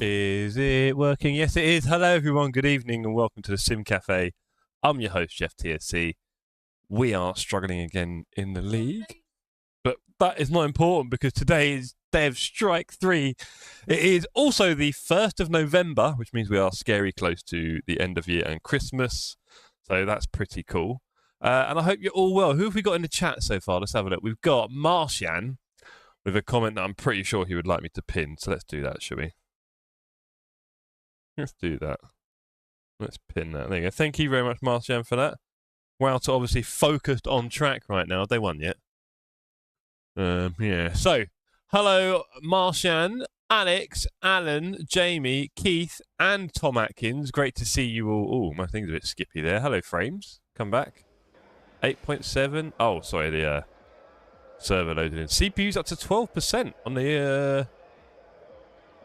Is it working? Yes, it is. Hello, everyone. Good evening and welcome to the Sim Cafe. I'm your host, Jeff TSC. We are struggling again in the league, but that is not important because today is Dev Strike 3. It is also the 1st of November, which means we are scary close to the end of year and Christmas. So that's pretty cool. And I hope you're all well. Who have we got in the chat so far? Let's have a look. We've got Martian with a comment that I'm pretty sure he would like me to pin. So let's do that, shall we? Let's do that. Let's pin that. There you go. Thank you very much, Marcian, for that. Wow's obviously focused on track right now. Have they won yet? Yeah. So, hello, Marcian, Alex, Alan, Jamie, Keith, and Tom Atkins. Great to see you all. Oh, my thing's a bit skippy there. Hello, Frames. Come back. 8.7. Oh, sorry, the server loaded in. CPU's up to 12% on the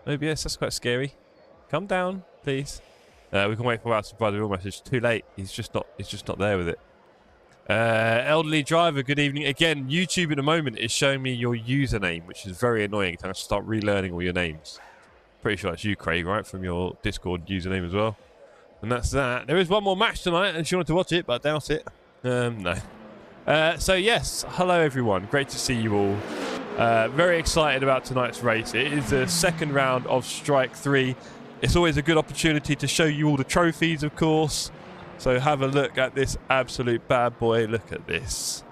OBS. That's quite scary. Come down, please. We can wait for Wow to provide the real message. Too late. He's just not there with it. Elderly driver, good evening. Again, YouTube at the moment is showing me your username, which is very annoying. I have to start relearning all your names. Pretty sure that's you, Craig, right? From your Discord username as well. And that's that. There is one more match tonight, and she wanted to watch it, but I doubt it. No. So yes, hello everyone. Great to see you all. Very excited about tonight's race. It is the second round of Strike 3. It's always a good opportunity to show you all the trophies, of course. So have a look at this absolute bad boy. Look at this.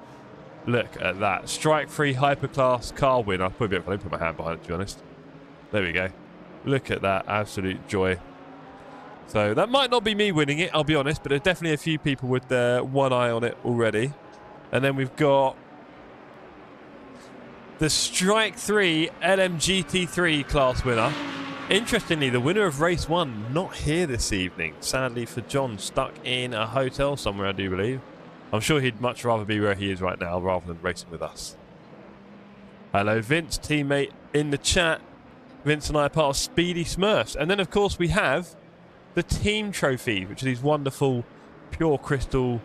Look at that. Strike 3 hyperclass car win. I'll put my hand behind it, to be honest. There we go. Look at that. Absolute joy. So that might not be me winning it, I'll be honest, but there's definitely a few people with one eye on it already. And then we've got the Strike 3 LMGT3 class winner. Interestingly, the winner of race 1 not here this evening. Sadly for John, stuck in a hotel somewhere, I do believe. I'm sure he'd much rather be where he is right now rather than racing with us. Hello, Vince, teammate in the chat. Vince and I are part of Speedy Smurfs. And then, of course, we have the team trophies, which are these wonderful, pure crystal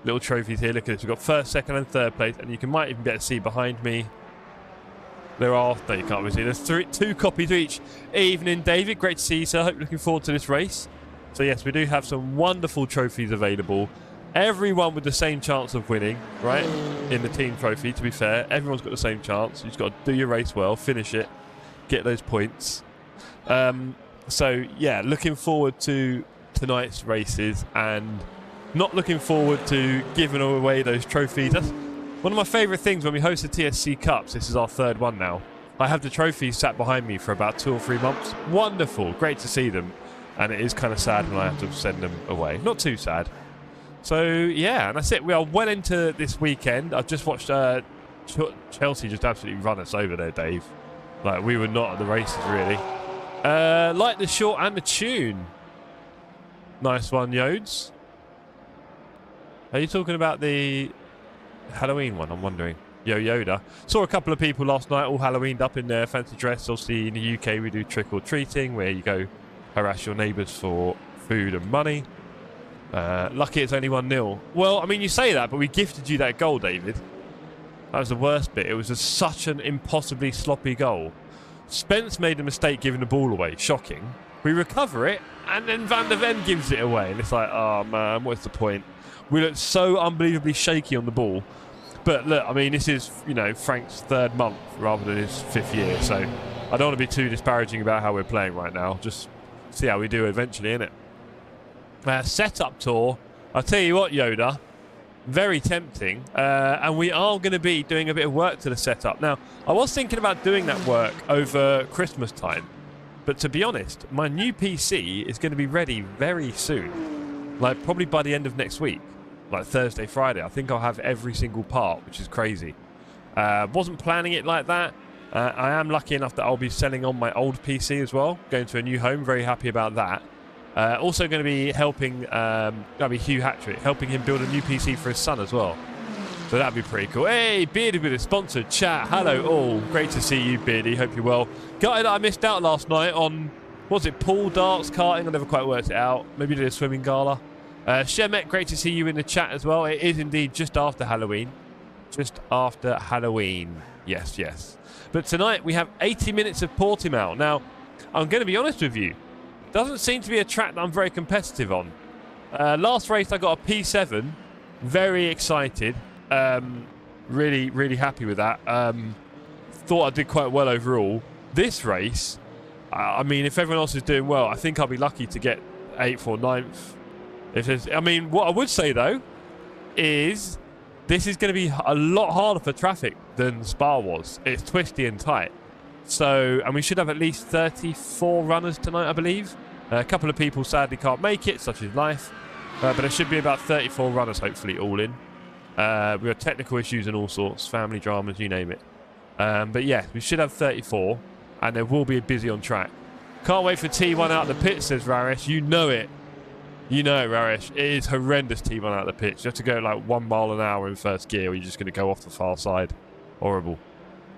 little trophies here. Look at this. We've got first, second, and third place. And you might even be able to see behind me. There are, no, you can't really see. There's two copies each. Evening, David. Great to see you, sir. Hope you're looking forward to this race. So, yes, we do have some wonderful trophies available. Everyone with the same chance of winning, right? In the team trophy, to be fair. Everyone's got the same chance. You've just got to do your race well, finish it, get those points. So, yeah, looking forward to tonight's races and not looking forward to giving away those trophies. That's one of my favourite things when we host the TSC Cups. This is our third one now. I have the trophies sat behind me for about 2 or 3 months. Wonderful. Great to see them. And it is kind of sad when I have to send them away. Not too sad. So, yeah, and that's it. We are well into this weekend. I've just watched Chelsea just absolutely run us over there, Dave. Like, we were not at the races, really. Like the short and the tune. Nice one, Yodes. Are you talking about the Halloween one? I'm wondering. Yo Yoda. Saw a couple of people last night all Halloweened up in their fancy dress. Obviously, in the UK, we do trick-or-treating, where you go harass your neighbours for food and money. Lucky it's only 1-0. Well, I mean, you say that, but we gifted you that goal, David. That was the worst bit. It was such an impossibly sloppy goal. Spence made a mistake giving the ball away. Shocking. We recover it, and then Van der Ven gives it away. And it's like, oh, man, what's the point? We look so unbelievably shaky on the ball. But look, I mean, this is, you know, Frank's 3rd month rather than his 5th year. So I don't want to be too disparaging about how we're playing right now. Just see how we do eventually, innit? Setup tour. I'll tell you what, Yoda. Very tempting. And we are going to be doing a bit of work to the setup. Now, I was thinking about doing that work over Christmas time. But to be honest, my new PC is going to be ready very soon. Like, probably by the end of next week. Like Thursday, Friday. I think I'll have every single part, which is crazy. Wasn't planning it like that. I am lucky enough that I'll be selling on my old PC as well. Going to a new home. Very happy about that. Also going to be helping Hugh Hattrick, helping him build a new PC for his son as well. So that'd be pretty cool. Hey, Beardy with a sponsored chat. Hello all. Great to see you, Beardy. Hope you're well. Guy that I missed out last night on, what was it, pool, darts, karting? I never quite worked it out. Maybe did a swimming gala. Shemet, great to see you in the chat as well. It is indeed just after Halloween. Just after Halloween. Yes, yes. But tonight we have 80 minutes of Portimao. Now, I'm going to be honest with you. Doesn't seem to be a track that I'm very competitive on. Last race I got a P7. Very excited. Really, really happy with that. Thought I did quite well overall. This race, I mean, if everyone else is doing well, I think I'll be lucky to get 8th or 9th. I mean, what I would say, though, is this is going to be a lot harder for traffic than Spa was. It's twisty and tight. So, and we should have at least 34 runners tonight, I believe. A couple of people sadly can't make it, such is life. But there should be about 34 runners, hopefully, all in. We have technical issues and all sorts, family dramas, you name it. But yeah, we should have 34, and there will be a busy on track. Can't wait for T1 out of the pit, says Raresh. You know it. You know it, Raresh. It is horrendous T1 out of the pit. You have to go like 1 mile an hour in first gear, or you're just going to go off the far side. Horrible.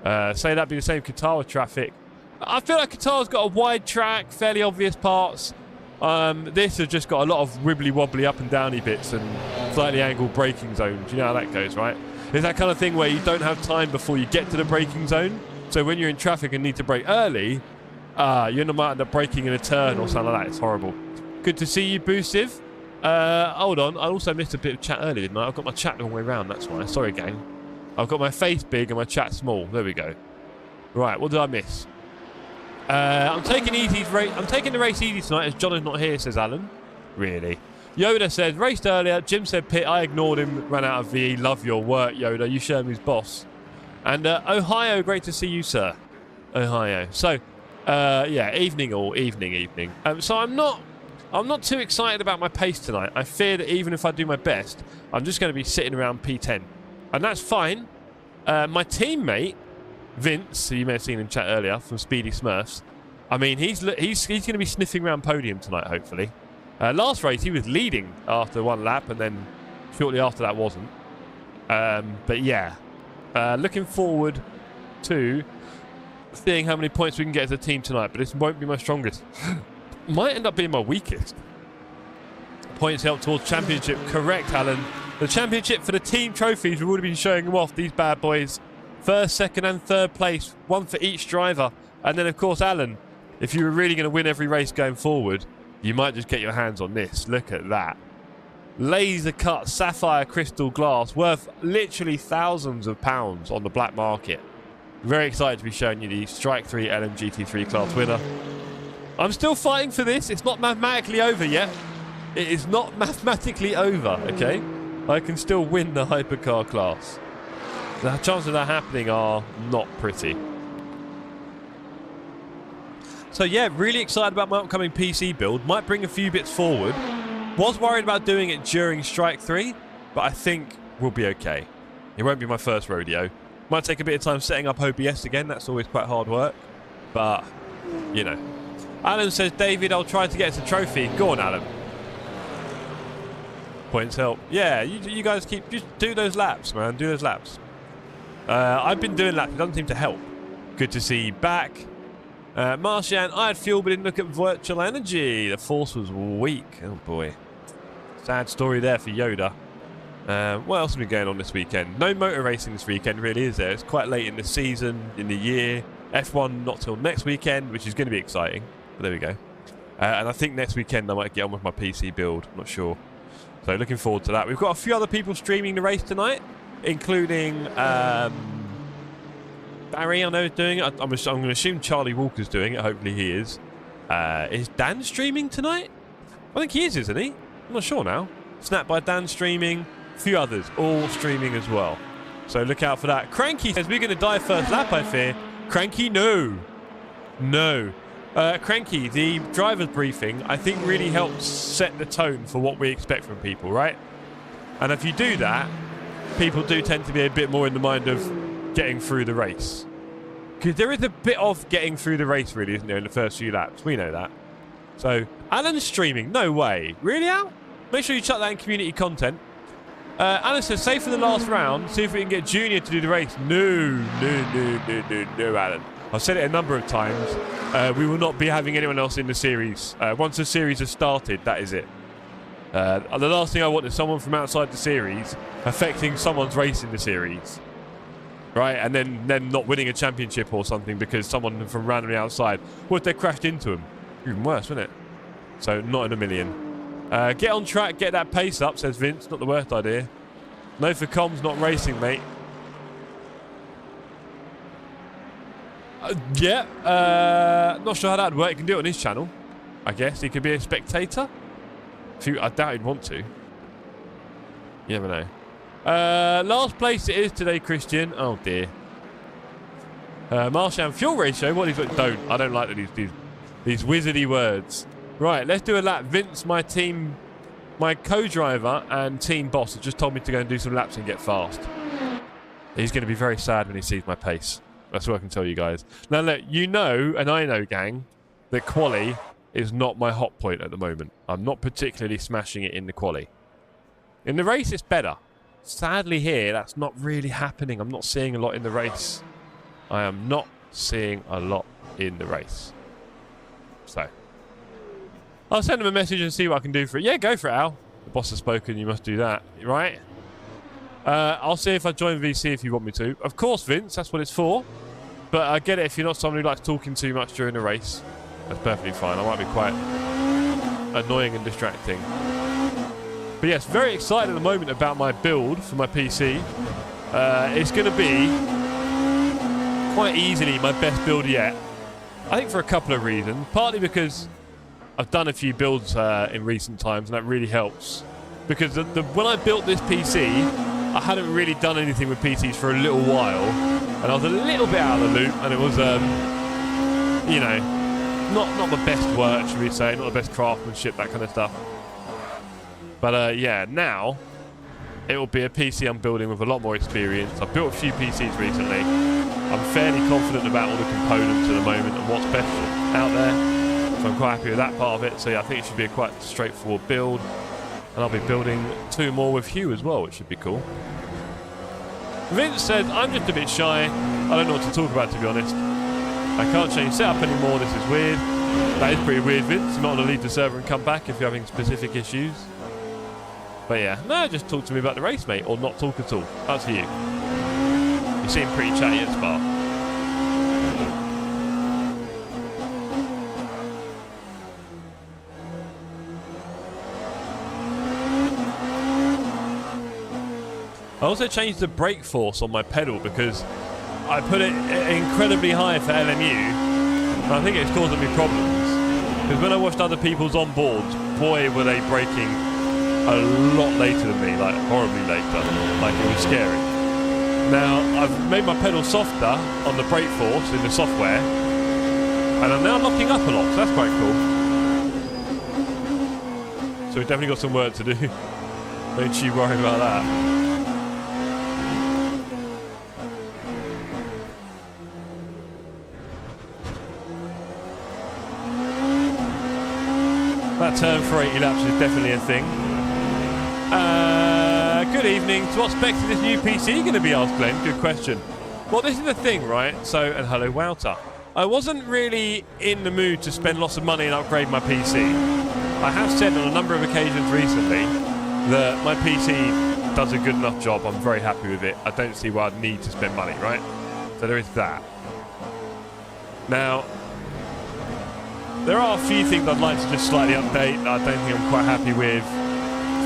Say that'd be the same Qatar with traffic. I feel like Qatar's got a wide track, fairly obvious parts. This has just got a lot of wibbly-wobbly up and downy bits and slightly angled braking zones. You know how that goes, right? It's that kind of thing where you don't have time before you get to the braking zone. So when you're in traffic and need to brake early, you might end up braking in a turn or something like that. It's horrible. Good to see you, Boosiv. Hold on. I also missed a bit of chat earlier, didn't I? I've got my chat the wrong way around, that's why. Sorry, gang. I've got my face big and my chat small. There we go. Right, what did I miss? I'm taking the race easy tonight as John is not here, says Alan. Really? Yoda said, raced earlier. Jim said pit. I ignored him. Ran out of VE. Love your work, Yoda. You Sherman's boss. And Ohio, great to see you, sir. Ohio. So, yeah, evening all. Evening. So I'm not too excited about my pace tonight. I fear that even if I do my best, I'm just going to be sitting around P10. And that's fine. My teammate, Vince, who you may have seen in chat earlier from Speedy Smurfs, I mean, he's going to be sniffing around podium tonight, hopefully. Last race, he was leading after 1 lap, and then shortly after that wasn't. But yeah, looking forward to seeing how many points we can get as a team tonight, but this won't be my strongest. Might end up being my weakest. Points help towards championship. Correct, Alan. The championship for the team trophies, we've already been showing them off, these bad boys. First, second and third place, 1 for each driver. And then, of course, Alan, if you were really going to win every race going forward, you might just get your hands on this. Look at that. Laser cut sapphire crystal glass worth literally thousands of pounds on the black market. Very excited to be showing you the Strike 3 LMGT3 class winner. I'm still fighting for this. It's not mathematically over yet. It is not mathematically over, okay? I can still win the hypercar class. The chances of that happening are not pretty. So yeah, really excited about my upcoming PC build. Might bring a few bits forward. Was worried about doing it during Strike 3, but I think we'll be okay. It won't be my first rodeo. Might take a bit of time setting up OBS again. That's always quite hard work. But, you know. Alan says, David, I'll try to get us a trophy. Go on, Alan. Points help. Yeah, you guys just do those laps, man. Do those laps. I've been doing laps. It doesn't seem to help. Good to see you back. Martian, I had fuel but didn't look at virtual energy. The force was weak. Oh, boy. Sad story there for Yoda. What else has been going on this weekend? No motor racing this weekend, really, is there? It's quite late in the season, in the year. F1 not till next weekend, which is going to be exciting. But there we go. And I think next weekend I might get on with my PC build. I'm not sure. So looking forward to that. We've got a few other people streaming the race tonight, including Barry, I know, is doing it. I'm going to assume Charlie Walker's doing it. Hopefully he is. Is Dan streaming tonight? I think he is, isn't he? I'm not sure now. Snap by Dan streaming. A few others all streaming as well. So look out for that. Cranky says we're going to die first lap, I fear. Cranky, no. No. Cranky, the driver's briefing, I think really helps set the tone for what we expect from people, right? And if you do that, people do tend to be a bit more in the mind of getting through the race. Because there is a bit of getting through the race, really, isn't there, in the first few laps? We know that. So, Alan's streaming. No way. Really, Al? Make sure you chuck that in community content. Alan says, save for the last round. See if we can get Junior to do the race. No, Alan. I've said it a number of times. We will not be having anyone else in the series. Once the series has started, that is it. The last thing I want is someone from outside the series affecting someone's race in the series. Right? And then them not winning a championship or something because someone from randomly outside, what if they crashed into them? Even worse, wouldn't it? So, not in a million. Get on track, get that pace up, says Vince. Not the worst idea. No for comms, not racing, mate. Not sure how that would work. He can do it on his channel, I guess. He could be a spectator. I doubt he'd want to. You never know. Last place it is today, Christian. Oh, dear. Marsham fuel ratio. What is it? Don't. I don't like these wizardy words. Right, let's do a lap. Vince, my co-driver and team boss has just told me to go and do some laps and get fast. He's going to be very sad when he sees my pace. That's what I can tell you guys. Now look, you know, and I know, gang, that quali is not my hot point at the moment. I'm not particularly smashing it in the quali. In the race, it's better. Sadly here, that's not really happening. I'm not seeing a lot in the race. I am not seeing a lot in the race. So, I'll send him a message and see what I can do for it. Yeah, go for it, Al. The boss has spoken, you must do that, right? I'll see if I join VC if you want me to. Of course, Vince, that's what it's for. But I get it if you're not someone who likes talking too much during the race. That's perfectly fine. I might be quite annoying and distracting. But yes, very excited at the moment about my build for my PC. It's going to be quite easily my best build yet. I think for a couple of reasons. Partly because I've done a few builds in recent times, and that really helps. Because when I built this PC, I hadn't really done anything with PCs for a little while, and I was a little bit out of the loop, and it was, you know, not the best work, should we say, not the best craftsmanship, that kind of stuff. But yeah, now it will be a PC I'm building with a lot more experience. I've built a few PCs recently. I'm fairly confident about all the components at the moment and what's best out there. So I'm quite happy with that part of it. So yeah, I think it should be a quite straightforward build. And I'll be building 2 more with Hugh as well, which should be cool. Vince said, I'm just a bit shy. I don't know what to talk about, to be honest. I can't change setup anymore. This is weird. That is pretty weird, Vince. You might want to leave the server and come back if you're having specific issues. But yeah, no, just talk to me about the race, mate, or not talk at all. Up to you. You seem pretty chatty at Spa. I also changed the brake force on my pedal because I put it incredibly high for LMU, and I think it's causing me problems. Because when I watched other people's onboards, boy, were they braking a lot later than me, like horribly later, like it was scary. Now, I've made my pedal softer on the brake force in the software, and I'm now locking up a lot, so that's quite cool. So we've definitely got some work to do. Don't you worry about that. That turn for 80 laps is definitely a thing. Good evening. So what specs is this new PC going to be, asked Glenn? Good question. Well, this is the thing, right? So, and hello, Wouter. I wasn't really in the mood to spend lots of money and upgrade my PC. I have said on a number of occasions recently that my PC does a good enough job. I'm very happy with it. I don't see why I'd need to spend money, right? So there is that. Now, there are a few things I'd like to just slightly update that I don't think I'm quite happy with.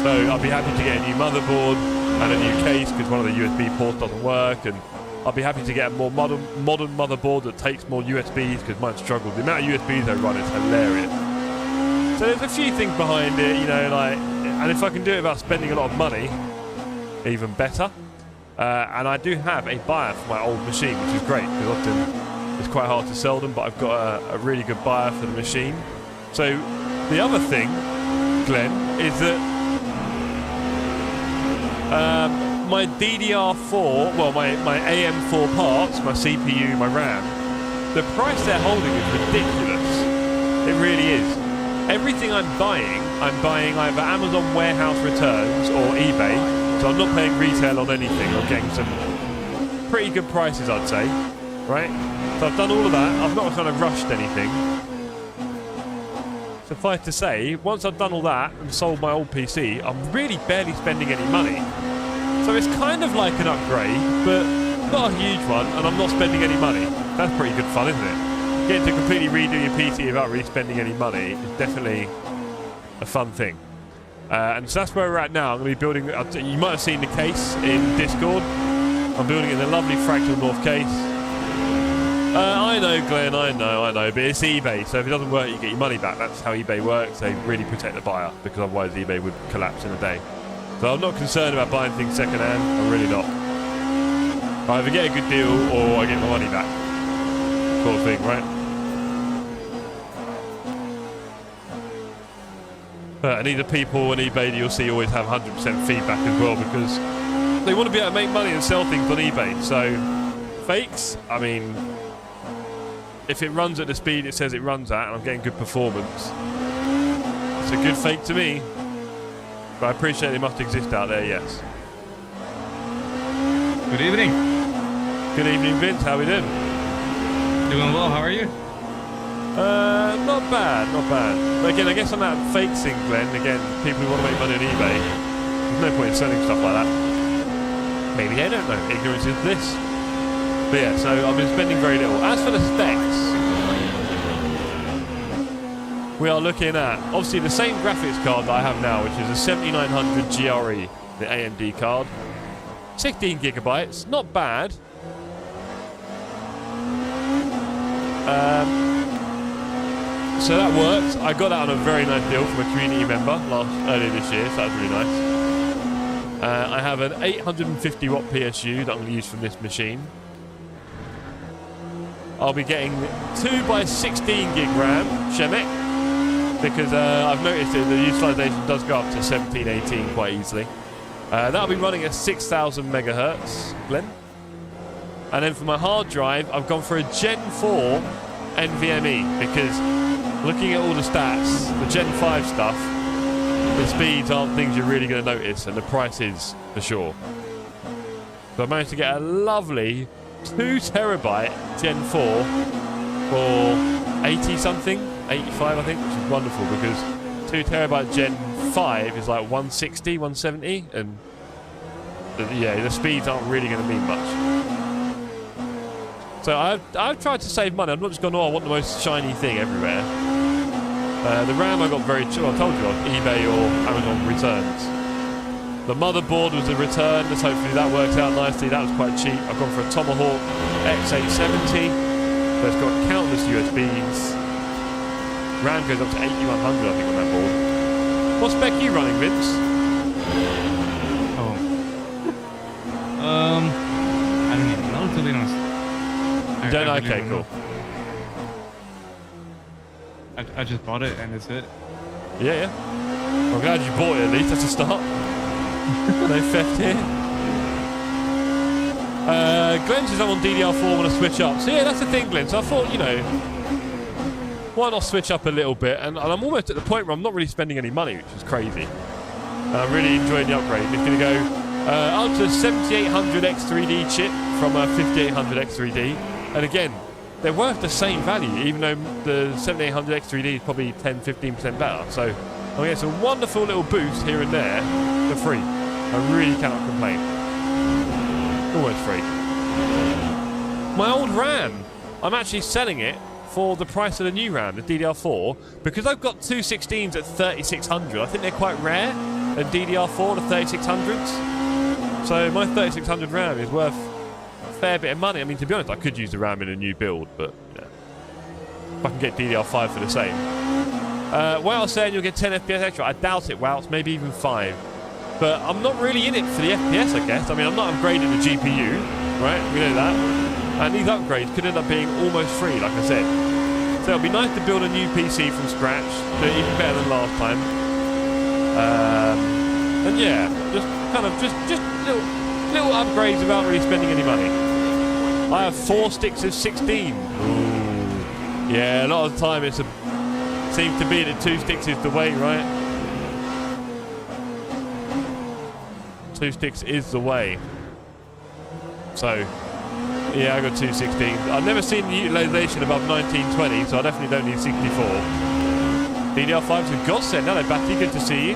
So I'll be happy to get a new motherboard and a new case because one of the USB ports doesn't work, and I'll be happy to get a more modern motherboard that takes more USBs because mine struggles. The amount of USBs I run is hilarious. So there's a few things behind it, you know, like, and if I can do it without spending a lot of money, even better. And I do have a buyer for my old machine, which is great because often it's quite hard to sell them, but I've got a really good buyer for the machine. So the other thing, Glenn, is that my DDR4, well, my AM4 parts, my CPU, my RAM, the price they're holding is ridiculous. It really is. Everything I'm buying either Amazon warehouse returns or eBay, so I'm not paying retail on anything. I'm getting some pretty good prices, I'd say, right? So I've done all of that. I've not kind of rushed anything. Suffice to say, once I've done all that and sold my old PC, I'm really barely spending any money. So it's kind of like an upgrade, but not a huge one, and I'm not spending any money. That's pretty good fun, isn't it? Getting to completely redo your PC without really spending any money is definitely a fun thing. And so that's where we're at now. I'm going to be building, you might have seen the case in Discord. I'm building it in a lovely fractal north case. I know, Glenn, I know, but it's eBay, so if it doesn't work, you get your money back. That's how eBay works. They really protect the buyer, because otherwise eBay would collapse in a day. So I'm not concerned about buying things second-hand. I'm really not. I either get a good deal or I get my money back. Sort of thing, right? And these are people on eBay that you'll see always have 100% feedback as well, because they want to be able to make money and sell things on eBay. So fakes, I mean, if it runs at the speed it says it runs at and I'm getting good performance, it's a good fake to me. But I appreciate they must exist out there, yes. Good evening. Good evening, Vince. How are we doing? Doing well. How are you? Not bad, not bad. But again, I guess on that fake thing, Glenn, again, people who want to make money on eBay, there's no point in selling stuff like that. Maybe they don't know. Ignorance is bliss. But yeah, so I've been spending very little. As for the specs, we are looking at, obviously, the same graphics card that I have now, which is a 7900 GRE, the AMD card. 16 gigabytes, not bad. So that worked. I got that on a very nice deal from a community member earlier this year, so that was really nice. I have an 850 watt PSU that I'm going to use from this machine. I'll be getting 2x16 gig RAM, Shemek, because I've noticed that the utilization does go up to 17, 18 quite easily. That'll be running at 6,000 megahertz, Glenn. And then for my hard drive, I've gone for a Gen 4 NVMe, because looking at all the stats, the Gen 5 stuff, the speeds aren't things you're really going to notice, and the price is for sure. So I managed to get a lovely 2 terabyte Gen 4 for 80 something, 85 I think, which is wonderful, because 2 terabyte Gen 5 is like 160, 170, and yeah, the speeds aren't really going to mean much. So I've tried to save money. I'm not just going, oh, I want the most shiny thing everywhere. The RAM I got very cheap. I told you, on eBay or Amazon returns. The motherboard was a return. Let's hopefully that works out nicely. That was quite cheap. I've gone for a Tomahawk X870. So it's got countless USBs. RAM goes up to 8100, I think, on that board. What spec are you running, Vince? Oh. I don't even know, to be honest. Don't know? Okay, cool. I just bought it and that's it. Yeah, yeah. I'm glad you bought it at least. That's a start. No theft here. Glenn says I'm on DDR4 when I switch up. So yeah, that's the thing, Glenn. So I thought, you know, why not switch up a little bit? And I'm almost at the point where I'm not really spending any money, which is crazy. And I'm really enjoying the upgrade. It's going to go up to 7800 X3D chip from a 5800 X3D. And again, they're worth the same value, even though the 7800 X3D is probably 10-15% better. So I mean, it's a wonderful little boost here and there for free. I really cannot complain. Almost free. My old RAM, I'm actually selling it for the price of the new RAM, the DDR4, because I've got two 16s at 3600. I think they're quite rare, and DDR4 the 3600s. So my 3600 RAM is worth a fair bit of money. I mean, to be honest, I could use the RAM in a new build, but yeah. If I can get DDR5 for the same. Wow saying you'll get 10 FPS extra. I doubt it, Wow. Maybe even 5. But I'm not really in it for the FPS, I guess. I mean, I'm not upgrading the GPU, right? We know that. And these upgrades could end up being almost free, like I said. So it'll be nice to build a new PC from scratch, do it even better than last time. And yeah, just kind of just little upgrades without really spending any money. I have 4 sticks of 16. Ooh. Yeah, a lot of the time it seems to be that 2 sticks is the way, right? 2 sticks is the way. So yeah, I got 2 16s. I've never seen the utilization above 1920, so I definitely don't need 64. DDR5's a godsend. Hello, Batty. Good to see you.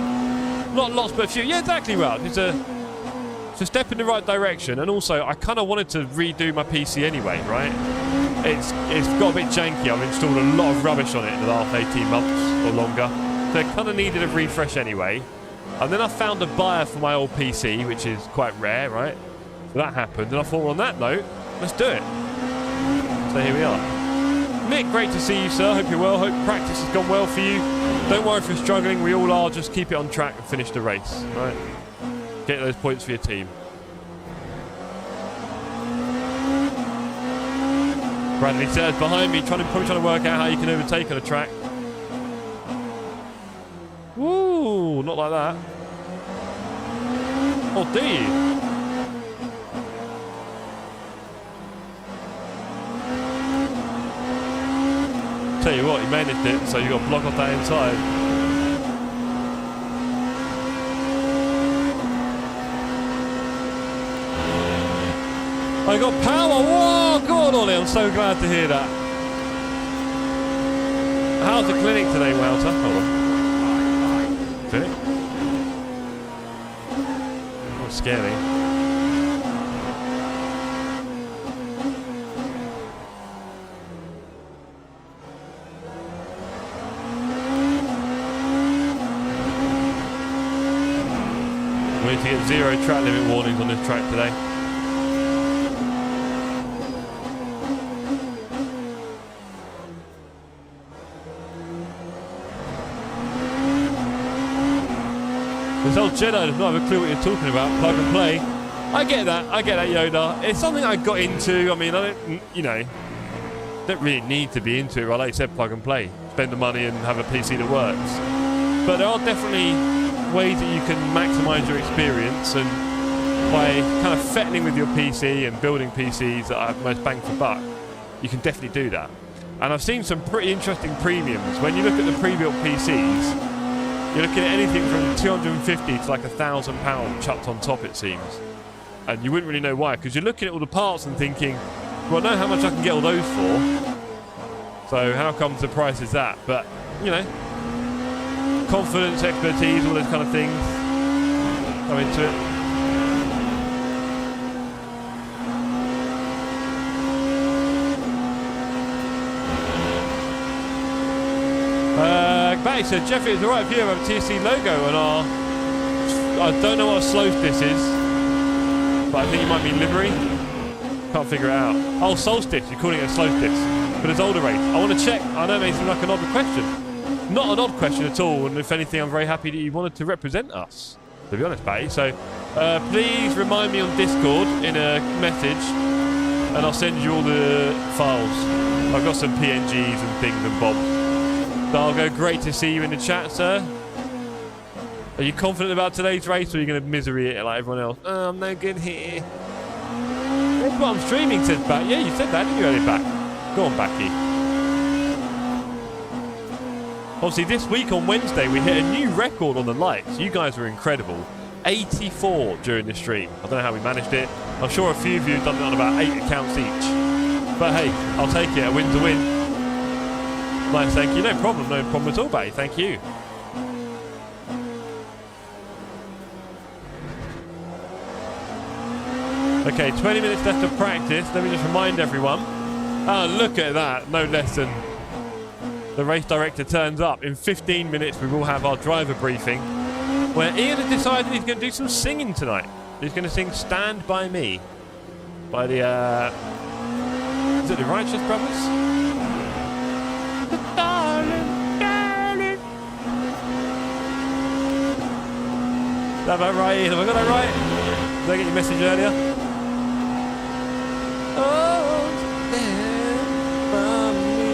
Not lots, but a few. Yeah, exactly right. It's a step in the right direction. And also, I kind of wanted to redo my PC anyway, right? It's got a bit janky. I've installed a lot of rubbish on it in the last 18 months or longer. So it kind of needed a refresh anyway. And then I found a buyer for my old PC, which is quite rare, right? So that happened. And I thought, well, on that note, let's do it. So here we are. Mick, great to see you, sir. Hope you're well. Hope practice has gone well for you. Don't worry if you're struggling. We all are. Just keep it on track and finish the race. Right? Get those points for your team. Bradley says behind me, probably trying to work out how you can overtake on a track. Woo! Oh, not like that. Oh, do you? Tell you what, he managed it, so you got to block off that inside. I got power. Whoa, God, Ollie, I'm so glad to hear that. How's the clinic today, Wouter? Hold on. Clinic? Oh, scary. We need to get 0 track limit warnings on this track today. This old Jedi does not have a clue what you're talking about. Plug and play. I get that, Yoda. It's something I got into. I mean, I don't, you know, don't really need to be into it, right? Like you said, plug and play. Spend the money and have a PC that works. But there are definitely ways that you can maximise your experience, and by kind of fettling with your PC and building PCs that have most bang for buck, you can definitely do that. And I've seen some pretty interesting premiums. When you look at the pre-built PCs, you're looking at anything from 250 to like £1,000 chucked on top, it seems. And you wouldn't really know why, because you're looking at all the parts and thinking, well, I know how much I can get all those for, so how comes the price is that? But, you know, confidence, expertise, all those kind of things come into it. Batty said, Jeffrey, it's the right view of a TSC logo on our... I don't know what a solstice is, but I think it might be livery. Can't figure it out. Oh, solstice. You're calling it a solstice. But it's older race. I want to check. I know it may seem like an odd question. Not an odd question at all. And if anything, I'm very happy that you wanted to represent us, to be honest, Batty. So please remind me on Discord in a message, and I'll send you all the files. I've got some PNGs and things and bobs. Dargo, great to see you in the chat, sir. Are you confident about today's race, or are you going to misery it like everyone else? Oh, I'm no good here. That's what I'm streaming, says Bat. Yeah, you said that, didn't you, earlier, Back? Go on, Backy. Obviously, this week on Wednesday, we hit a new record on the lights. You guys were incredible. 84 during the stream. I don't know how we managed it. I'm sure a few of you have done it on about 8 accounts each. But hey, I'll take it. A win's a win. Nice, thank you. No problem at all, Batty. Thank you. Okay, 20 minutes left of practice. Let me just remind everyone. Oh, look at that. No less than the race director turns up. In 15 minutes, we will have our driver briefing, where Ian has decided he's going to do some singing tonight. He's going to sing Stand By Me by the, is it the Righteous Brothers? Darling. Is that about right, Ian? Have I got that right? Did I get your message earlier? Oh, stand by me.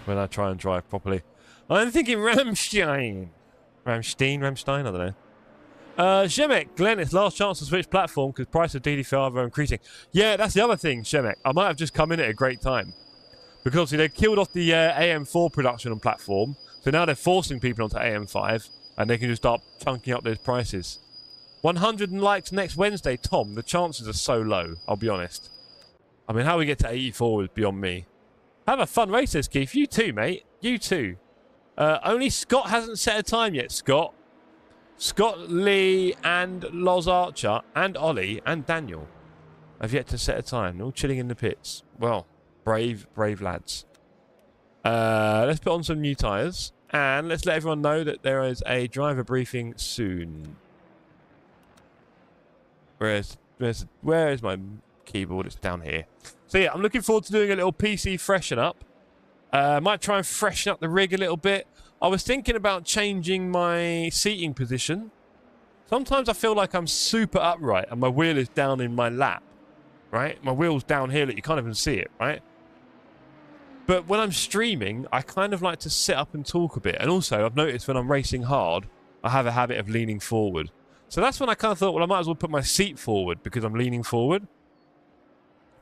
When I try and drive properly, I'm thinking Rammstein, I don't know. Shemek, Glenn, it's last chance to switch platform because price of DD5 are increasing. Yeah, that's the other thing, Shemek. I might have just come in at a great time. Because obviously they killed off the AM4 production on platform. So now they're forcing people onto AM5. And they can just start chunking up those prices. 100 likes next Wednesday, Tom. The chances are so low, I'll be honest. I mean, how we get to 84 is beyond me. Have a fun race, says Keith. You too, mate. You too. Only Scott hasn't set a time yet, Scott. Scott, Lee, and Loz Archer, and Ollie, and Daniel have yet to set a time. They're all chilling in the pits. Well, brave lads. Let's put on some new tyres, and let's let everyone know that there is a driver briefing soon. Where is my keyboard? It's down here. So yeah, I'm looking forward to doing a little PC freshen up. Might try and freshen up the rig a little bit. I was thinking about changing my seating position. Sometimes I feel like I'm super upright and my wheel is down in my lap. right? My wheel's down here, look, you can't even see it, right? But when I'm streaming, I kind of like to sit up and talk a bit. And also, I've noticed when I'm racing hard, I have a habit of leaning forward. So that's when I kind of thought, well, I might as well put my seat forward because I'm leaning forward.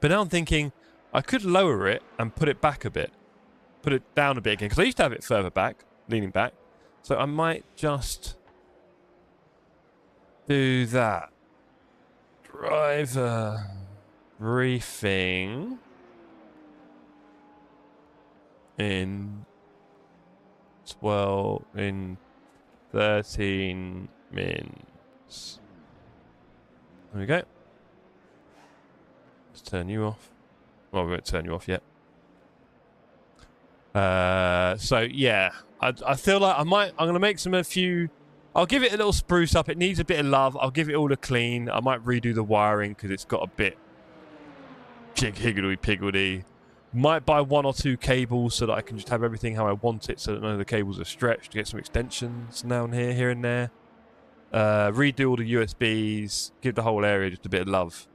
But now I'm thinking, I could lower it and put it back a bit. Put it down a bit again. Because I used to have it further back, leaning back. So I might just do that. Driver briefing in 13 minutes. There we go. Let's turn you off. Well, we won't turn you off yet. So yeah, I feel like I'm gonna make a few. I'll give it a little spruce up. It needs a bit of love. I'll give it all a clean. I might redo the wiring because it's got a bit higgledy-piggledy. Might buy 1 or 2 cables so that I can just have everything how I want it, so that none of the cables are stretched. Get some extensions down here and there. Redo all the USBs. Give the whole area just a bit of love.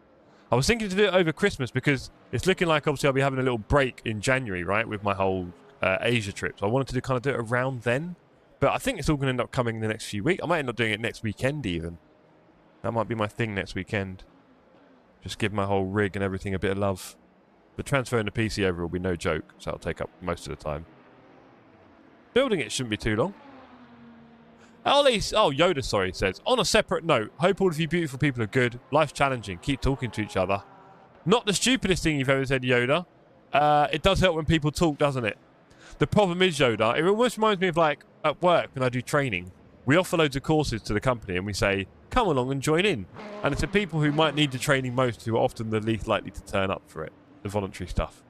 I was thinking to do it over Christmas because it's looking like obviously I'll be having a little break in January, right, with my whole Asia trip. So I wanted to kind of do it around then. But I think it's all going to end up coming in the next few weeks. I might end up doing it next weekend even. That might be my thing next weekend. Just give my whole rig and everything a bit of love. But transferring the PC over will be no joke, so that'll take up most of the time. Building it shouldn't be too long. Yoda, sorry, says, on a separate note, hope all of you beautiful people are good. Life's challenging. Keep talking to each other. Not the stupidest thing you've ever said, Yoda. It does help when people talk, doesn't it? The problem is, Yoda, it almost reminds me of like at work when I do training. We offer loads of courses to the company and we say, come along and join in. And it's the people who might need the training most who are often the least likely to turn up for it, the voluntary stuff.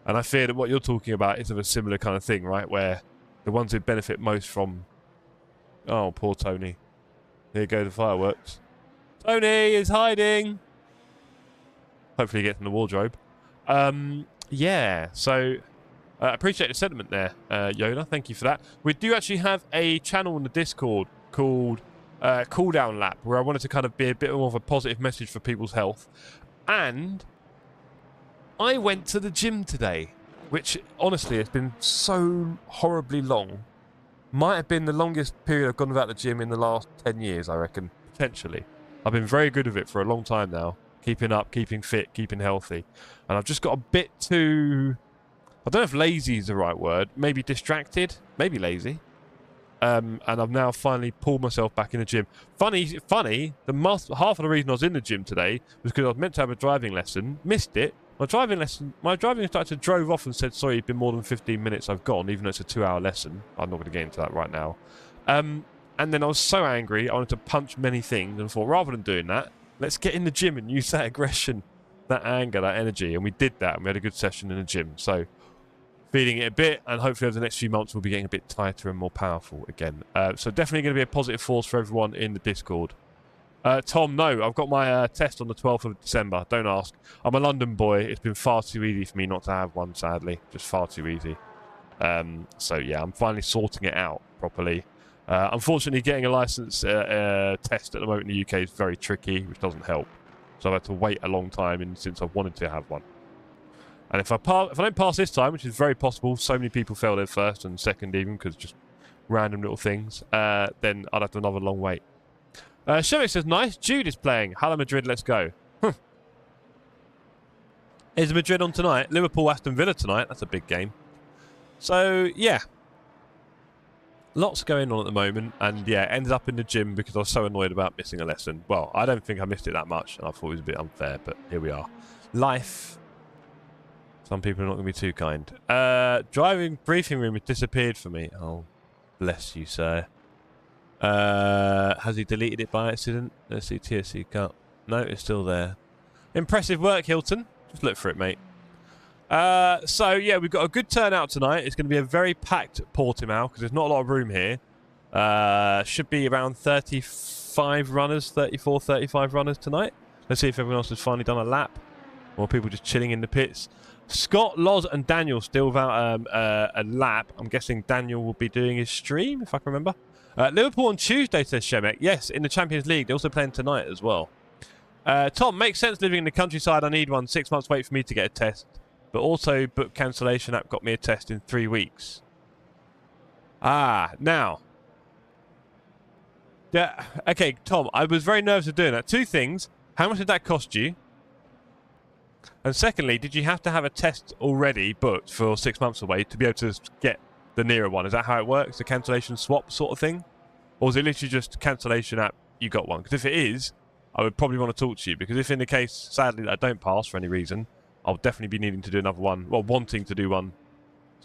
And I fear that what you're talking about is of a similar kind of thing, right? Where the ones who benefit most from... Oh, poor Tony. Here go the fireworks. Tony is hiding! Hopefully he gets in the wardrobe. Yeah, so... I appreciate the sentiment there, Yoda. Thank you for that. We do actually have a channel in the Discord called Cooldown Lap, where I wanted to kind of be a bit more of a positive message for people's health. And I went to the gym today, which honestly has been so horribly long. Might have been the longest period I've gone without the gym in the last 10 years, I reckon, potentially. I've been very good with it for a long time now. Keeping up, keeping fit, keeping healthy. And I've just got a bit too... I don't know if lazy is the right word. Maybe distracted. Maybe lazy. And I've now finally pulled myself back in the gym. Funny. Half of the reason I was in the gym today was because I was meant to have a driving lesson. Missed it. My driving instructor drove off and said, sorry, it's been more than 15 minutes I've gone, even though it's a 2-hour lesson. I'm not going to get into that right now. And then I was so angry, I wanted to punch many things and thought, rather than doing that, let's get in the gym and use that aggression, that anger, that energy. And we did that, and we had a good session in the gym. So... feeding it a bit, and hopefully over the next few months we'll be getting a bit tighter and more powerful again. So definitely going to be a positive force for everyone in the Discord. Tom, no, I've got my test on the 12th of December. Don't ask. I'm a London boy. It's been far too easy for me not to have one, sadly. Just far too easy. So yeah, I'm finally sorting it out properly. Unfortunately, getting a license test at the moment in the UK is very tricky, which doesn't help. So I've had to wait a long time since I've wanted to have one. And if I don't pass this time, which is very possible, so many people fail their first and second even because just random little things, then I'd have to another long wait. Shemik says, nice. Jude is playing. Hala Madrid, let's go. Is Madrid on tonight? Liverpool, Aston Villa tonight. That's a big game. So, yeah. Lots going on at the moment. And, yeah, ended up in the gym because I was so annoyed about missing a lesson. Well, I don't think I missed it that much. And I thought it was a bit unfair, but here we are. Life... Some people are not going to be too kind. Driving briefing room has disappeared for me. Oh, bless you, sir. Has he deleted it by accident? Let's see, TSC Cup. No, it's still there. Impressive work, Hilton. Just look for it, mate. So, yeah, we've got a good turnout tonight. It's going to be a very packed Portimao because there's not a lot of room here. Should be around 35 runners, 34, 35 runners tonight. Let's see if everyone else has finally done a lap. Or people just chilling in the pits. Scott, Loz, and Daniel still without a lap. I'm guessing Daniel will be doing his stream, if I can remember. Liverpool on Tuesday, says Shemek. Yes, in the Champions League. They're also playing tonight as well. Tom, makes sense living in the countryside. I need one. 6 months wait for me to get a test. But also, book cancellation app got me a test in 3 weeks. Now. Yeah, okay, Tom, I was very nervous of doing that. 2 things. How much did that cost you? And secondly, did you have to have a test already booked for 6 months away to be able to get the nearer one? Is that how it works? The cancellation swap sort of thing? Or is it literally just cancellation app, you got one? Because if it is, I would probably want to talk to you. Because if in the case, sadly, that I don't pass for any reason, I'll definitely be needing to do another one. Well, wanting to do one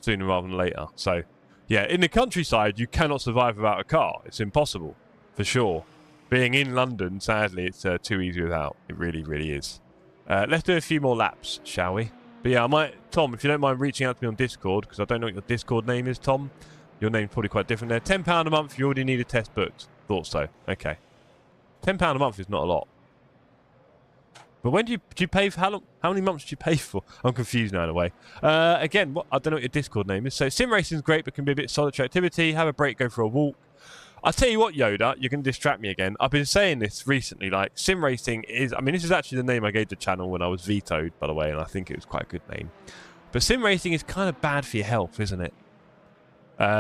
sooner rather than later. So, yeah, in the countryside, you cannot survive without a car. It's impossible, for sure. Being in London, sadly, it's too easy without. It really, really is. Let's do a few more laps, shall we? But yeah, I might, Tom, if you don't mind reaching out to me on Discord, because I don't know what your Discord name is, Tom. Your name's probably quite different there. £10 a month, you already need a test booked. Thought so. Okay. £10 a month is not a lot. But when do you pay for, how many months do you pay for? I'm confused now in a way. Again, I don't know what your Discord name is. So sim racing's great, but can be a bit solitary activity. Have a break, go for a walk. I'll tell you what, Yoda, you're going to distract me again. I've been saying this recently, like, sim racing is, I mean, this is actually the name I gave the channel when I was vetoed, by the way, and I think it was quite a good name. But sim racing is kind of bad for your health, isn't it?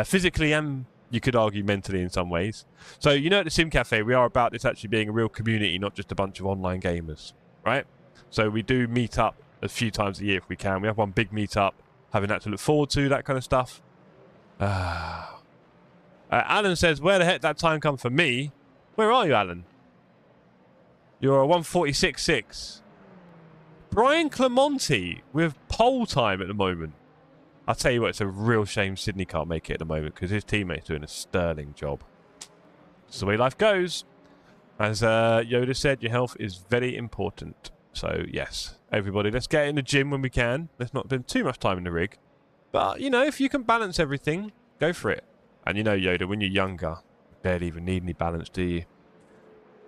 Physically and, you could argue, mentally in some ways. So, you know, at the Sim Cafe, we are about this actually being a real community, not just a bunch of online gamers, right? So we do meet up a few times a year if we can. We have one big meet up, having that to look forward to, that kind of stuff. Alan says, where the heck that time come for me? Where are you, Alan? You're a 146.6. Brian Clemonti with pole time at the moment. I'll tell you what, it's a real shame Sydney can't make it at the moment because his teammate's doing a sterling job. It's the way life goes. As Yoda said, your health is very important. So, yes, everybody, let's get in the gym when we can. Let's not spend too much time in the rig. But, you know, if you can balance everything, go for it. And you know, Yoda, when you're younger, you barely even need any balance, do you?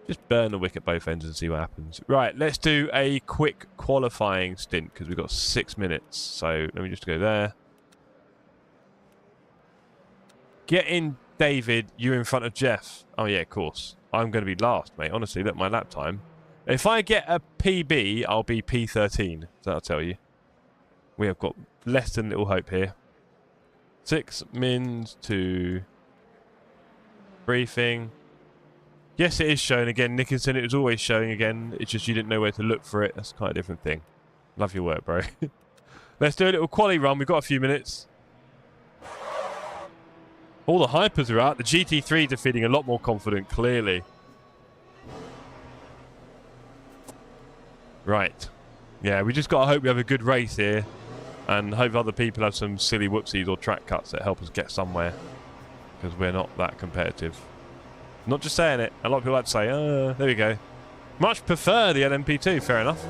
Just burn the wick at both ends and see what happens. Right, let's do a quick qualifying stint because we've got 6 minutes. So let me just go there. Get in, David. You in front of Jeff. Oh, yeah, of course. I'm going to be last, mate. Honestly, look, my lap time. If I get a PB, I'll be P13. That'll tell you. We have got less than little hope here. 6 mins to briefing. Yes, it is showing again, Nickinson. It was always showing again. It's just you didn't know where to look for it. That's quite a different thing. Love your work, bro. Let's do a little quali run. We've got a few minutes. All the hypers are out. The GT3s are feeling a lot more confident, clearly. Right. Yeah, we just got to hope we have a good race here. And hope other people have some silly whoopsies or track cuts that help us get somewhere. Because we're not that competitive. Not just saying it. A lot of people like to say, there we go. Much prefer the LMP2, fair enough.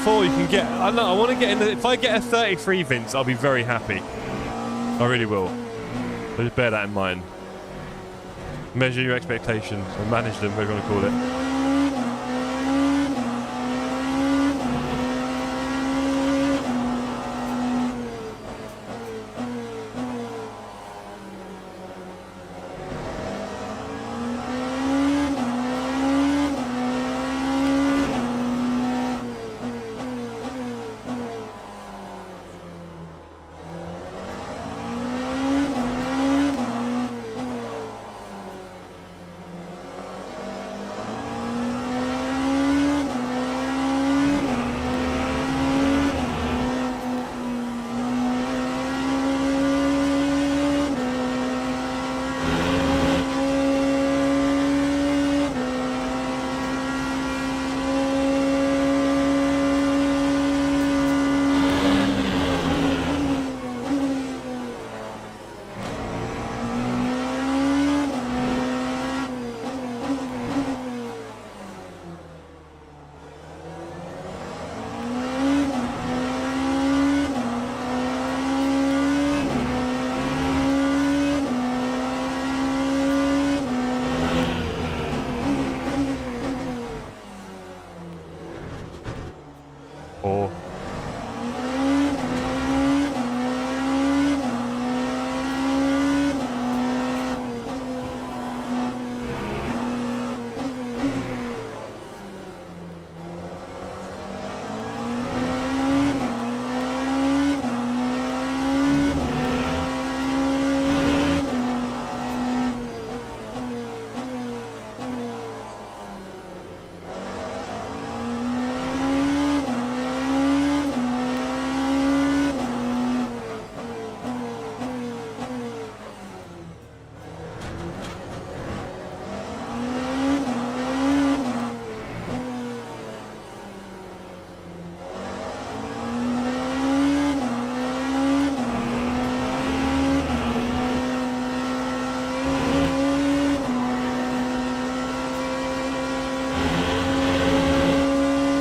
You can get. I know. I want to get in. If I get a 33, Vince, I'll be very happy. I really will. So just bear that in mind. Measure your expectations and manage them, whatever you want to call it.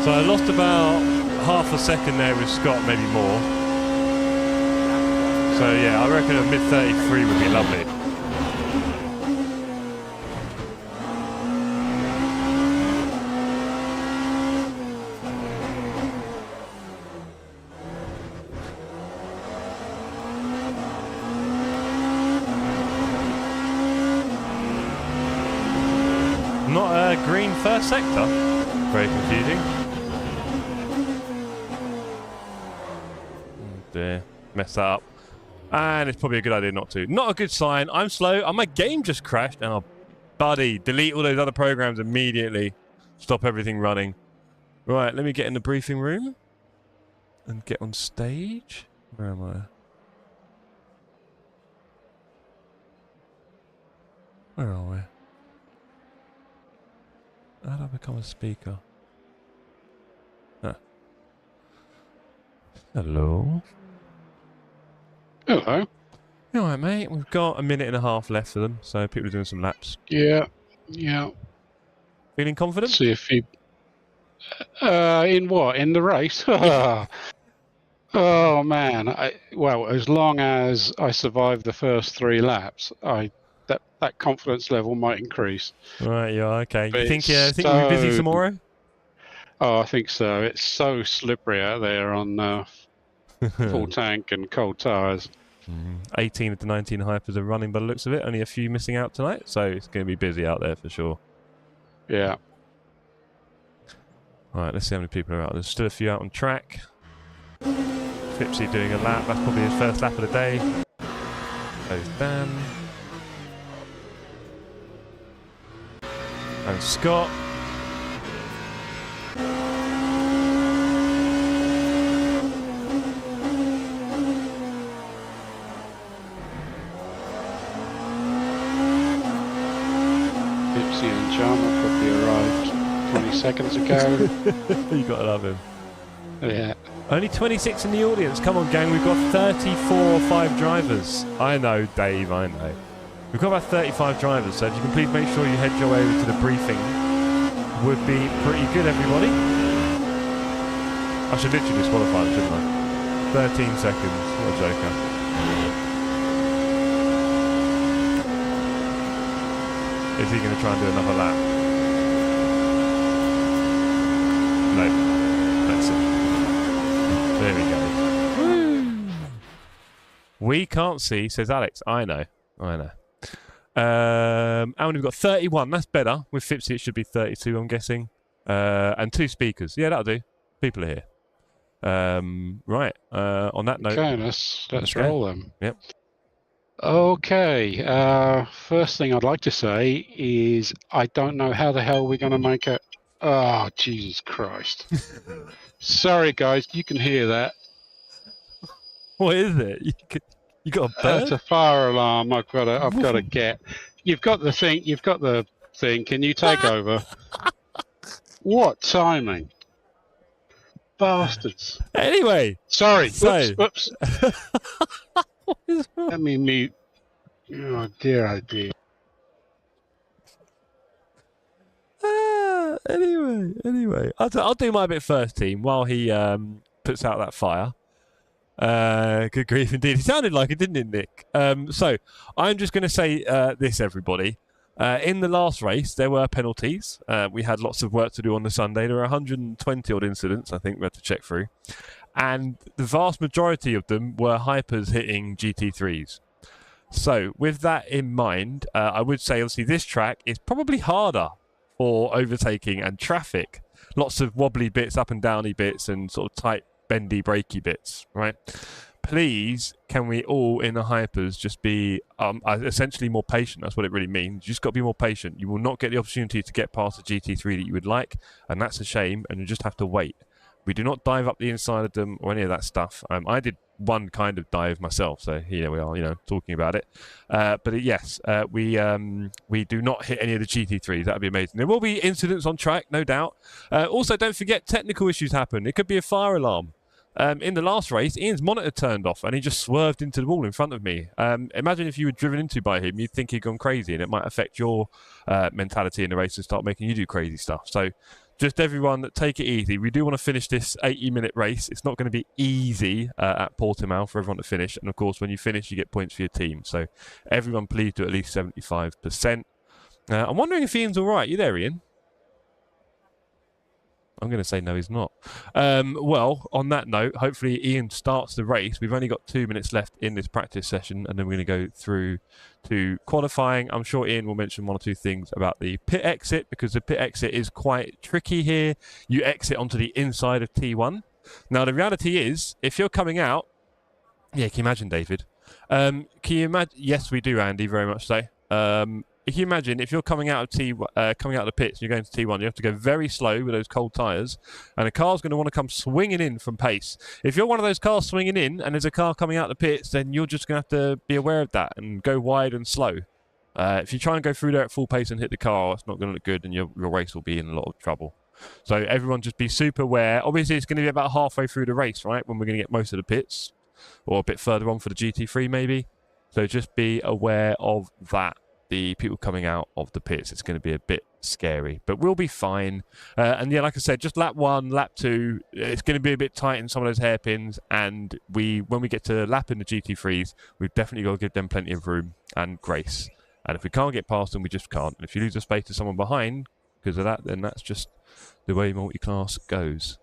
So I lost about half a second there with Scott, maybe more. So yeah, I reckon a mid 33 would be lovely. Not a green first sector. Very confusing. Oh dear, messed that up. And it's probably a good idea not to. Not a good sign. I'm slow. And my game just crashed. And buddy, delete all those other programs immediately. Stop everything running. Right, let me get in the briefing room. And get on stage. Where am I? Where are we? How do I become a speaker? Huh. Hello. Hello. You alright, mate? We've got a minute and a half left for them, so people are doing some laps. Yeah. Feeling confident? See if he. In what? In the race? Oh man. Well, as long as I survive the first 3 laps, that confidence level might increase. Right, yeah, okay. But You think you'll be busy tomorrow? Oh, I think so. It's so slippery out there on full tank and cold tyres. 18 of the 19 hypers are running by the looks of it. Only a few missing out tonight, so it's going to be busy out there for sure. Yeah. Alright, let's see how many people are out. There's still a few out on track. Fipsy doing a lap. That's probably his first lap of the day. There's Dan. And Scott. Pipsy and John probably arrived 20 seconds ago. You gotta love him. Yeah. Only 26 in the audience. Come on, gang. We've got 34 or 5 drivers. I know, Dave. I know. We've got about 35 drivers, so if you can please make sure you head your way over to the briefing, would be pretty good, everybody. I should literally disqualify them, shouldn't I? 13 seconds. What a joker. Is he going to try and do another lap? No. That's it. There we go. We can't see, says Alex. I know. And we've got 31. That's better. With Fipsy, it should be 32, I'm guessing. And 2 speakers. Yeah, that'll do. People are here. Right. On that note. Okay, let's roll them. Yep. Okay. First thing I'd like to say is I don't know how the hell we're going to make it. Oh, Jesus Christ. Sorry, guys. You can hear that. What is it? You got a bird? It's a fire alarm. I've got to get. You've got the thing. Can you take over? What timing? Bastards. Anyway. Sorry. So. Whoops. What is wrong? Let me mute. Oh dear, oh dear. Anyway. I'll do my bit first, team, while he puts out that fire. Good grief indeed. It sounded like it, didn't it, Nick? So I'm just going to say this, everybody. In the last race, there were penalties. We had lots of work to do on the Sunday. There were 120 odd incidents, I think we had to check through. And the vast majority of them were hypers hitting GT3s. So with that in mind, I would say, obviously, this track is probably harder for overtaking and traffic. Lots of wobbly bits, up and downy bits, and sort of tight, bendy, brakey bits, right? Please, can we all in the hypers just be essentially more patient? That's what it really means. You just got to be more patient. You will not get the opportunity to get past the GT3 that you would like, and that's a shame, and you just have to wait. We do not dive up the inside of them or any of that stuff. I did one kind of dive myself, so here we are, talking about it. But yes, we do not hit any of the GT3s. That would be amazing. There will be incidents on track, no doubt. Also, don't forget, technical issues happen. It could be a fire alarm. In the last race, Ian's monitor turned off and he just swerved into the wall in front of me. Imagine if you were driven into by him, you'd think he'd gone crazy, and it might affect your mentality in the race and start making you do crazy stuff. So just everyone take it easy. We do want to finish this 80-minute race. It's not going to be easy at Portimao for everyone to finish. And, of course, when you finish, you get points for your team. So everyone please do at least 75%. I'm wondering if Ian's all right. You there, Ian? I'm going to say no, he's not. Well, on that note, hopefully Ian starts the race. We've only got 2 minutes left in this practice session, and then we're going to go through to qualifying. I'm sure Ian will mention one or two things about the pit exit, because the pit exit is quite tricky here. You exit onto the inside of T1. Now, the reality is, if you're coming out... Yeah, can you imagine, David? Can you imagine... Yes, we do, Andy, very much so. If you imagine, if you're coming out of the pits and you're going to T1, you have to go very slow with those cold tyres, and a car's going to want to come swinging in from pace. If you're one of those cars swinging in and there's a car coming out of the pits, then you're just going to have to be aware of that and go wide and slow. If you try and go through there at full pace and hit the car, it's not going to look good, and your race will be in a lot of trouble. So everyone just be super aware. Obviously, it's going to be about halfway through the race, right, when we're going to get most of the pits, or a bit further on for the GT3 maybe. So just be aware of that. The people coming out of the pits, it's going to be a bit scary, but we'll be fine. And yeah, like I said, just lap 1, lap 2, it's going to be a bit tight in some of those hairpins, and when we get to lap in the GT3s, we've definitely got to give them plenty of room and grace. And if we can't get past them, we just can't. And if you lose a space to someone behind because of that, then that's just the way multi-class goes.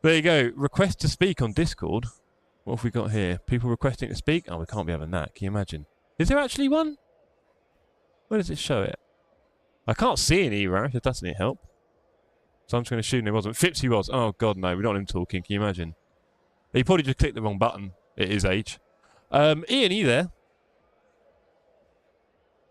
There you go. Request to speak on Discord. What have we got here? People requesting to speak? Oh, we can't be having that. Can you imagine? Is there actually one? Where does it show it? I can't see an E-Rash. It doesn't help. So I'm just going to assume there wasn't. Fipsy was. Oh, God, no. We don't want him talking. Can you imagine? He probably just clicked the wrong button at his age. Ian, are you there?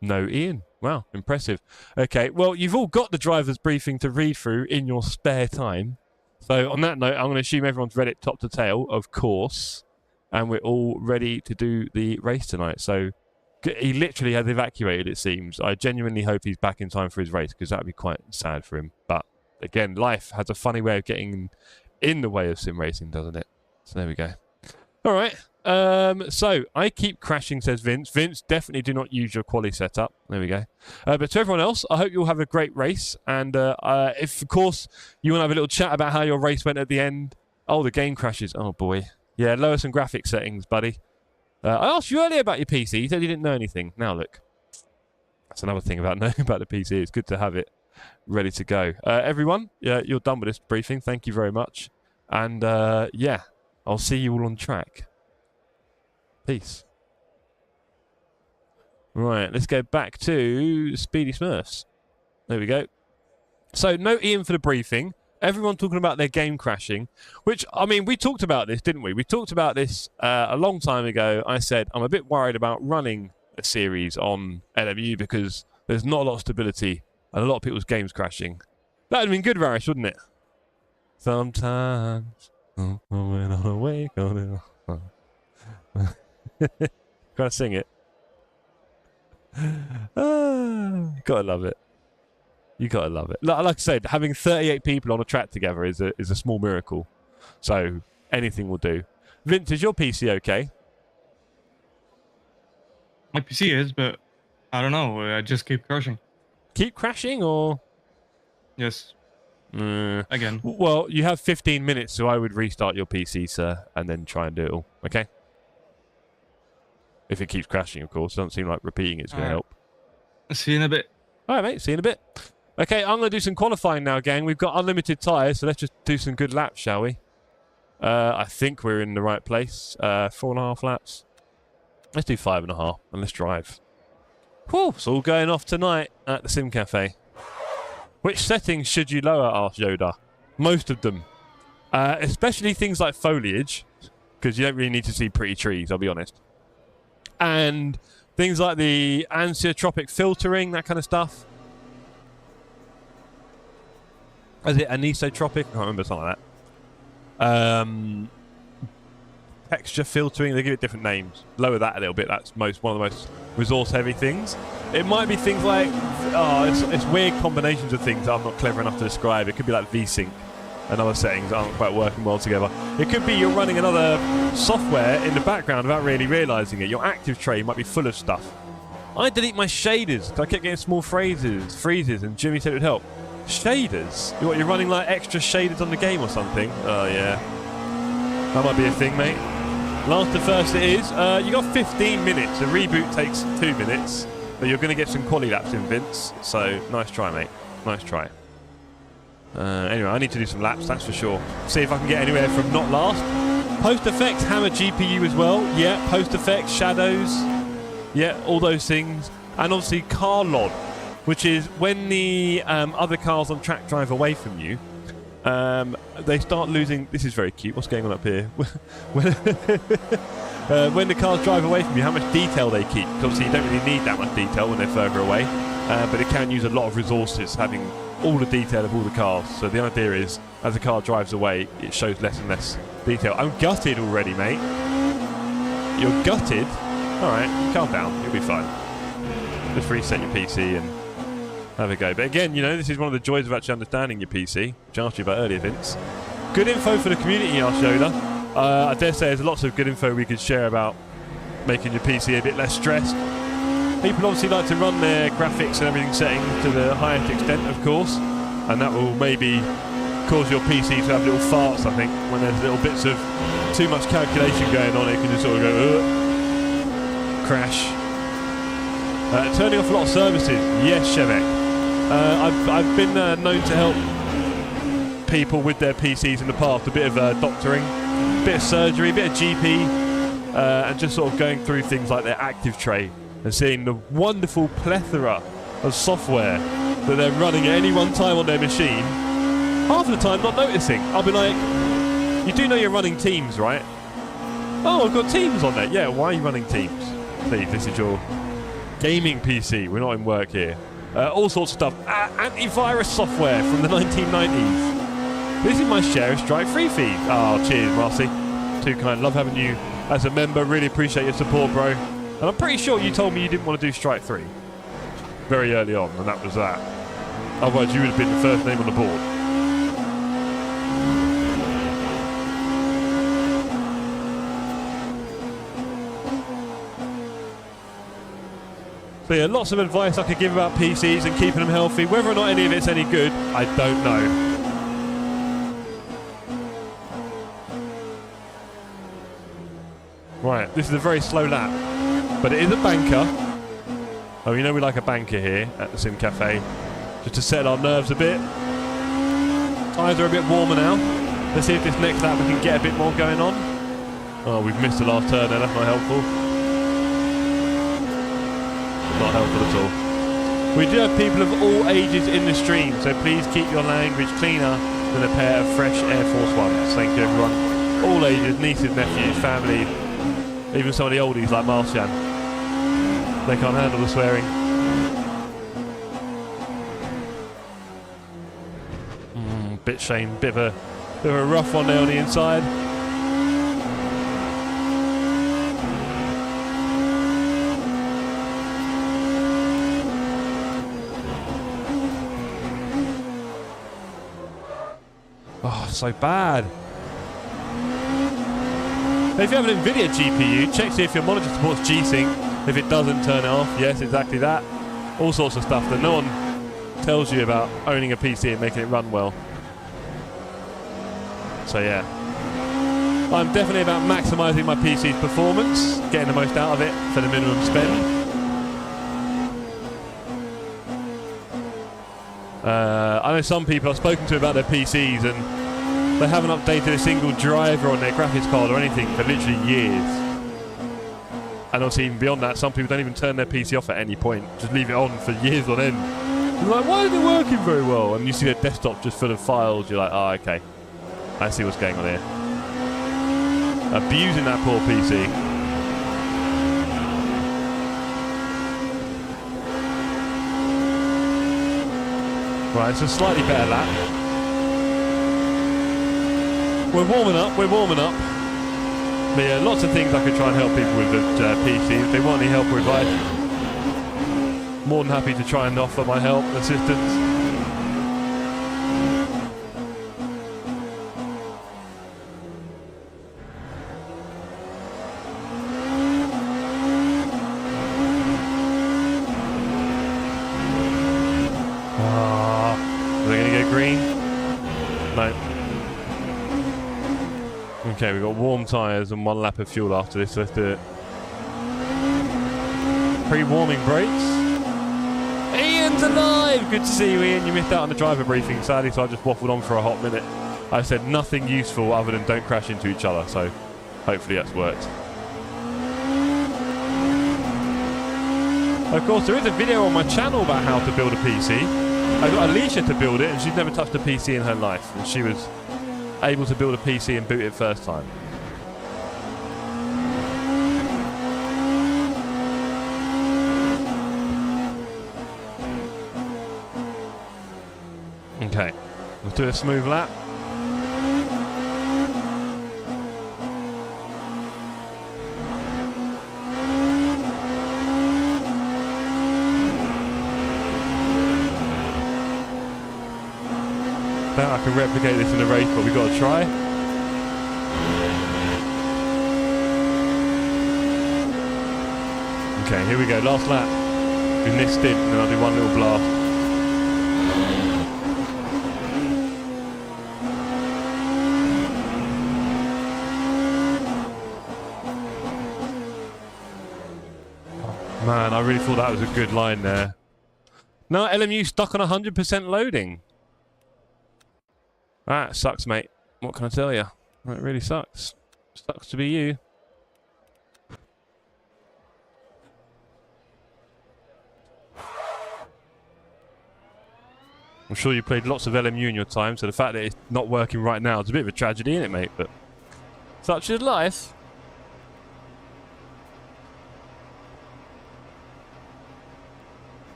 No, Ian. Wow, impressive. Okay, well, you've all got the driver's briefing to read through in your spare time. So on that note, I'm going to assume everyone's read it top to tail, of course. And we're all ready to do the race tonight. So... he literally has evacuated, it seems. I genuinely hope he's back in time for his race, because that would be quite sad for him. But, again, life has a funny way of getting in the way of sim racing, doesn't it? So there we go. All right. So, I keep crashing, says Vince. Vince, definitely do not use your quali setup. There we go. But to everyone else, I hope you'll have a great race. And if, of course, you want to have a little chat about how your race went at the end. Oh, the game crashes. Oh, boy. Yeah, lower some graphic settings, buddy. I asked you earlier about your PC. You said you didn't know anything. Now look. That's another thing about knowing about the PC. It's good to have it ready to go. Everyone, yeah, you're done with this briefing. Thank you very much. And, yeah, I'll see you all on track. Peace. Right, let's go back to Speedy Smurfs. There we go. So, no Ian for the briefing. Everyone talking about their game crashing, which, I mean, we talked about this, didn't we? We talked about this a long time ago. I said, I'm a bit worried about running a series on LMU because there's not a lot of stability and a lot of people's games crashing. That would have been good, Rarish, wouldn't it? Sometimes, when I'm awake, gotta sing it. Gotta love it. You gotta love it. Like I said, having 38 people on a track together is a small miracle. So anything will do. Vince, is your PC okay? My PC is, but I don't know. I just keep crashing. Keep crashing, or? Yes. Again. Well, you have 15 minutes, so I would restart your PC, sir, and then try and do it all. Okay? If it keeps crashing, of course. Doesn't seem like repeating it's going to help. See you in a bit. All right, mate. See you in a bit. Okay, I'm going to do some qualifying now, gang. We've got unlimited tyres, so let's just do some good laps, shall we? I think we're in the right place. 4.5 laps. Let's do 5.5, and let's drive. Whew, it's all going off tonight at the Sim Cafe. Which settings should you lower, asked Yoda? Most of them. Especially things like foliage, because you don't really need to see pretty trees, I'll be honest. And things like the anisotropic filtering, that kind of stuff. Is it anisotropic? I can't remember, something like that. Texture filtering, they give it different names. Lower that a little bit, that's one of the most resource-heavy things. It might be things like, it's weird combinations of things that I'm not clever enough to describe. It could be like VSync and other settings that aren't quite working well together. It could be you're running another software in the background without really realising it. Your active tray might be full of stuff. I delete my shaders because I kept getting small freezes, and Jimmy said it would help. Shaders? You're running like extra shaders on the game or something? Oh yeah. That might be a thing, mate. Last to first it is. You got 15 minutes. The reboot takes 2 minutes. But you're going to get some quali laps in, Vince. So, nice try, mate. Nice try. Anyway, I need to do some laps, that's for sure. See if I can get anywhere from not last. Post effects, hammer GPU as well. Yeah, post effects, shadows. Yeah, all those things. And obviously car LOD, which is when the other cars on track drive away from you, they start losing... This is very cute. What's going on up here? When the cars drive away from you, how much detail they keep. Because obviously you don't really need that much detail when they're further away. But it can use a lot of resources, having all the detail of all the cars. So the idea is, as the car drives away, it shows less and less detail. I'm gutted already, mate. You're gutted? Alright, calm down. You'll be fine. Just reset your PC and have a go. But again, you know, this is one of the joys of actually understanding your PC, which I asked you about earlier, Vince. Good info for the community, Arshola. I dare say there's lots of good info we could share about making your PC a bit less stressed. People obviously like to run their graphics and everything setting to the highest extent, of course, and that will maybe cause your PC to have little farts, I think, when there's little bits of too much calculation going on. It can just sort of go, crash. Turning off a lot of services. Yes, Shevek. I've been known to help people with their PCs in the past. A bit of doctoring, a bit of surgery, a bit of GP, and just sort of going through things like their active tray and seeing the wonderful plethora of software that they're running at any one time on their machine. Half of the time not noticing. I'll be like, you do know you're running Teams, right? Oh, I've got Teams on there. Yeah, why are you running Teams? Please, this is your gaming PC. We're not in work here. All sorts of stuff. Antivirus software from the 1990s. This is my share of Strike Free feed. Oh, cheers, Marcy. Too kind. Love having you as a member. Really appreciate your support, bro. And I'm pretty sure you told me you didn't want to do Strike 3 very early on, and that was that. Otherwise, you would have been the first name on the board. So yeah, lots of advice I could give about PCs and keeping them healthy. Whether or not any of it's any good, I don't know. Right, this is a very slow lap, but it is a banker. Oh, you know we like a banker here at the Sim Cafe, just to settle our nerves a bit. Tyres are a bit warmer now. Let's see if this next lap we can get a bit more going on. Oh, we've missed the last turn there, that's not helpful. Not helpful at all. We do have people of all ages in the stream, so please keep your language cleaner than a pair of fresh Air Force Ones. Thank you, everyone. All ages, nieces, nephews, family, even some of the oldies like Marcian. They can't handle the swearing. Bit shame, bit of a rough one there on the inside. Oh, so bad. Now, if you have an NVIDIA GPU, check see if your monitor supports G-Sync. If it doesn't, turn it off. Yes, exactly that. All sorts of stuff that no one tells you about owning a PC and making it run well. So yeah, I'm definitely about maximising my PC's performance, getting the most out of it for the minimum spend. I know some people I've spoken to about their PCs and they haven't updated a single driver on their graphics card or anything for literally years. And obviously even beyond that, some people don't even turn their PC off at any point, just leave it on for years on end. You're like, why isn't it working very well? And you see their desktop just full of files, you're like, oh, okay. I see what's going on here. Abusing that poor PC. Right, it's a slightly better lap. We're warming up, But yeah, lots of things I could try and help people with the PC. If they want any help or advice, more than happy to try and offer my help and assistance. green? No. Okay, we've got warm tyres and 1 lap of fuel after this, so let's do it. Pre-warming brakes. Ian's alive! Good to see you, Ian. You missed out on the driver briefing, sadly, so I just waffled on for a hot minute. I said nothing useful other than don't crash into each other, so hopefully that's worked. Of course, there is a video on my channel about how to build a PC. I got Alicia to build it, and she's never touched a PC in her life, and she was able to build a PC and boot it first time. Okay, let's do a smooth lap. I can replicate this in a race, but we've got to try. Okay, here we go, last lap. Do this stint, and then I'll do one little blast. Man, I really thought that was a good line there. No, LMU stuck on 100% loading. That sucks, mate. What can I tell you? It really sucks. Sucks to be you. I'm sure you played lots of LMU in your time, so the fact that it's not working right now is a bit of a tragedy, isn't it, mate? But such is life.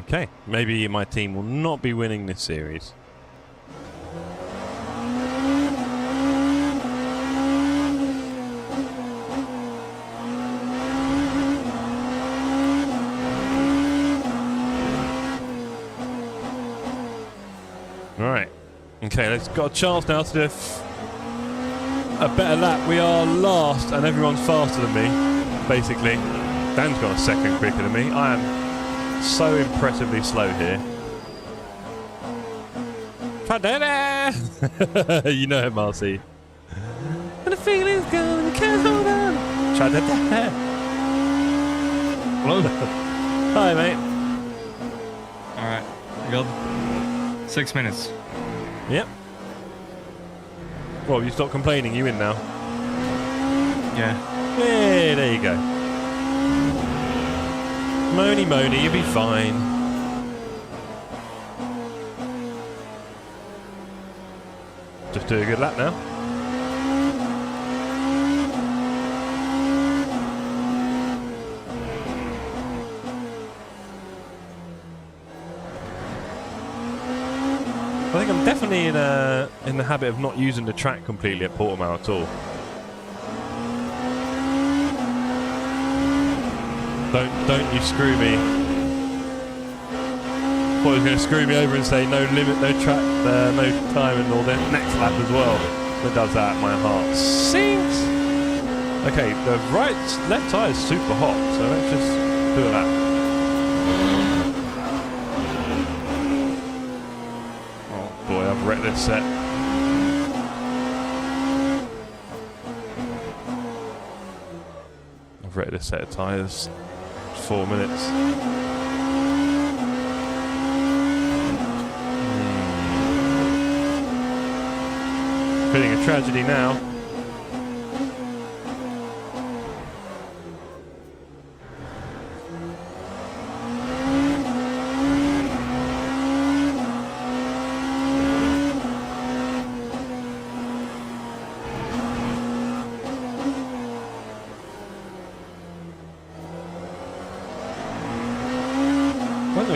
Okay, maybe my team will not be winning this series. Alright, okay, let's got a chance now to do a better lap. We are last and everyone's faster than me, basically. Dan's got a second quicker than me. I am so impressively slow here. You know it, Marcy. And the feeling's gone, you can't hold on. Hello. Hi, mate. Alright, we got 6 minutes. Yep. Well, you stop complaining, you win now. Yeah. Yeah, there you go. Moany, moany, you'll be fine. Just do a good lap now. I think I'm definitely in the habit of not using the track completely at Portimao at all. Don't you screw me. Thought he was going to screw me over and say no limit, no track, no time and all that next lap as well. That does that, my heart sinks. Okay, the left tyre is super hot, so let's just do that. Oh boy, I've wrecked this set. I've wrecked this set of tyres. 4 minutes. Feeling a tragedy now.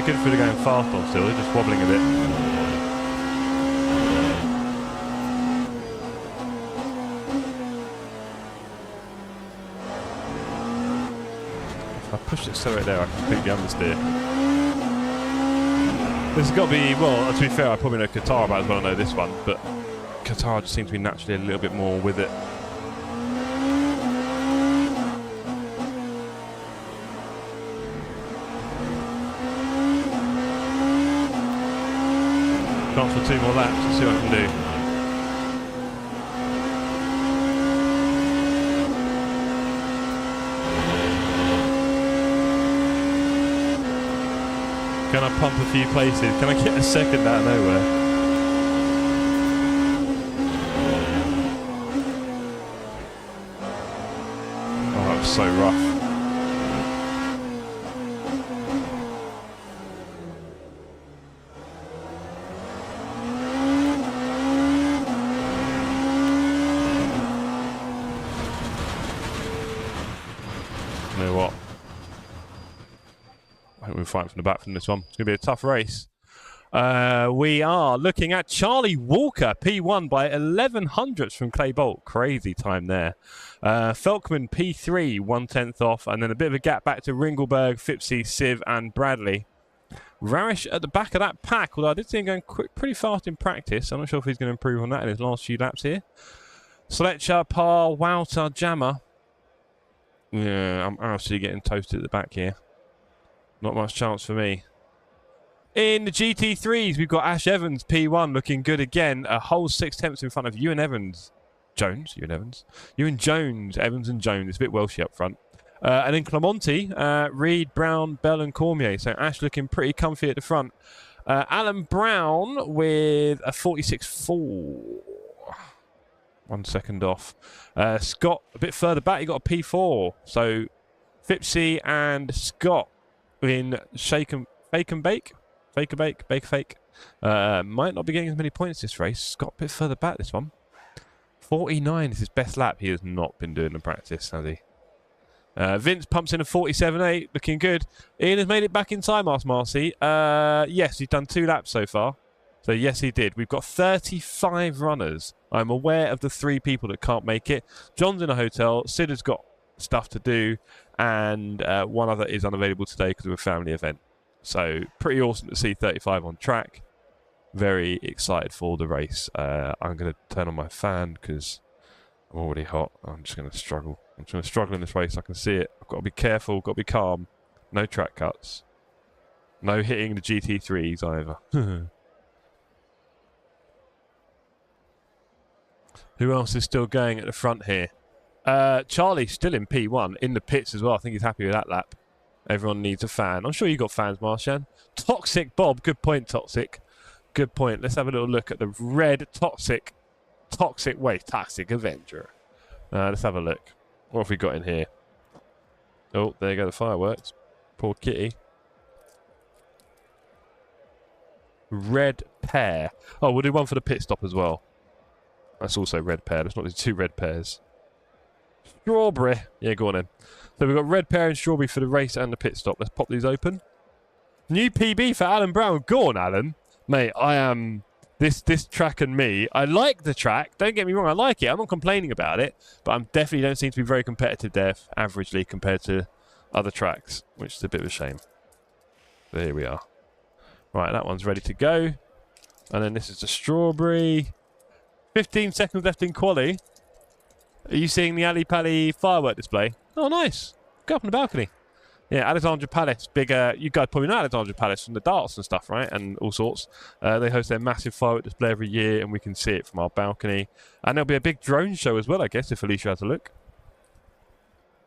Good for the going fast on still, they're just wobbling a bit. If I push the accelerator there, I can completely understeer. This has got to be, well, to be fair, I probably know Qatar about as well, I know this one, but Qatar just seems to be naturally a little bit more with it. chance for 2 more laps. Let's see what I can do. Can I pump a few places? Can I get a second out of nowhere? Oh, that was so rough. You know what? I think we're fighting from the back from this one. It's going to be a tough race. We are looking at Charlie Walker, P1 by 11 hundredths from Clay Bolt. Crazy time there. Felkman, P3, 1/10 off. And then a bit of a gap back to Ringleberg, Fipsy, Siv and Bradley. Rarish at the back of that pack, although I did see him going pretty fast in practice. I'm not sure if he's going to improve on that in his last few laps here. Sletcher, Par, Wouter, Jammer. Yeah, I'm actually getting toasted at the back here. Not much chance for me. In the GT3s, we've got Ash Evans, P1, looking good again. A whole 6/10 in front of Ewan Evans. Ewan Jones, Evans and Jones. It's a bit Welshy up front. And in Clemonti, Reed, Brown, Bell and Cormier. So Ash looking pretty comfy at the front. Alan Brown with a 46.4. 1 second off. Scott, a bit further back, he got a P4. So Fipsy and Scott in Fake and Bake. Might not be getting as many points this race. Scott a bit further back this one. 49 is his best lap. He has not been doing the practice, has he? Vince pumps in a 47.8, looking good. Ian has made it back in time, asked Marcy. Yes, he's done 2 laps so far. So yes, he did. We've got 35 runners. I'm aware of the 3 people that can't make it. John's in a hotel. Sid has got stuff to do. And one other is unavailable today because of a family event. So pretty awesome to see 35 on track. Very excited for the race. I'm going to turn on my fan because I'm already hot. I'm just going to struggle. I'm just going to struggle in this race. I can see it. I've got to be careful. Got to be calm. No track cuts. No hitting the GT3s either. Who else is still going at the front here? Charlie's still in P1 in the pits as well. I think he's happy with that lap. Everyone needs a fan. I'm sure you got fans, Marshan. Toxic Bob. Good point, Toxic. Good point. Let's have a little look at the red Toxic Avenger. Let's have a look. What have we got in here? Oh, there you go, the fireworks. Poor kitty. Red pear. Oh, we'll do one for the pit stop as well. That's also red pear. Let's not do 2 red pears. Strawberry. Yeah, go on then. So we've got red pear and strawberry for the race and the pit stop. Let's pop these open. New PB for Alan Brown. Go on, Alan. Mate, I am... This track and me, I like the track. Don't get me wrong, I like it. I'm not complaining about it. But I definitely don't seem to be very competitive there, averagely, compared to other tracks, which is a bit of a shame. But here we are. Right, that one's ready to go. And then this is the strawberry. 15 seconds left in quali. Are you seeing the Ali Pali firework display? Oh, nice. Go up on the balcony. Yeah, Alexandra Palace. Bigger. You guys probably know Alexandra Palace from the darts and stuff, right? And all sorts. They host their massive firework display every year, and we can see it from our balcony. And there'll be a big drone show as well, I guess, if Alicia has a look.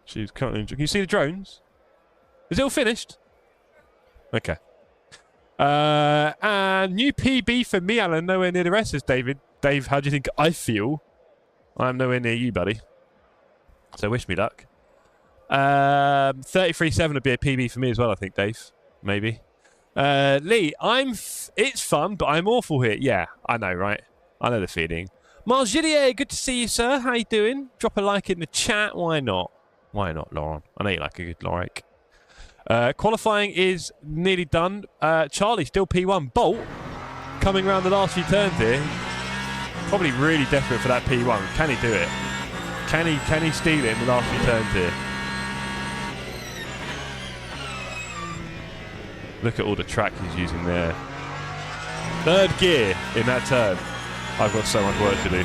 She's currently... Can you see the drones? Is it all finished? Okay. And new PB for me, Alan. Nowhere near the rest, says David. Dave, how do you think I feel? I'm nowhere near you, buddy. So wish me luck. 33.7 would be a PB for me as well, I think, Dave. Maybe. Lee, it's fun, but I'm awful here. Yeah, I know, right? I know the feeling. Margillier, good to see you, sir. How you doing? Drop a like in the chat. Why not? Why not, Lauren? I know you like a good like. Qualifying is nearly done. Charlie, still P1. Bolt, coming around the last few turns here. Probably really desperate for that P1. Can he do it? Can he steal it in the last few turns here? Look at all the track he's using there. 3rd gear in that turn. I've got so much work to do.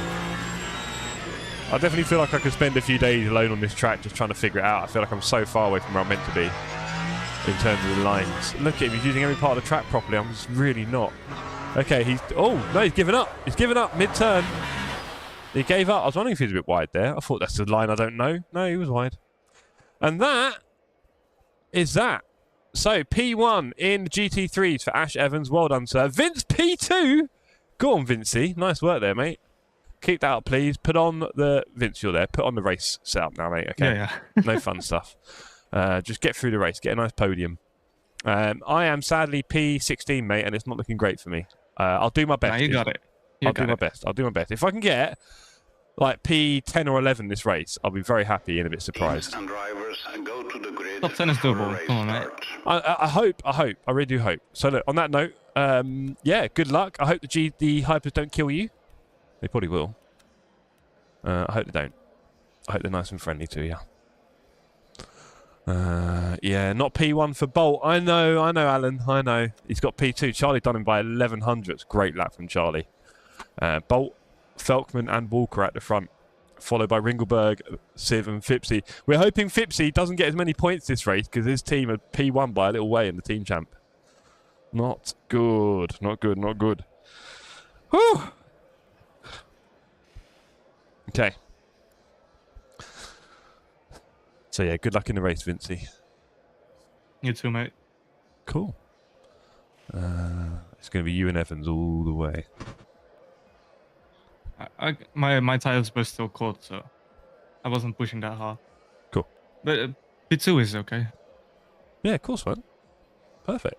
I definitely feel like I could spend a few days alone on this track just trying to figure it out. I feel like I'm so far away from where I'm meant to be in terms of the lines. Look at him, he's using every part of the track properly. I'm just really not. Okay, he's... Oh, no, he's given up. He's given up mid-turn. He gave up. I was wondering if he was a bit wide there. I thought that's the line I don't know. No, he was wide. And that is that. So, P1 in the GT3s for Ash Evans. Well done, sir. Vince, P2. Go on, Vincey. Nice work there, mate. Keep that up, please. Put on the... Vince, you're there. Put on the race setup now, mate. Okay. Yeah. No fun stuff. Just get through the race. Get a nice podium. I am sadly P16, mate, and it's not looking great for me. I'll do my best. Nah, you got it. I'll do my best. I'll do my best. If I can get like P10 or 11 this race, I'll be very happy and a bit surprised. And drivers go to the grid. Top 10 is doable. Come on, mate. I hope. I really do hope. So look, on that note, yeah, good luck. I hope the hypers don't kill you. They probably will. I hope they don't. I hope they're nice and friendly to you. Yeah, not P1 for Bolt. I know, Alan. I know. He's got P2. Charlie done him by 1100. Great lap from Charlie. Bolt, Felkman and Walker at the front, followed by Ringelberg, Siv and Fipsy. We're hoping Fipsy doesn't get as many points this race because his team are P1 by a little way in the team champ. Not good. Not good. Not good. Whew. Okay. So yeah, good luck in the race, Vincey. You too, mate. Cool. It's going to be you and Evans all the way. My tires were still caught, so I wasn't pushing that hard. Cool. But P2 is okay. Yeah, of course, man. Perfect.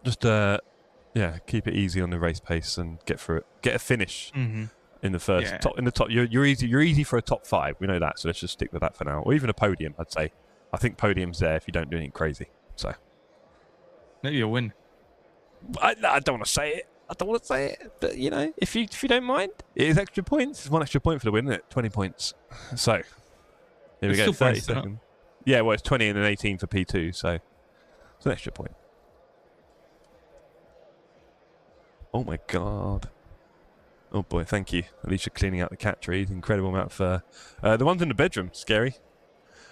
Just yeah, keep it easy on the race pace and get through it. Get a finish in the first top. In the top, you're easy. You're easy for a top 5. We know that, so let's just stick with that for now, or even a podium. I'd say. I think podium's there if you don't do anything crazy. So maybe a win. I don't want to say it. I don't want to say it, but you know, if you don't mind, it is extra points. It's 1 extra point for the win, isn't it? 20 points. So here we go. 30 seconds. Yeah, well, it's 20 and an 18 for P2, so it's an extra point. Oh my god. Oh boy, thank you. At least you're cleaning out the cat trees. Incredible amount of the ones in the bedroom. Scary.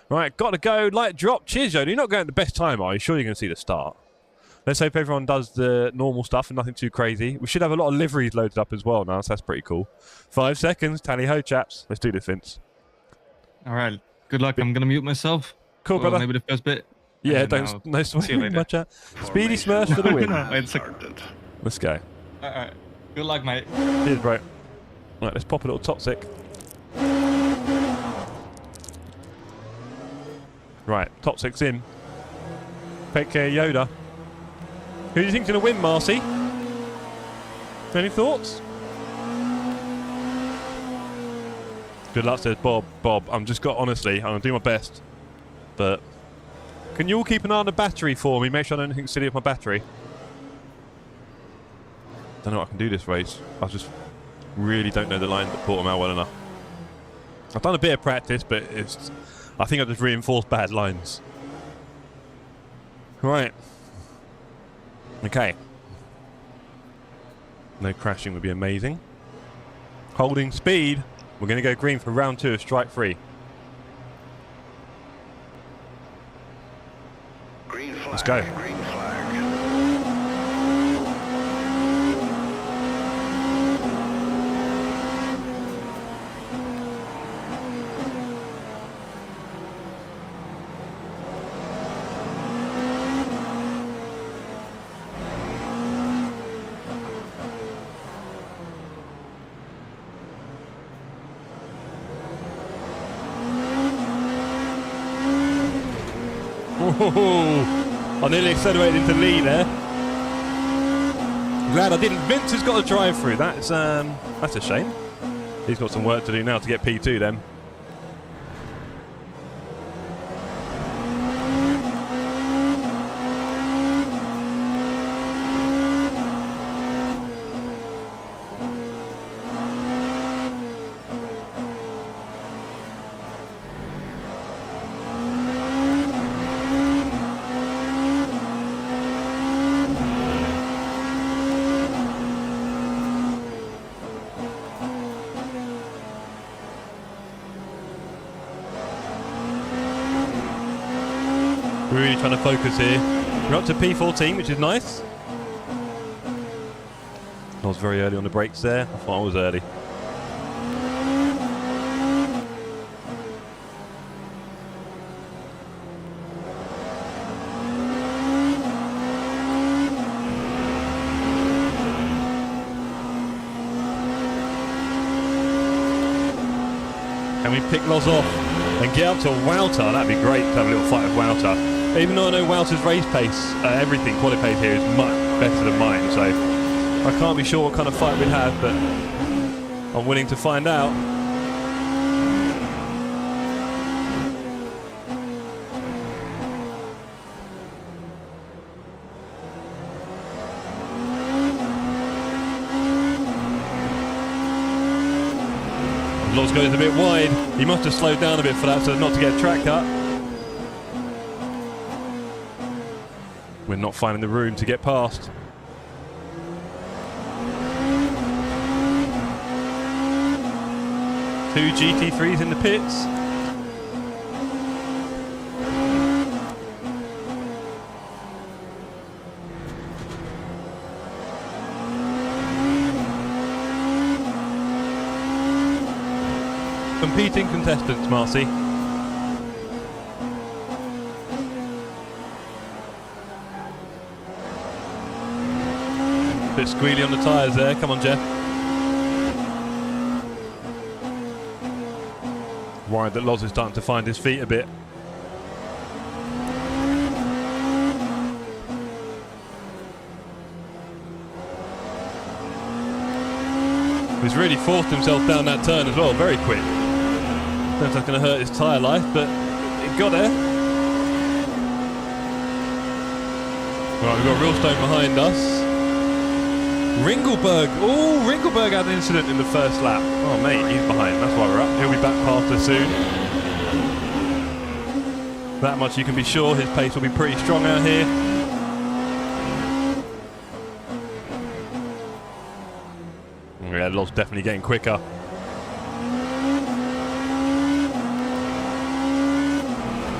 Right, got to go. Light drop. Cheers, Joe. You're not going at the best time, are you? Sure you're going to see the start. Let's hope everyone does the normal stuff and nothing too crazy. We should have a lot of liveries loaded up as well now, so that's pretty cool. 5 seconds. Tally-ho, chaps. Let's do this, Vince. All right. Good luck. I'm going to mute myself. Cool, brother. Maybe the first bit. Yeah, don't. No swearing much out. Speedy Smurf for the win. Let's go. All right. Good luck, mate. Cheers, bro. Right, let's pop a little toxic. Right, toxic's in. Take care, Yoda. Who do you think's going to win, Marcy? Any thoughts? Good luck, says Bob. Bob, honestly, I'm going to do my best. But can you all keep an eye on the battery for me? Make sure I don't do anything silly with my battery. Don't know what I can do this race. I just really don't know the lines at Portimao well enough. I've done a bit of practice, but I think I just reinforced bad lines. Right. Okay. No crashing would be amazing. Holding speed. We're going to go green for round 2 of strike 3. Green flag. Let's go. Green flag. I nearly accelerated into Lee there. Glad I didn't. Vince has got a drive through. That's a shame. He's got some work to do now to get P2 then. Really trying to focus here. We're up to P14, which is nice. was very early on the brakes there. I thought I was early. Can we pick Loz off and get up to Wouter? That'd be great to have a little fight with Wouter. Even though I know Wouter's race pace, everything, quality pace here is much better than mine, so I can't be sure what kind of fight we'd have, but I'm willing to find out. Loz goes a bit wide. He must have slowed down a bit for that, so not to get a track cut. We're not finding the room to get past. Two GT3s in the pits. Competing contestants, Marcy. Bit squealy on the tyres there. Come on, Jeff. Worried that Loz is starting to find his feet a bit. He's really forced himself down that turn as well, very quick. Don't know if that's going to hurt his tyre life, but it got there. Right, we've got Realstone behind us. Ringelberg. Oh, Ringelberg had an incident in the first lap. Oh, mate, he's behind. That's why we're up. He'll be back past us soon. That much you can be sure. His pace will be pretty strong out here. Yeah, Loz definitely getting quicker.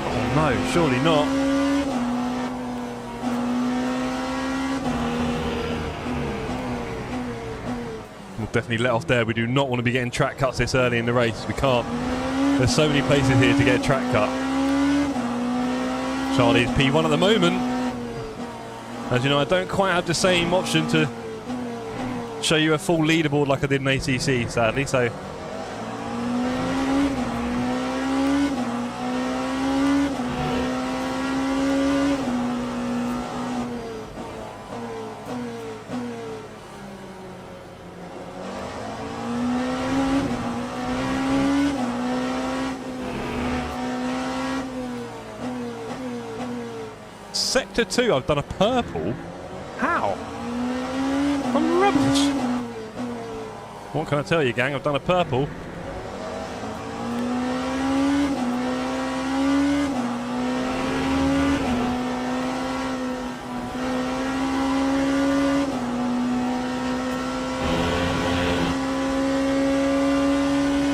Oh no, surely not. We'll definitely let off there. We do not want to be getting track cuts this early in the race. We can't. There's so many places here to get a track cut. Charlie's P1 at the moment. As you know, I don't quite have the same option to show you a full leaderboard like I did in ACC, sadly, so Sector 2, I've done a purple? How? I'm rubbish. What can I tell you, gang? I've done a purple.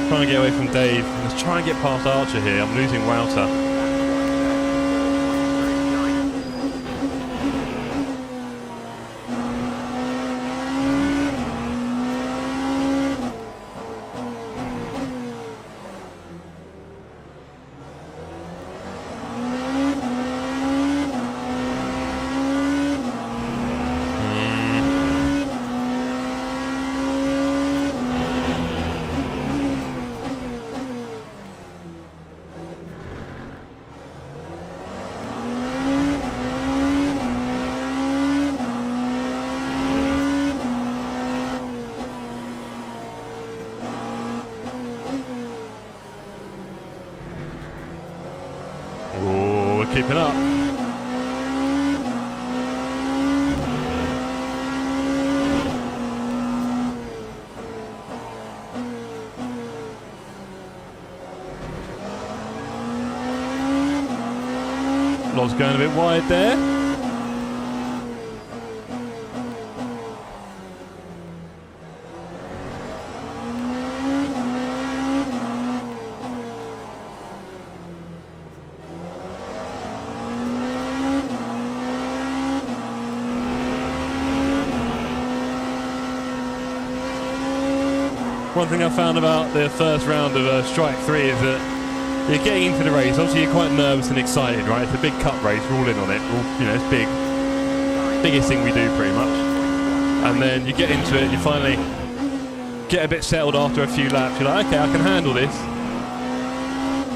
Trying to get away from Dave. Let's try and get past Archer here. I'm losing Wouter. Keeping up. Loz going a bit wide there. one thing I found about the first round of Strike 3 is that you're getting into the race. Obviously, you're quite nervous and excited, right? It's a big cup race. We're all in on it. You know, it's big. Biggest thing we do, pretty much. And then you get into it, you finally get a bit settled after a few laps. You're like, okay, I can handle this.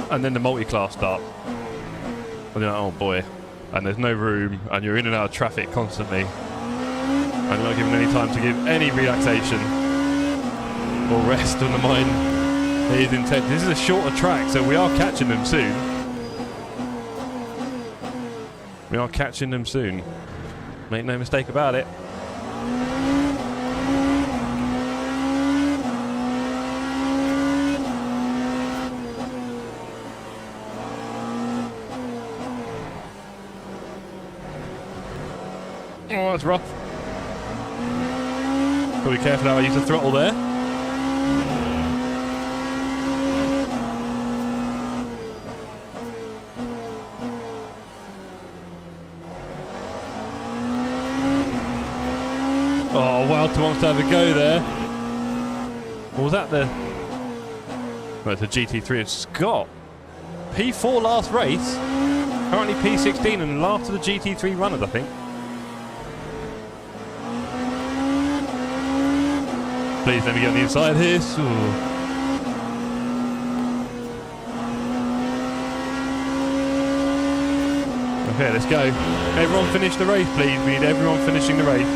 And then the multi-class start. And you're like, oh boy. And there's no room, and you're in and out of traffic constantly. And you're not given any time to give any relaxation or rest on the mind. It is intense. This is a shorter track, so we are catching them soon. We are catching them soon. Make no mistake about it. Oh, that's rough. Got to be careful how I use the throttle there. Oh, Walter wants to have a go there. What was that the... Well, it's a GT3 of Scott. P4 last race. Currently P16 and last of the GT3 runners, I think. Please let me get on the inside here. Ooh. Okay, let's go. Everyone finish the race, please. We need everyone finishing the race.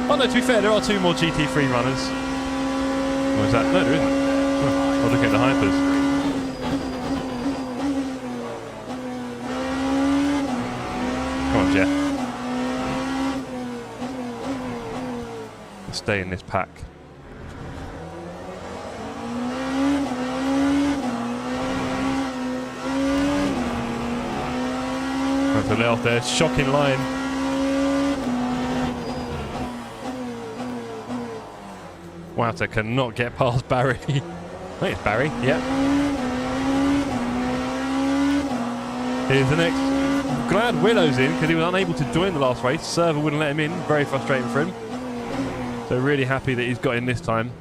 Oh no, to be fair, there are 2 more GT3 runners. What is that? No, there isn't. Oh, I'll look at the hypers. Come on, Jeff. Let's stay in this pack. To the left there, shocking line. Wouter cannot get past Barry. I think it's Barry, yeah. Here's the next. Glad Willow's in because he was unable to join the last race. Server wouldn't let him in. Very frustrating for him. So really happy that he's got in this time.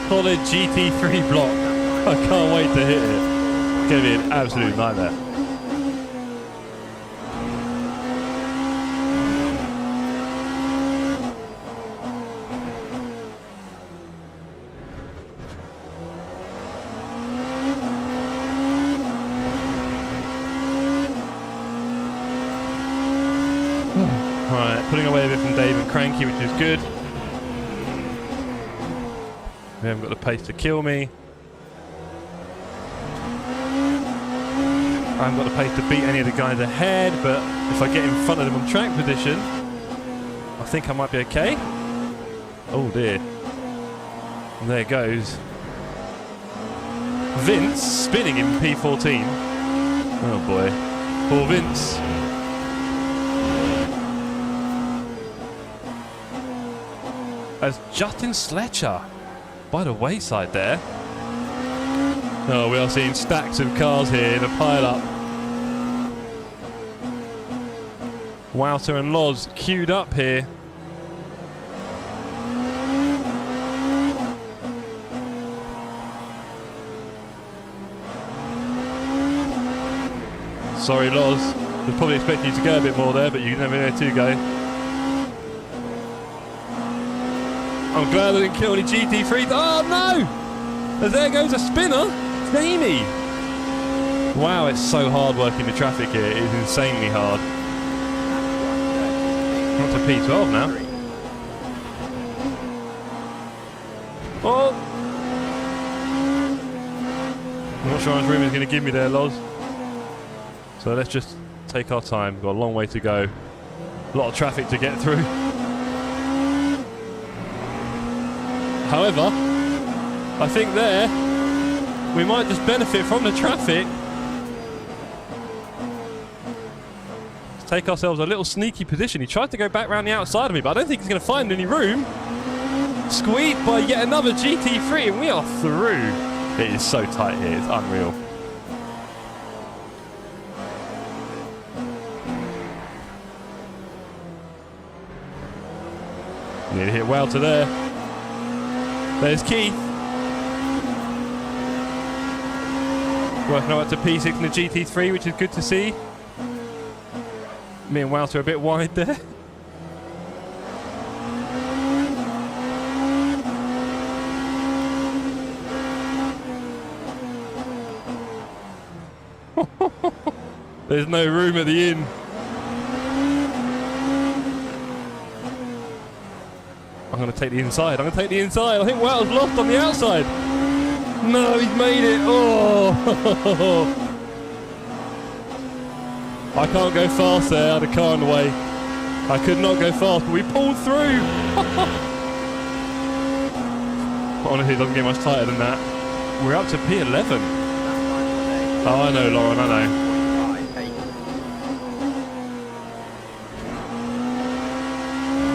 Solid GT3 block. I can't wait to hit it. It's going to be an absolute nightmare. Alright, putting away a bit from Dave and Cranky, which is good. We haven't got the pace to kill me. I haven't got the pace to beat any of the guys ahead, but if I get in front of them on track position, I think I might be okay. Oh dear. And there goes Vince spinning in P14. Oh boy. Poor Vince. As Justin Sletcher by the wayside there. Oh, we are seeing stacks of cars here in a pile-up. Wouter and Loz queued up here. Sorry, Loz. I was probably expecting you to go a bit more there, but you never know to go. I'm glad I didn't kill any GT3s. Oh no! As there goes a spinner. It's Amy. Wow, it's so hard working the traffic here. It is insanely hard. Not to P12 now. Oh! I'm not sure how much room he's going to give me there, Loz. So let's just take our time. Got a long way to go. A lot of traffic to get through. However, I think there we might just benefit from the traffic. Let's take ourselves a little sneaky position. He tried to go back round the outside of me, but I don't think he's going to find any room. Squeezed by yet another GT3, and we are through. It is so tight here, it's unreal. Nearly hit Wouter there. There's Keith. Working up to P6 in the GT3, which is good to see. Me and Wouter are a bit wide there. There's no room at the inn. I'm going to take the inside. I think Wouter's lost on the outside. No, he's made it. Oh! I can't go fast there. I had a car in the way. I could not go fast, but we pulled through. Honestly, it doesn't get much tighter than that. We're up to P11. Oh, I know, Lauren, I know.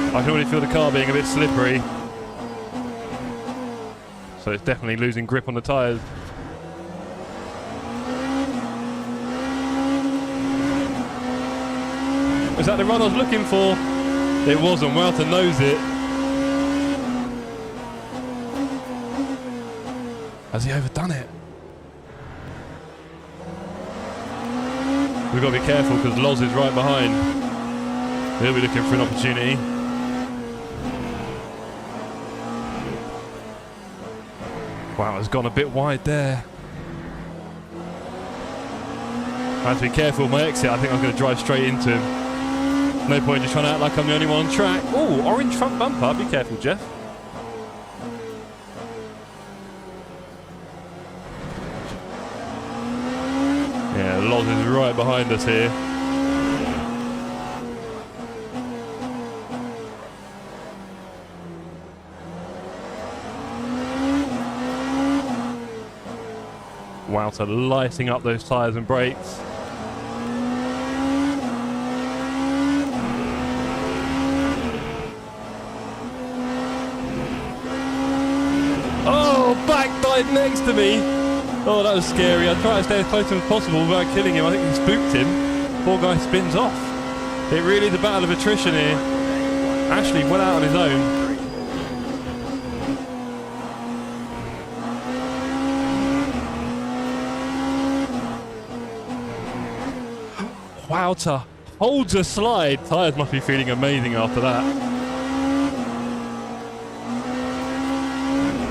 I can already feel the car being a bit slippery. So it's definitely losing grip on the tyres. Was that the run I was looking for? It wasn't. Wouter knows it. Has he overdone it? We've got to be careful because Loz is right behind. He'll be looking for an opportunity. Wow, it's gone a bit wide there. I have to be careful with my exit. I think I'm going to drive straight into him. No point just trying to act like I'm the only one on track. Oh, orange front bumper. Be careful, Jeff. Yeah, Loz is right behind us here. Wouter lighting up those tyres and brakes. Oh, back died next to me. Oh, that was scary. I tried to stay as close to him as possible without killing him. I think he spooked him. Poor guy spins off. It really is a battle of attrition here. Ashley went out on his own. Wouter holds a slide. Tyres must be feeling amazing after that.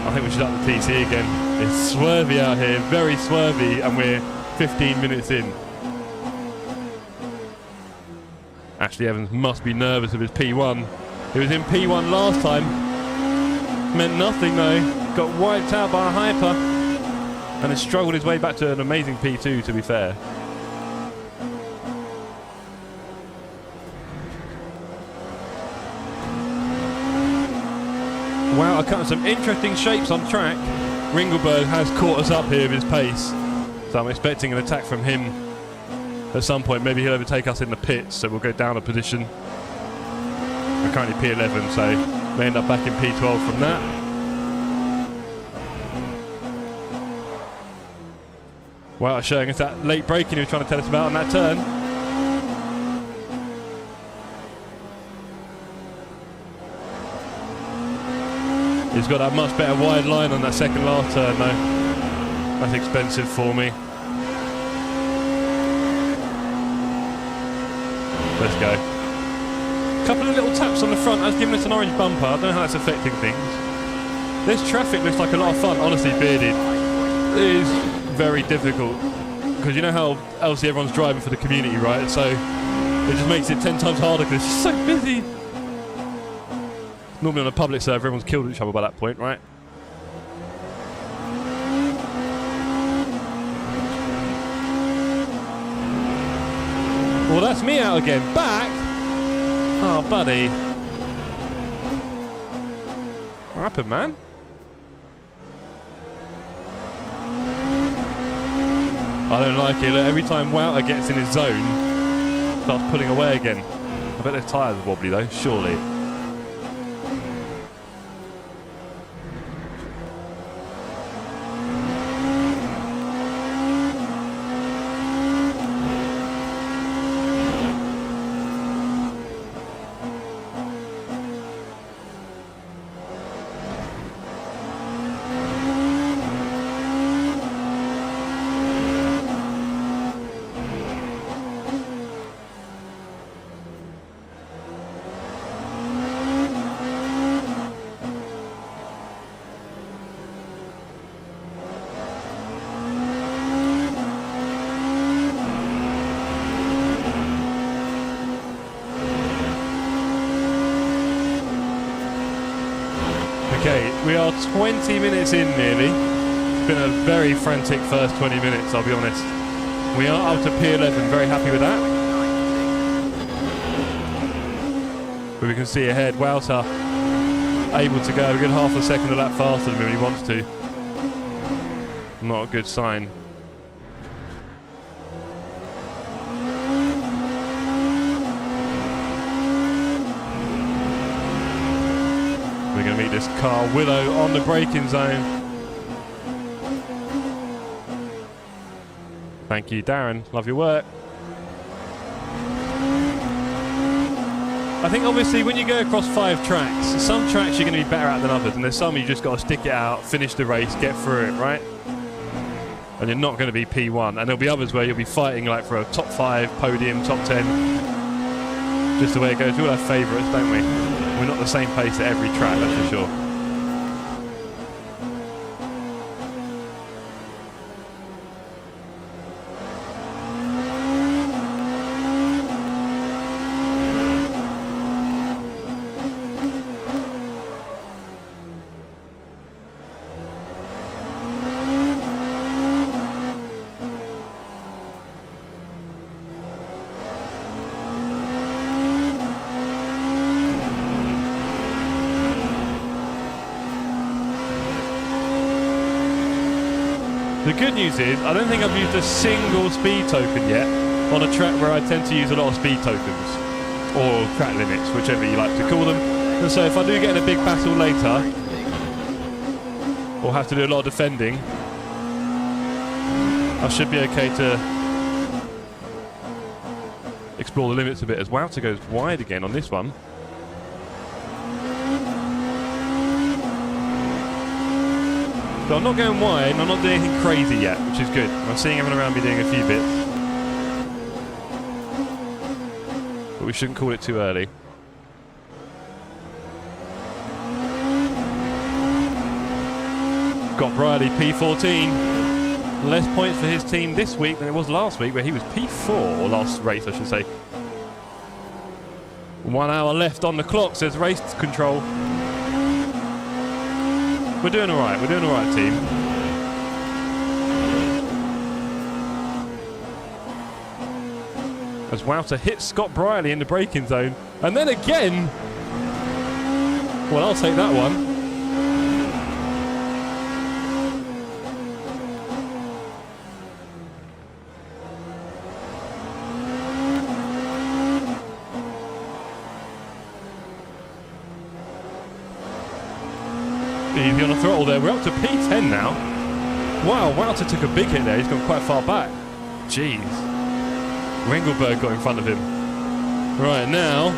I think we should up the TC again. It's swervy out here, very swervy, and we're 15 minutes in. Ashley Evans must be nervous of his P1. He was in P1 last time. Meant nothing though. Got wiped out by a hyper. And has struggled his way back to an amazing P2, to be fair. Wow, I cut some interesting shapes on track. Ringelberg has caught us up here with his pace. So I'm expecting an attack from him at some point. Maybe he'll overtake us in the pits, so we'll go down a position. We're currently P11, so may end up back in P12 from that. Wow, showing us that late braking he was trying to tell us about on that turn. He's got that much better wide line on that second last turn though. That's expensive for me. Let's go. Couple of little taps on the front. That's giving us an orange bumper. I don't know how that's affecting things. This traffic looks like a lot of fun. Honestly, Bearded, it is very difficult. Because you know how obviously everyone's driving for the community, right? So it just makes it 10 times harder because it's just so busy. Normally on a public server, everyone's killed each other by that point, right? Well, that's me out again. Back? Oh, buddy. What happened, man? I don't like it. Look, every time Wouter gets in his zone, starts pulling away again. I bet their tyres are wobbly though, surely. Okay, we are 20 minutes in nearly. It's been a very frantic first 20 minutes, I'll be honest. We are up to P11, very happy with that. But we can see ahead, Wouter able to go a good half a second a lap faster than when he wants to. Not a good sign. We're going to meet this car, Willow, on the braking zone. Thank you, Darren. Love your work. I think obviously when you go across 5 tracks, some tracks you're going to be better at than others, and there's some you just got to stick it out, finish the race, get through it, right? And you're not going to be P1. And there'll be others where you'll be fighting like for a top 5, podium, top 10. Just the way it goes. We all have favourites, don't we? We're not the same pace at every track, that's for sure. The good news is, I don't think I've used a single speed token yet on a track where I tend to use a lot of speed tokens, or track limits, whichever you like to call them. And so if I do get in a big battle later, or have to do a lot of defending, I should be okay to explore the limits a bit as Wouter goes wide again on this one. So I'm not going wide, and I'm not doing anything crazy yet, which is good. I'm seeing everyone around me doing a few bits. But we shouldn't call it too early. Scott Briley, P14. Less points for his team this week than it was last week, where he was P4, or last race I should say. 1 hour left on the clock, says race control. We're doing all right, team. As Wouter hits Scott Briley in the braking zone. And then again! Well, I'll take that one. Easy on the throttle there. We're up to P10 now. Wow, Wouter took a big hit there. He's gone quite far back. Jeez. Ringelberg got in front of him. Right, now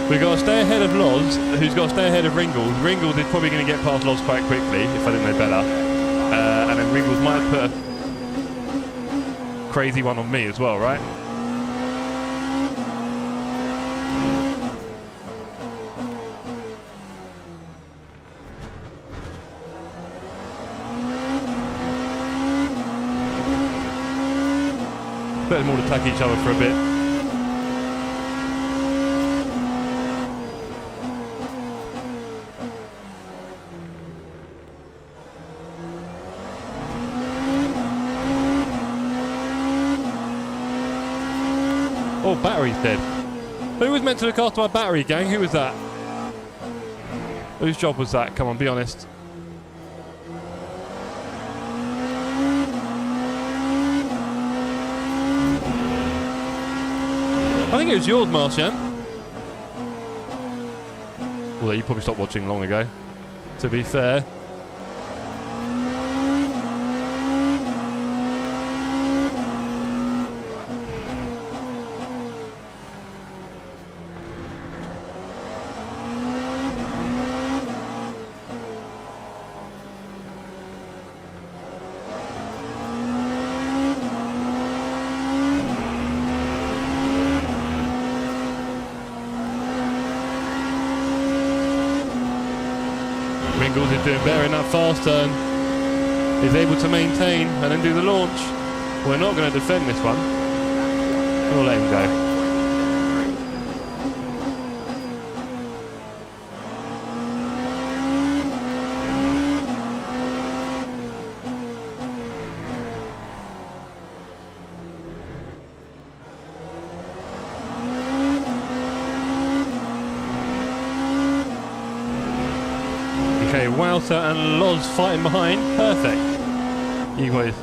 we've got to stay ahead of Loz, who's got to stay ahead of Ringles. Ringles is probably going to get past Loz quite quickly, if I didn't know better. And then Ringles might put a crazy one on me as well, right? Let them all attack each other for a bit. Oh, battery's dead. Who was meant to look after my battery, gang? Who was that? Whose job was that? Come on, be honest. I think it was yours, Martian. Although you probably stopped watching long ago, to be fair. Ringles is doing better in that fast turn. He's able to maintain and then do the launch. We're not going to defend this one. We'll let him go. Okay, Wouter and Loz fighting behind. Perfect. You guys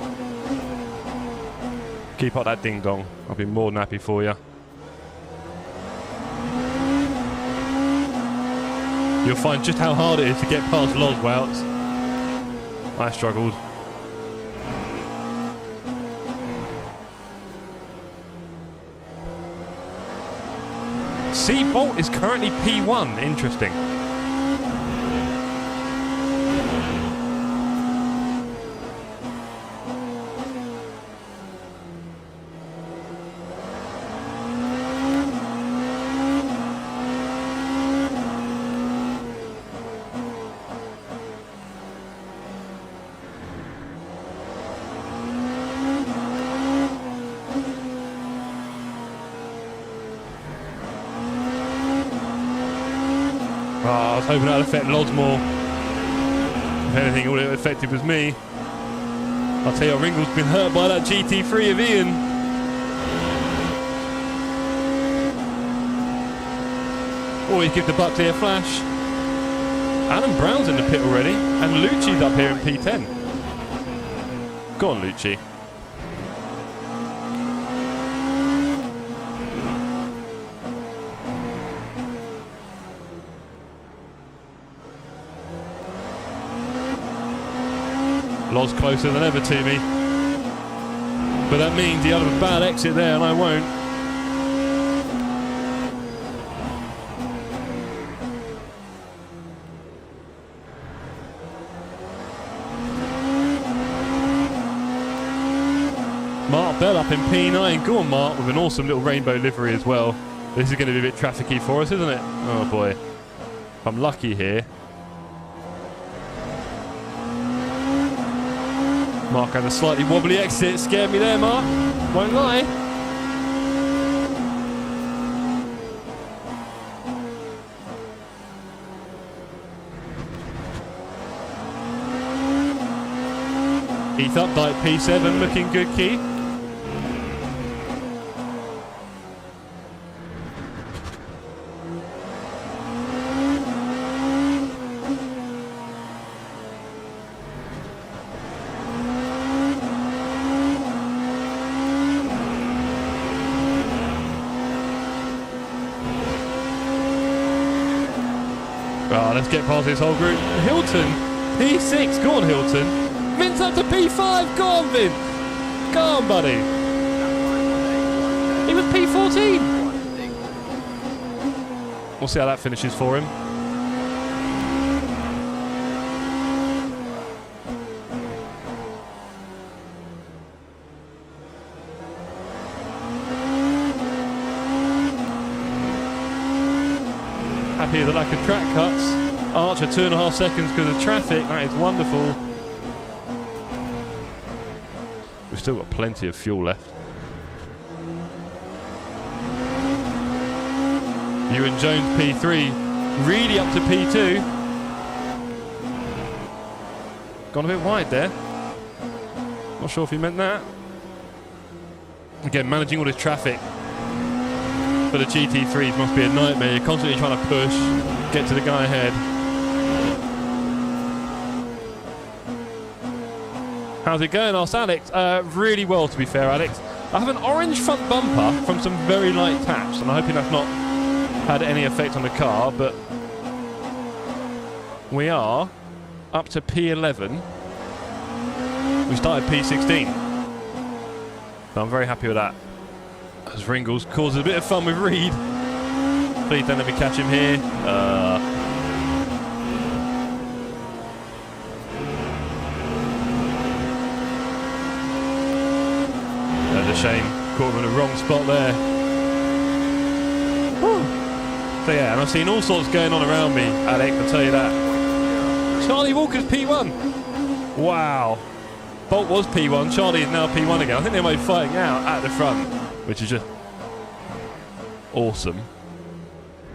keep up that ding dong. I'll be more than happy for you. You'll find just how hard it is to get past Loz, Wouts. I struggled. C-Bolt is currently P1. Interesting. Oh, I was hoping that would affect Loz more. If anything, all it affected was me. I'll tell you, Ringle's been hurt by that GT3 of Ian. Always give the Buckley a flash. Alan Brown's in the pit already, and Lucci's up here in P10. Go on, Lucci. Loz closer than ever to me. But that means he'll have a bad exit there and I won't. Mark Bell up in P9. Go on, Mark, with an awesome little rainbow livery as well. This is going to be a bit trafficky for us, isn't it? Oh boy. If I'm lucky here. Mark had a slightly wobbly exit. Scared me there, Mark. Won't lie. Heath Updike P7 looking good, Keith. Let's get past this whole group. Hilton, P6. Go on, Hilton. Vince up to P5. Go on, Vince. Go on, buddy. He was P14. We'll see how that finishes for him. Happy with the lack of track cuts. Archer 2.5 seconds because of traffic. That is wonderful. We've still got plenty of fuel left. Ewan Jones P3, really up to P2. Gone a bit wide there. Not sure if he meant that. Again, managing all this traffic. for the GT3s must be a nightmare. You're constantly trying to push, get to the guy ahead. How's it going? Asked Alex. Really well, to be fair, Alex. I have an orange front bumper from some very light taps, and I'm hoping that's not had any effect on the car, but we are up to P11. We started P16. So I'm very happy with that. As Ringles causes a bit of fun with Reed. Please don't let me catch him here. That's a shame. Caught him in the wrong spot there. Whew. So yeah, and I've seen all sorts going on around me, Alec, I'll tell you that. Charlie Walker's P1. Wow. Bolt was P1, Charlie is now P1 again. I think they might be fighting out at the front, which is just awesome.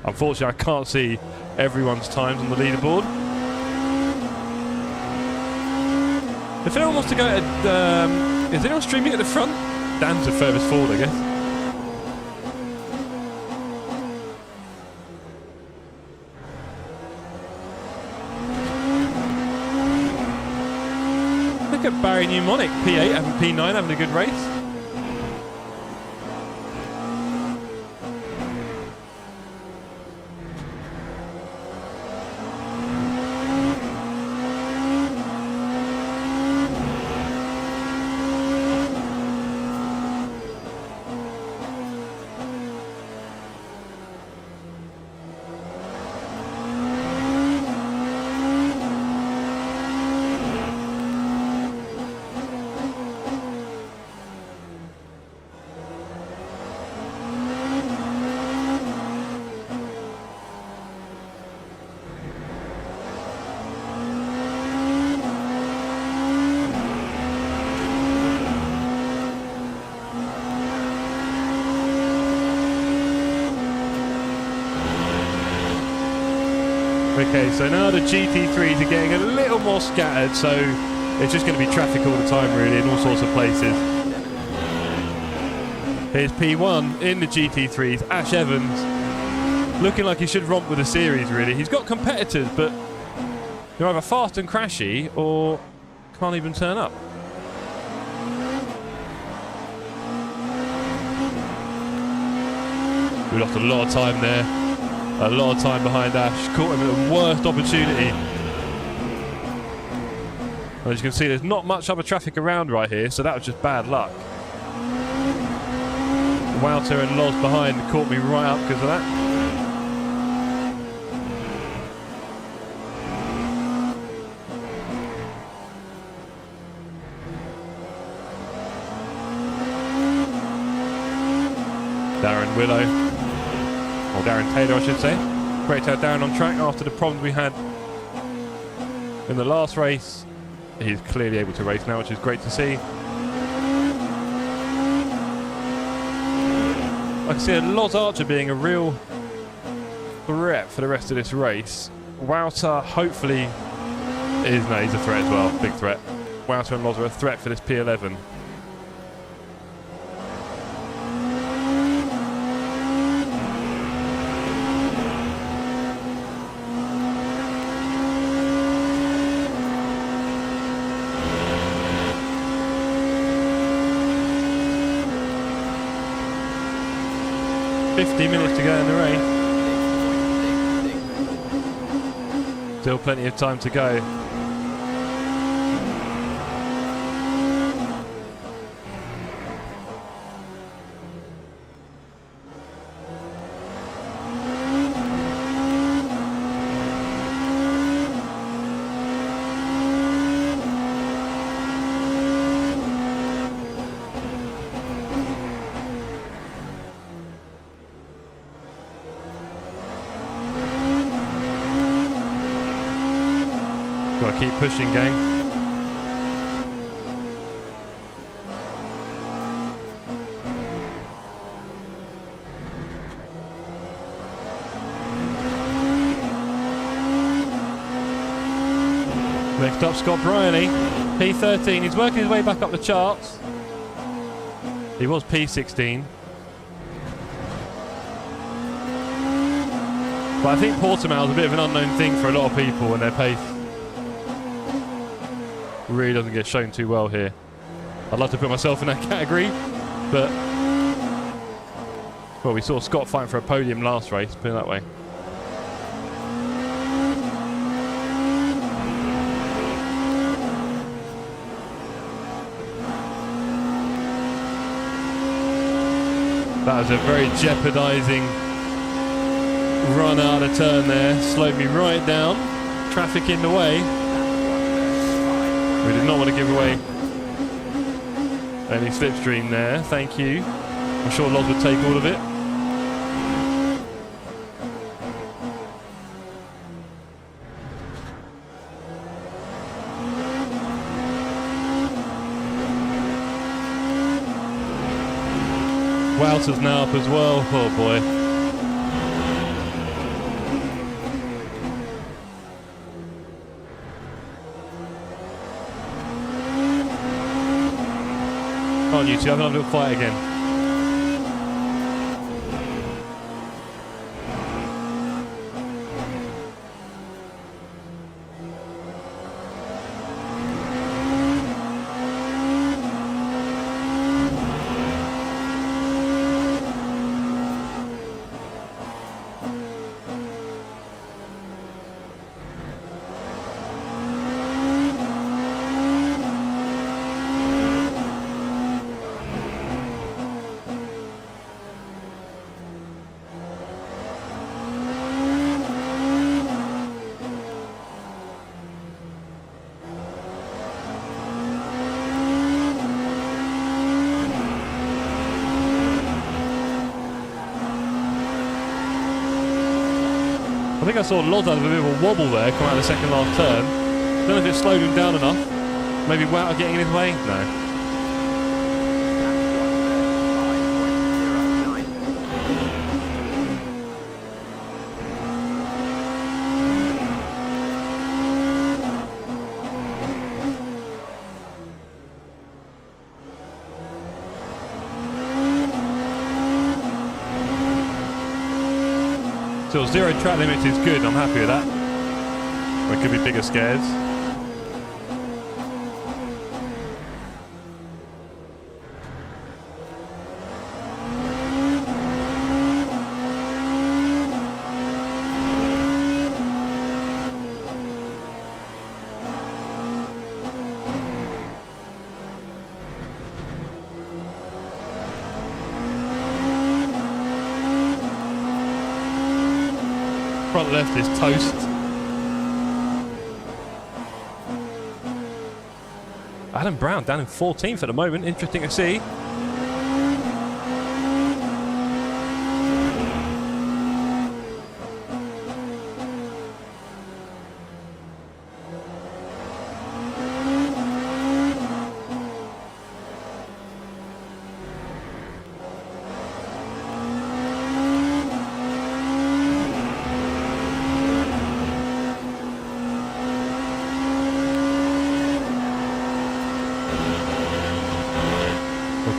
Unfortunately, I can't see everyone's times on the leaderboard. If anyone wants to go to... is anyone streaming at the front? Dan's the furthest forward, I guess. Look at Barry Mnemonic, P8 having P9 having a good race. Okay, so now the GT3s are getting a little more scattered, so it's just going to be traffic all the time really in all sorts of places. Here's P1 in the GT3s, Ash Evans, looking like he should romp with the series really. He's got competitors, but they're either fast and crashy or can't even turn up. We lost a lot of time there. A lot of time behind Ash, caught him at the worst opportunity. As you can see, there's not much other traffic around right here, so that was just bad luck. Wouter and Loz behind caught me right up because of that. Darren Willow. Or Darren Taylor, I should say. Great to have Darren on track after the problems we had in the last race. He's clearly able to race now, which is great to see. I can see Loz Archer being a real threat for the rest of this race. Wouter hopefully is, no, he's a threat as well, big threat. Wouter and Loz are a threat for this P11. Minutes to go in the race. Still plenty of time to go. Gotta keep pushing, gang. Next up, Scott Briley, P13. He's working his way back up the charts. He was P16. But I think Portimao is a bit of an unknown thing for a lot of people, and their pace really doesn't get shown too well here. I'd love to put myself in that category, but well, we saw Scott fighting for a podium last race, put it that way. That was a very jeopardising run out of turn there. Slowed me right down. Traffic in the way. We did not want to give away any slipstream there. Thank you. I'm sure Loz would take all of it. Wouter's now up as well. Oh boy. Come on, you two, have another little fight again. I think I saw Loz have a bit of a wobble there, come out of the second last turn. Don't know if it slowed him down enough. Maybe Wouter getting in his way? No. So 0 track limits is good, I'm happy with that. There could be bigger scares. Front left is toast. Adam Brown down in 14th at the moment. Interesting to see.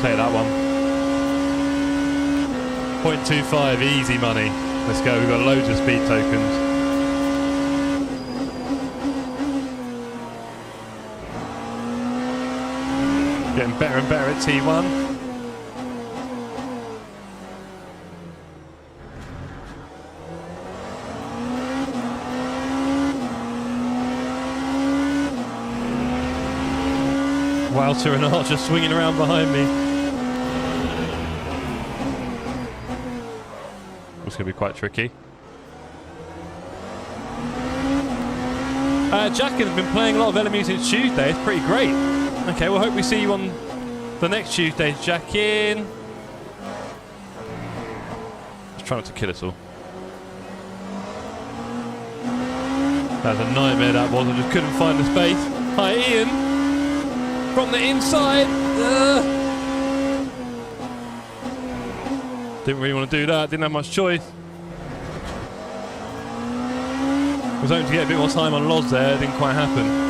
Take that one. 0.25, easy money. Let's go, we've got loads of speed tokens. Getting better and better at T1. Wouter and Archer swinging around behind me. It's going to be quite tricky. Jack has been playing a lot of LMU since Tuesday. It's pretty great. Okay, we'll hope we see you on the next Tuesday, Jack in. Just try not to kill us all. That was a nightmare, that was. I just couldn't find the space. Hi, Ian. From the inside. Didn't really want to do that. Didn't have much choice. Was hoping to get a bit more time on Loz there. Didn't quite happen.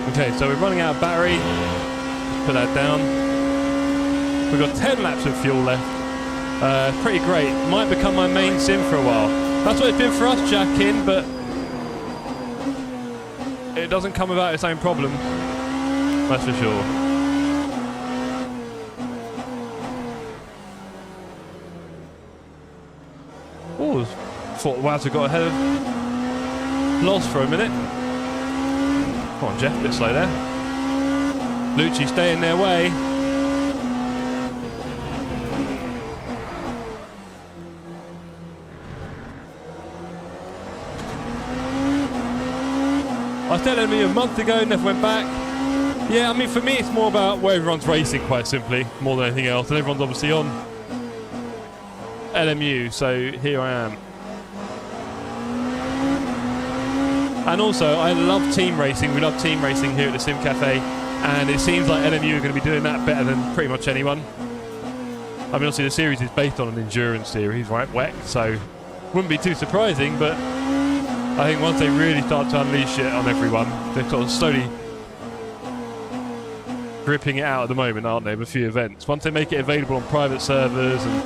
Okay, so we're running out of battery. Put that down. We've got 10 laps of fuel left. Pretty great. Might become my main sim for a while. That's what it's been for us, Jack in, but it doesn't come without its own problem. That's for sure. Oh, thought Wazza got ahead of Lost for a minute. Come on, Jeff, a bit slow there. Lucci stay in their way. I said LMU a month ago, never went back. Yeah, I mean, for me, it's more about where everyone's racing, quite simply, more than anything else. And everyone's obviously on LMU, so here I am. And also, I love team racing. We love team racing here at the Sim Cafe, and it seems like LMU are going to be doing that better than pretty much anyone. I mean, obviously, the series is based on an endurance series, right? WEC, so wouldn't be too surprising, but I think once they really start to unleash it on everyone, they're sort of slowly gripping it out at the moment, aren't they, with a few events. Once they make it available on private servers, and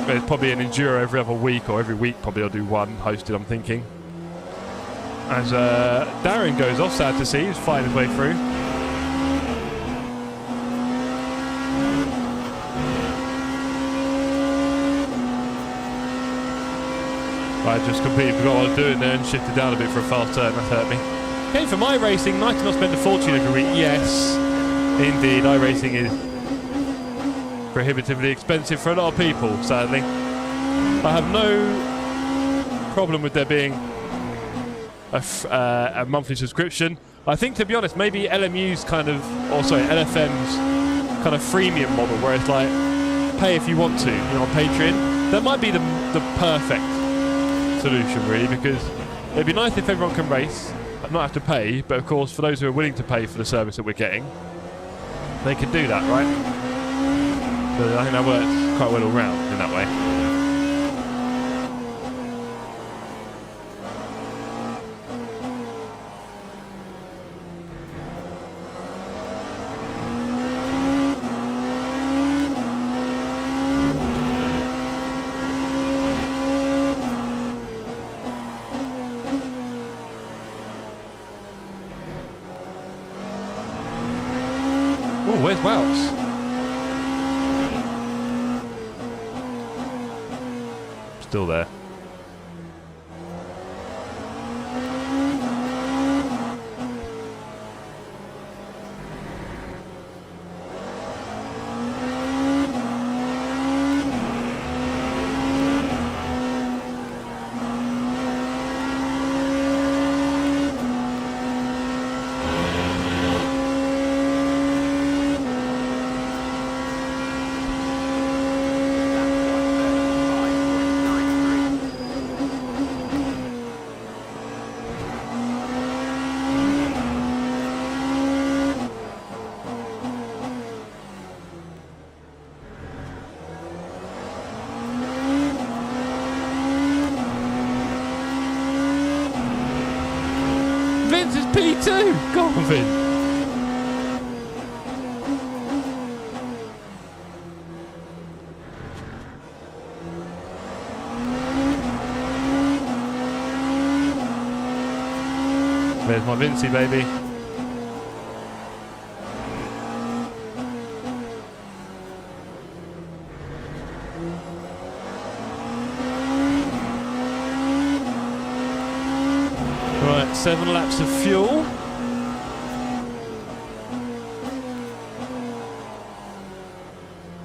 there's probably an Enduro every other week, or every week probably I'll do one hosted, I'm thinking. As Darren goes off, sad to see, he's fighting his way through. I just completely forgot what I was doing there and shifted down a bit for a fast turn. That hurt me. Okay, for my racing, nice to not spend a fortune every week. Yes, indeed, iRacing is prohibitively expensive for a lot of people, sadly. I have no problem with there being a monthly subscription. I think, to be honest, maybe LMU's kind of, or sorry, LFM's kind of freemium model, where it's like, pay if you want to, you know, on Patreon. That might be the perfect solution, really, because it'd be nice if everyone can race and not have to pay, but of course for those who are willing to pay for the service that we're getting, they can do that, right? So I think that works quite well all round in that way. Where's Wells? Still there. Vince is P2! Go on, Vince! There's my Vincey, baby. Right, 7 laps of fuel.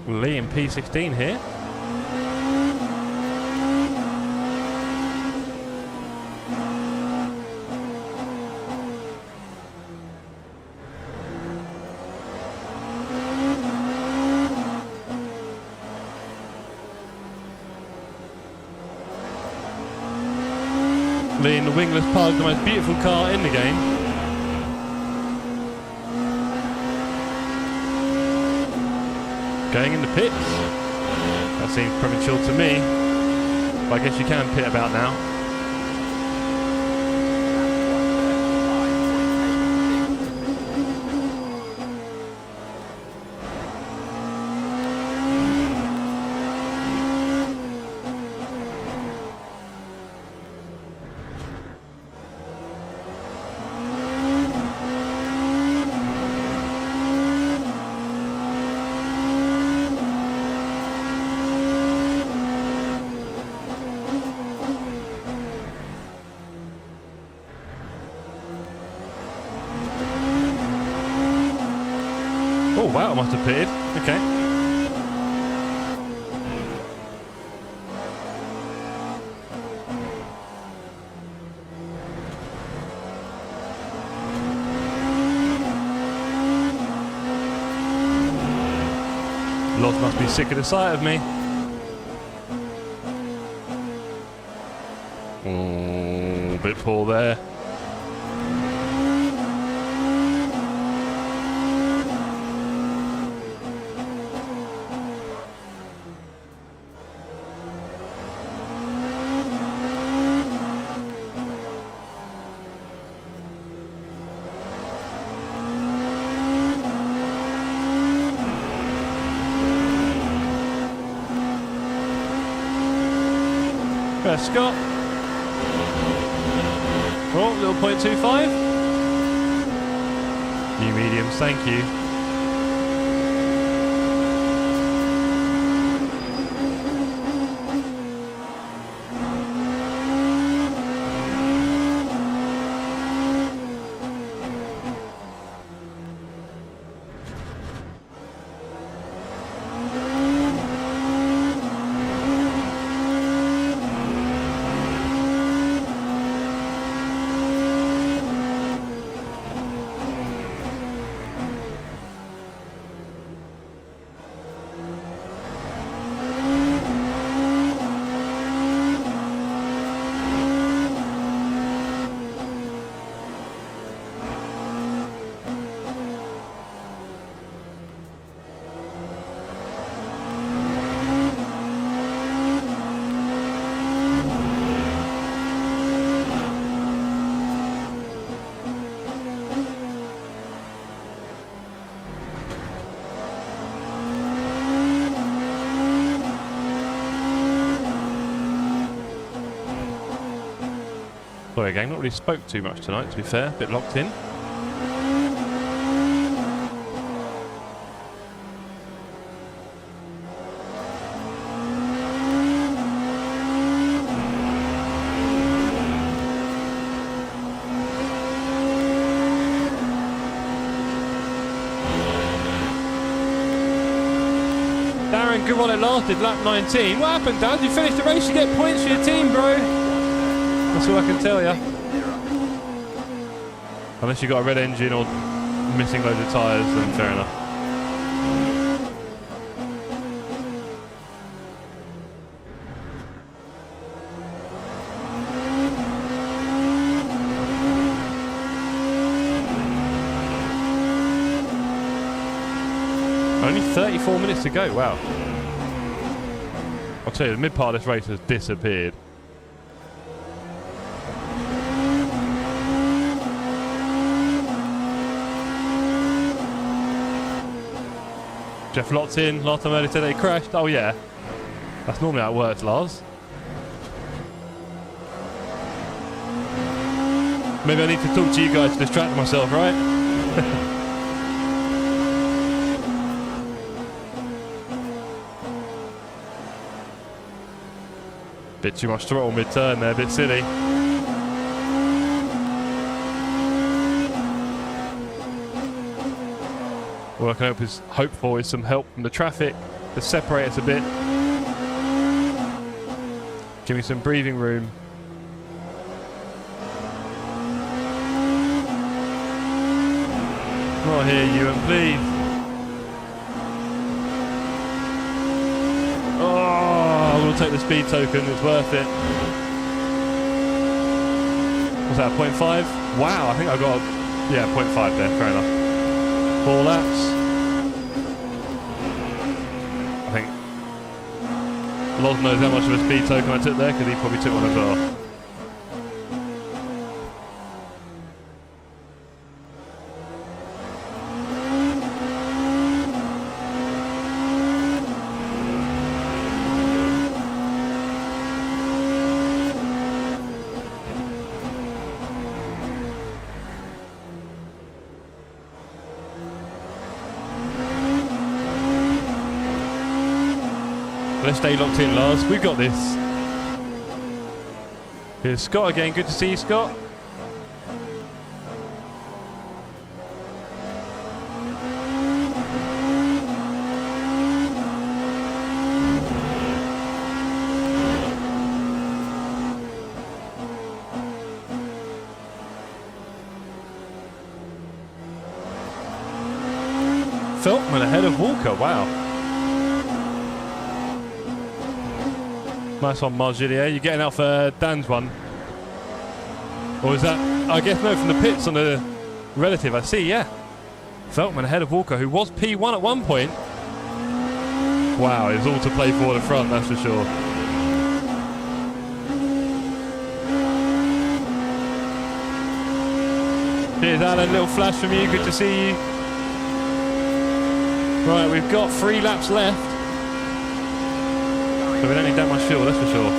Lee in P16 here. Lee in the wingless pug, the most beautiful car in the game. Going in the pits. That seems premature to me, but I guess you can pit about now. Oh wow, I must have pitted. Okay. Loz must be sick of the sight of me. Oh, bit poor there. Scott. Oh, little 0.25. New mediums, thank you. Sorry gang, not really spoke too much tonight to be fair, a bit locked in. Darren, good while it lasted, lap 19. What happened, Dan? You finished the race, you get points for your team, bro. That's all I can tell you. Unless you got a red engine or missing loads of tyres, then fair enough. Only 34 minutes to go, wow. I'll tell you, the mid part of this race has disappeared. Jeff locked in. Last time earlier today crashed. Oh yeah. That's normally how it works, Lars. Maybe I need to talk to you guys to distract myself, right? Bit too much throttle mid-turn there, a bit silly. All I can hope for is some help from the traffic to separate us a bit. Give me some breathing room. Not here, Ewan, please. Oh, we'll take the speed token, it's worth it. What's that, 0.5? Wow, I think I got, yeah, 0.5 there, fair enough. 4 laps. I think Loz knows how much of a speed token I took there because he probably took one as well. Let's stay locked in, Lars. We've got this. Here's Scott again. Good to see you, Scott. Feltman ahead of Walker, wow. Nice one, Margilier. You're getting out for Dan's one. Or is that, I guess no, from the pits on the relative, I see, yeah. Feltman ahead of Walker, who was P1 at one point. Wow, it's all to play for the front, that's for sure. Cheers, Alan, little flash from you, good to see you. Right, we've got 3 laps left. So we don't need that much fuel, that's for sure.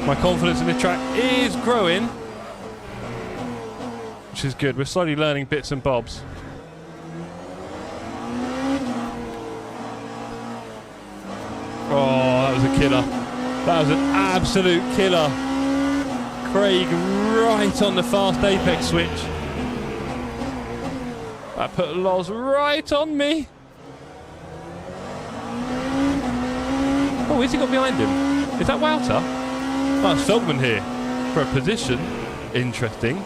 My confidence in the track is growing, which is good. We're slowly learning bits and bobs. Oh, that was a killer. That was an absolute killer. Craig right on the fast apex switch. That put Loz right on me. Oh, where's he got behind him? Is that Wouter? Oh, it's Feldman here for a position. Interesting.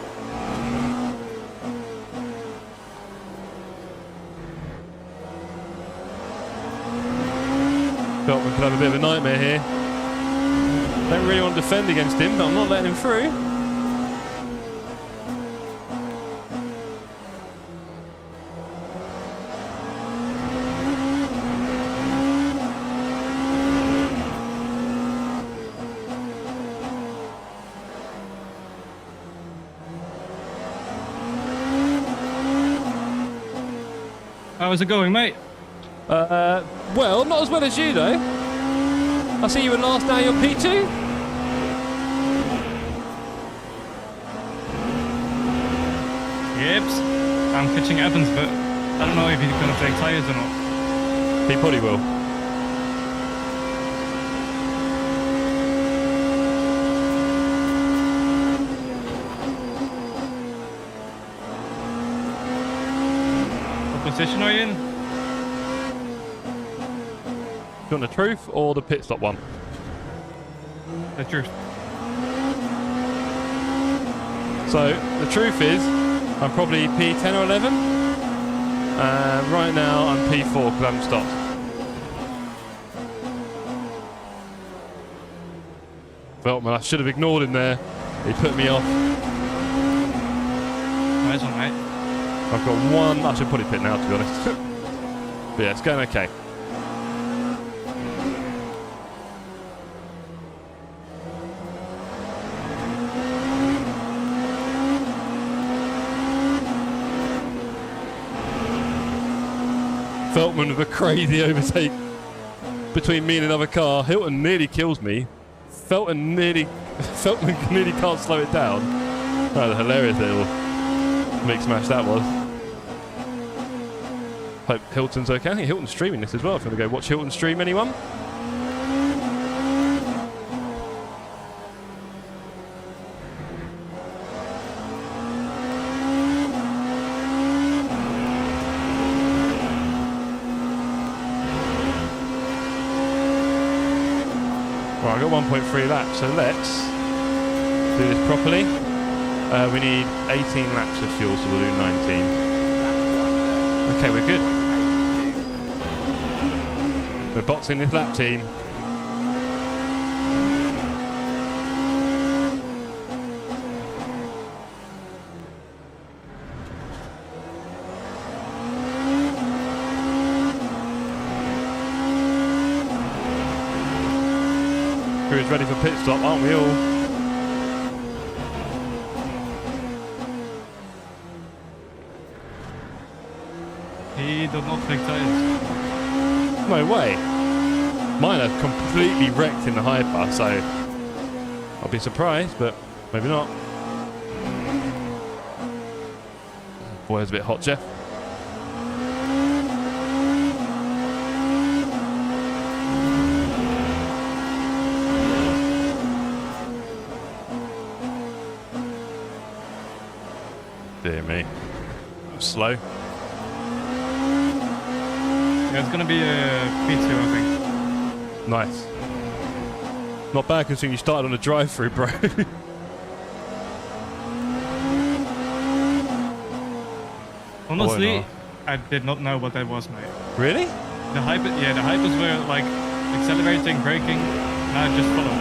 Feldman could have a bit of a nightmare here. Don't really want to defend against him, but I'm not letting him through. How's it going, mate? Well, not as well as you, though. I see you were last, now you're P2. Yep. I'm catching Evans, but I don't know if he's going to take tyres or not. He probably will. What position are you in? Do you want the truth or the pit stop one? The truth. So, the truth is, I'm probably P10 or 11. Right now, I'm P4 because I haven't stopped. Veltman, I should have ignored him there. He put me off. Nice one, mate. I've got one. I should probably pit now, to be honest. But yeah, it's going okay. Feltman with a crazy overtake between me and another car. Hilton nearly kills me. Feltman nearly can't slow it down. That was a hilarious little mix mash that was. Hope Hilton's okay. I think Hilton's streaming this as well. If you want to go watch Hilton stream, anyone? Right, I've got 1.3 laps, so let's do this properly. We need 18 laps of fuel, so we'll do 19. Okay, we're good. We're boxing this lap team. Crew's ready for pit stop, aren't we all? He did not take tyres. No way. Mine are completely wrecked in the hyper, so I'll be surprised, but maybe not. Boy, it's a bit hot, Jeff. Dear me. I'm slow. Yeah, it's going to be a P2, I think. Nice. Not bad considering you started on a drive-through, bro. Honestly, ask. I did not know what that was, mate. Really? The hypers were like accelerating, braking. Now just follow.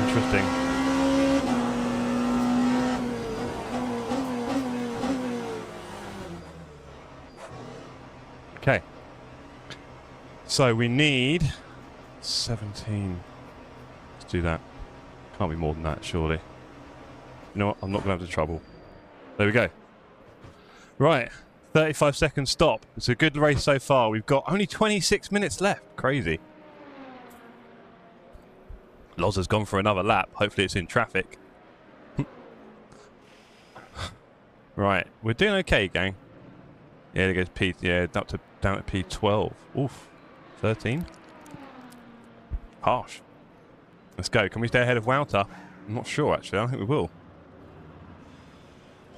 Interesting. Okay. So we need 17. Let's do that. Can't be more than that, surely. You know what? I'm not going to have the trouble. There we go. Right. 35 second stop. It's a good race so far. We've got only 26 minutes left. Crazy. Loz has gone for another lap. Hopefully it's in traffic. Right. We're doing okay, gang. Yeah, there goes P. Yeah, down to P12. Oof. 13. Harsh. Let's go. Can we stay ahead of Wouter? I'm not sure, actually. I don't think we will.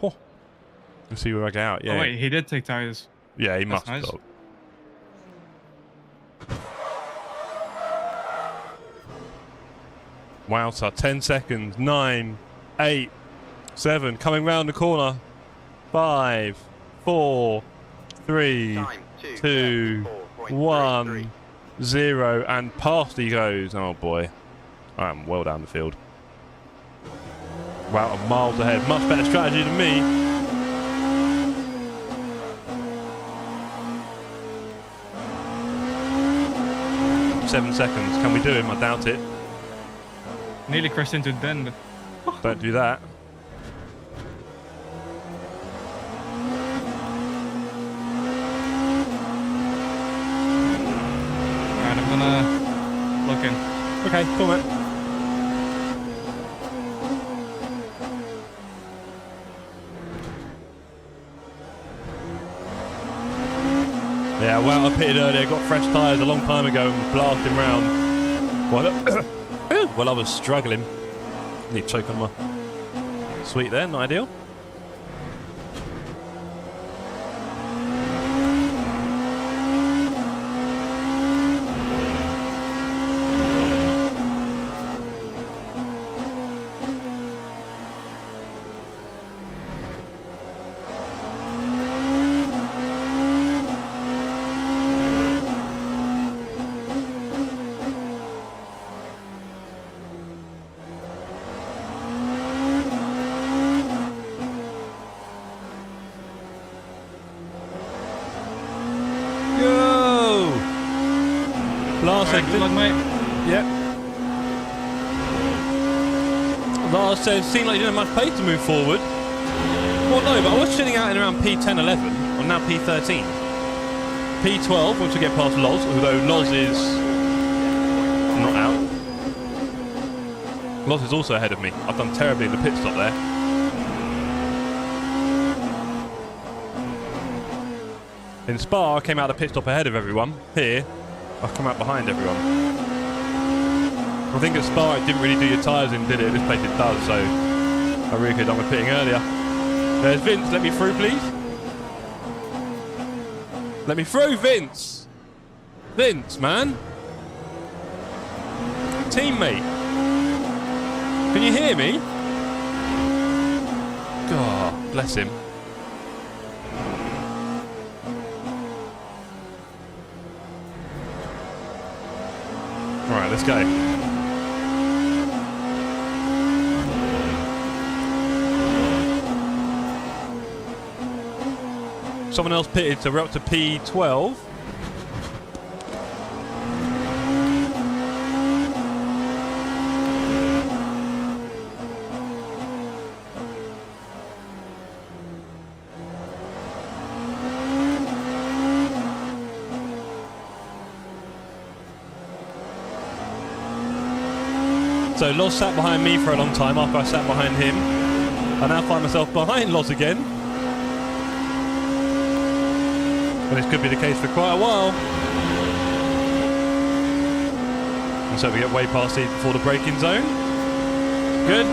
Oh. Let's see where I get out. Yeah. Oh wait, he did take tires. Yeah, he That's must nice. have. Wouter, 10 seconds. 9, 8, 7. Coming round the corner. 5, 4, 3, 2, 1, 0. And past he goes. Oh boy. I am well down the field. Wouter miles ahead. Much better strategy than me. Seven seconds. Can we do him? I doubt it. Nearly crashed into the bend. Don't do that. Alright, I'm gonna look in. Okay, cool, man. Yeah, well, I pitted earlier, got fresh tyres a long time ago and blasted round. Well, I was struggling. Need to choke on my sweet there, not ideal. Last Alright, good luck, mate. Yep. Last said it seemed like you didn't have much pace to move forward. Well, no, but I was sitting out in around P10, 11. I'm now P13. P12, once we get past Loz, although Loz is not out. Loz is also ahead of me. I've done terribly in the pit stop there. In Spa, I came out of the pit stop ahead of everyone. Here, I've come out behind everyone. I think at Spa it didn't really do your tyres in, did it? This place it does, so I really could have done with pitting earlier. There's Vince, let me through, please. Let me through, Vince. Vince, man. Teammate. Can you hear me? God, bless him. Alright, let's go. Someone else pitted, so we're up to P12. So Loz sat behind me for a long time after I sat behind him. I now find myself behind Loz again. And this could be the case for quite a while. And so we get way past these before the braking zone. Good.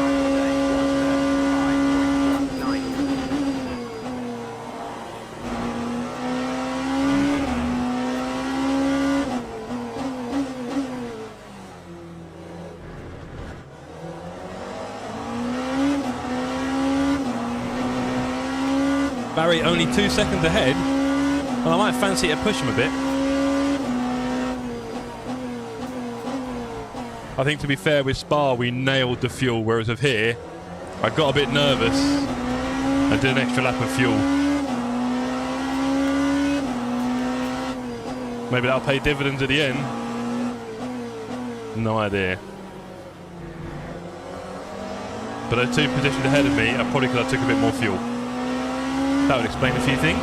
TR8 only 2 seconds ahead. And I might fancy to push him a bit. I think, to be fair, with Spa we nailed the fuel, whereas with here I got a bit nervous and did an extra lap of fuel. Maybe that'll pay dividends at the end. No idea. But those 2 positions ahead of me, I probably could have took a bit more fuel. That would explain a few things.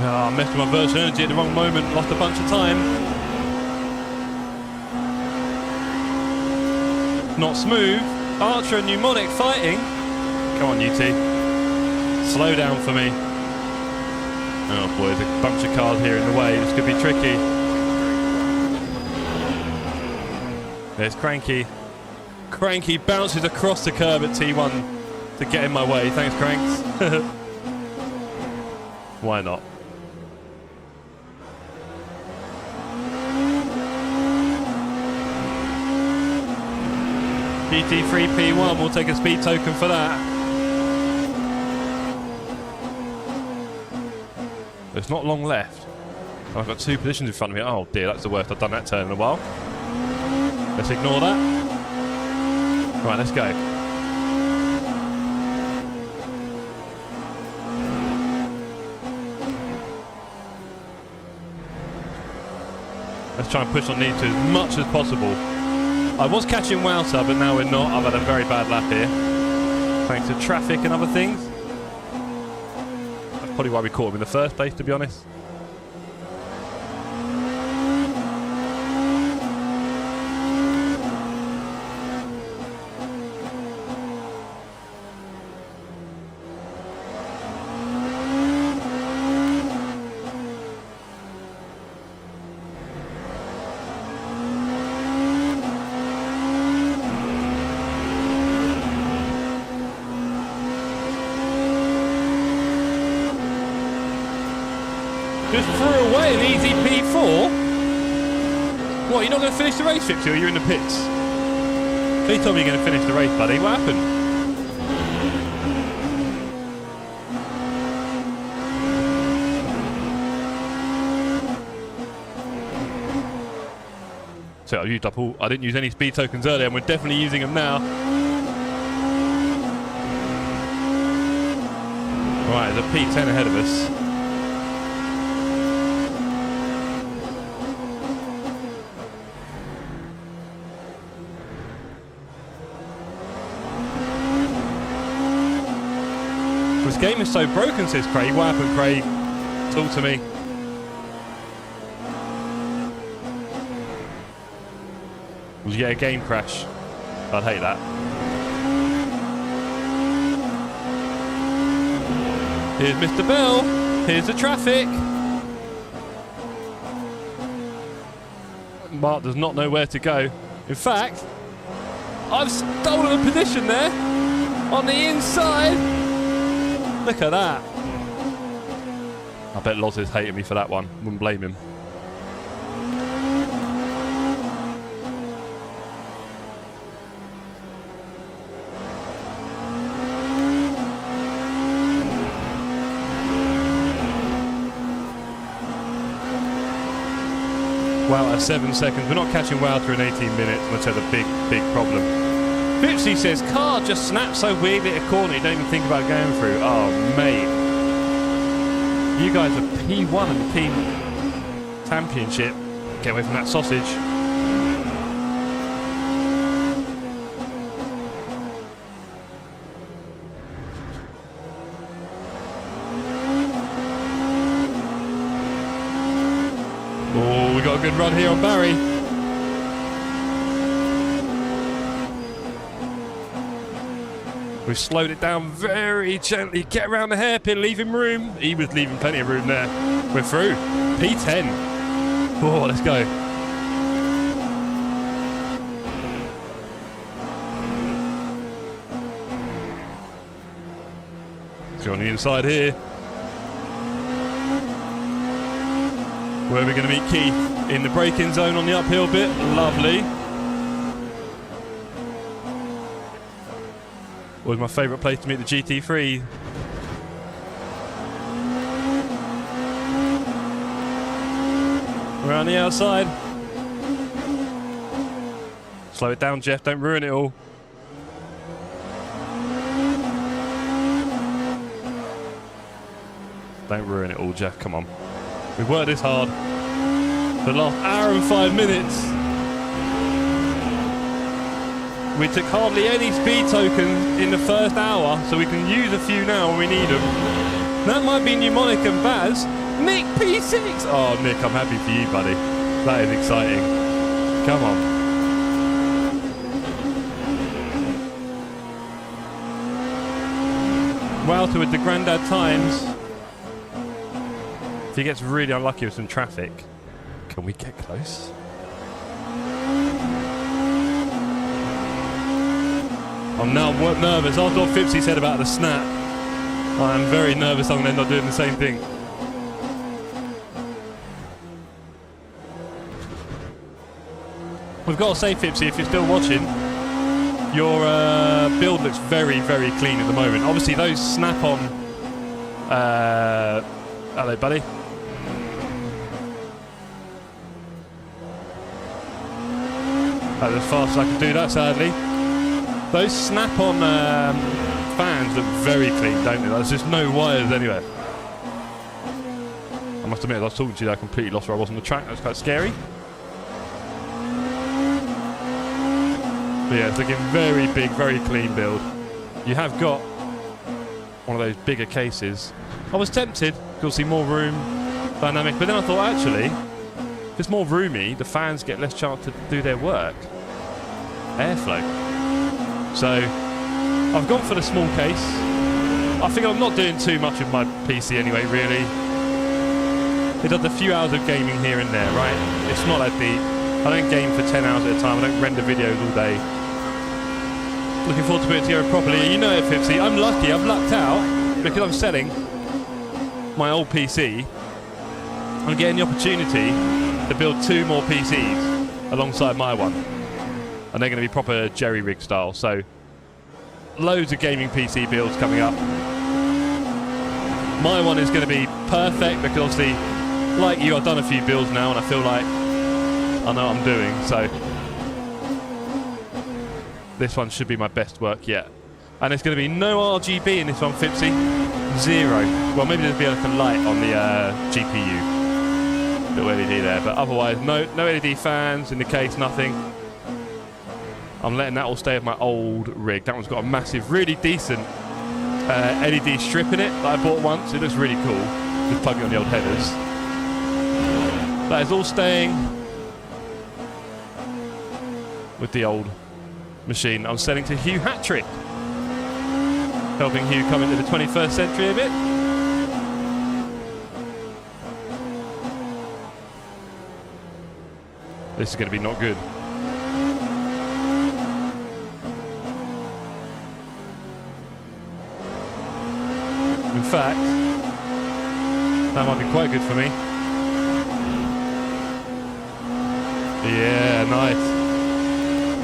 I messed with my virtual energy at the wrong moment, lost a bunch of time. Not smooth. Archer and Mnemonic fighting. Come on, UT. Slow down for me. Oh boy, there's a bunch of cars here in the way. This could be tricky. There's Cranky. Cranky bounces across the curb at T1 to get in my way. Thanks, Cranks. Why not? GT3P1 will take a speed token for that. There's not long left. I've got 2 positions in front of me. Oh dear, that's the worst I've done that turn in a while. Let's ignore that. Right, let's go. Let's try and push on these 2 as much as possible. I was catching Wouter, but now we're not. I've had a very bad lap here, thanks to traffic and other things. That's probably why we caught him in the first place, to be honest. Just threw away an easy P4. What, you're not going to finish the race, Fixie, or you're in the pits? They told me you're going to finish the race, buddy. What happened? So I used up all. I didn't use any speed tokens earlier, and we're definitely using them now. Right, there's a P10 ahead of us. This game is so broken, says Craig. What happened, Craig? Talk to me. Did you get a game crash? I'd hate that. Here's Mr. Bell. Here's the traffic. Mark does not know where to go. In fact, I've stolen a position there on the inside. Look at that. I bet Loz is hating me for that one. Wouldn't blame him. Wow, at 7 seconds. We're not catching Wouter in 18 minutes. That's a big, big problem. Fipsy says, car just snaps so weirdly at a corner you don't even think about going through. Oh, mate. You guys are P1 in the team championship. Get away from that sausage. Oh, we got a good run here on Barry. We've slowed it down very gently. Get around the hairpin, leave him room. He was leaving plenty of room there. We're through. P10. Oh, let's go. Let's go on the inside here. Where are we going to meet Keith? In the braking zone on the uphill bit. Lovely. Was my favourite place to meet the GT3. Around the outside. Slow it down, Jeff. Don't ruin it all. Don't ruin it all, Jeff. Come on. We've worked this hard for the last hour and 5 minutes. We took hardly any speed tokens in the first hour, so we can use a few now when we need them. That might be Mnemonic and Baz. Nick P6! Oh, Nick, I'm happy for you, buddy. That is exciting. Come on. Wow, to the Grandad times. If he gets really unlucky with some traffic, can we get close? I'm now nervous. After what Fipsy said about the snap, I'm very nervous I'm going to end up doing the same thing. We've got to say, Fipsy, if you're still watching, your build looks very, very clean at the moment. Obviously, those snap-on... hello, buddy. That's as fast as I can do that, sadly. Those snap-on fans look very clean, don't they? There's just no wires anywhere. I must admit, as I was talking to you, I completely lost where I was on the track. That was quite scary. But yeah, it's looking very big, very clean build. You have got one of those bigger cases. I was tempted, you'll see more room, dynamic, but then I thought, actually, if it's more roomy, the fans get less chance to do their work. Airflow. So, I've gone for the small case. I think I'm not doing too much with my PC anyway, really. It does a few hours of gaming here and there, right? It's not that deep. I don't game for 10 hours at a time. I don't render videos all day. Looking forward to putting it together properly. You know it, Pipsy. I'm lucky. I've lucked out because I'm selling my old PC. I'm getting the opportunity to build 2 more PCs alongside my one. And they're going to be proper jerry-rig style. So, loads of gaming PC builds coming up. My one is going to be perfect because obviously, like you, I've done a few builds now and I feel like I know what I'm doing. So, this one should be my best work yet. And there's going to be no RGB in this one, Fipsy. 0. Well, maybe there'll be like a light on the GPU. Little LED there. But otherwise, no LED fans in the case, nothing. I'm letting that all stay with my old rig. That one's got a massive, really decent LED strip in it that I bought once. It looks really cool. Just plug it on the old headers. That is all staying with the old machine I'm selling to Hugh Hattrick. Helping Hugh come into the 21st century a bit. This is going to be not good. In fact, that might be quite good for me. Yeah, nice.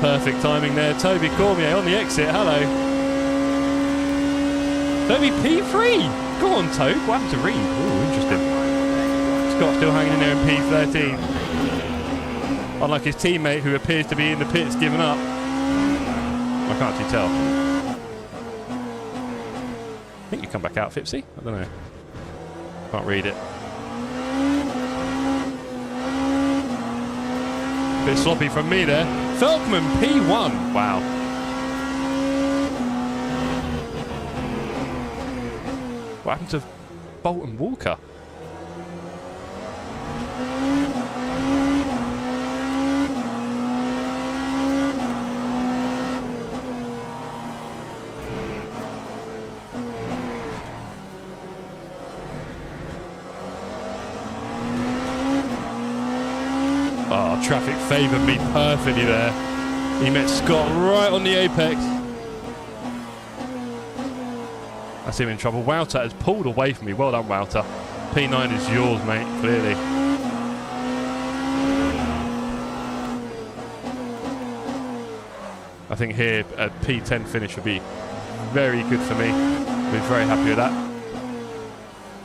Perfect timing there. Toby Cormier on the exit. Hello. Toby P3. Go on, Toby. What happened to Reed? Oh, interesting. Scott still hanging in there in P13. Unlike his teammate who appears to be in the pits giving up. I can't actually tell. I think you come back out, Fipsy. I don't know. Can't read it. Bit sloppy from me there. Felkman P1. Wow. What happened to Bolton Walker? Oh, traffic favoured me perfectly there. He met Scott right on the apex. That's him in trouble. Wouter has pulled away from me. Well done, Wouter. P9 is yours, mate, clearly. I think here a P10 finish would be very good for me. I'd be very happy with that.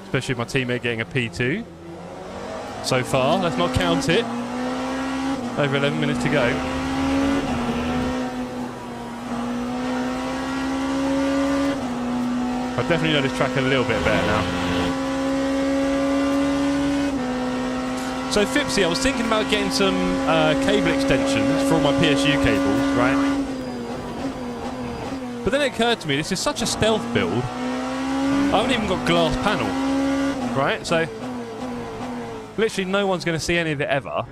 Especially with my teammate getting a P2. So far, let's not count it. Over 11 minutes to go. I definitely know this track a little bit better now. So Fipsy, I was thinking about getting some cable extensions for all my PSU cables, right? But then it occurred to me, this is such a stealth build. I haven't even got glass panel, right? So literally no one's going to see any of it ever.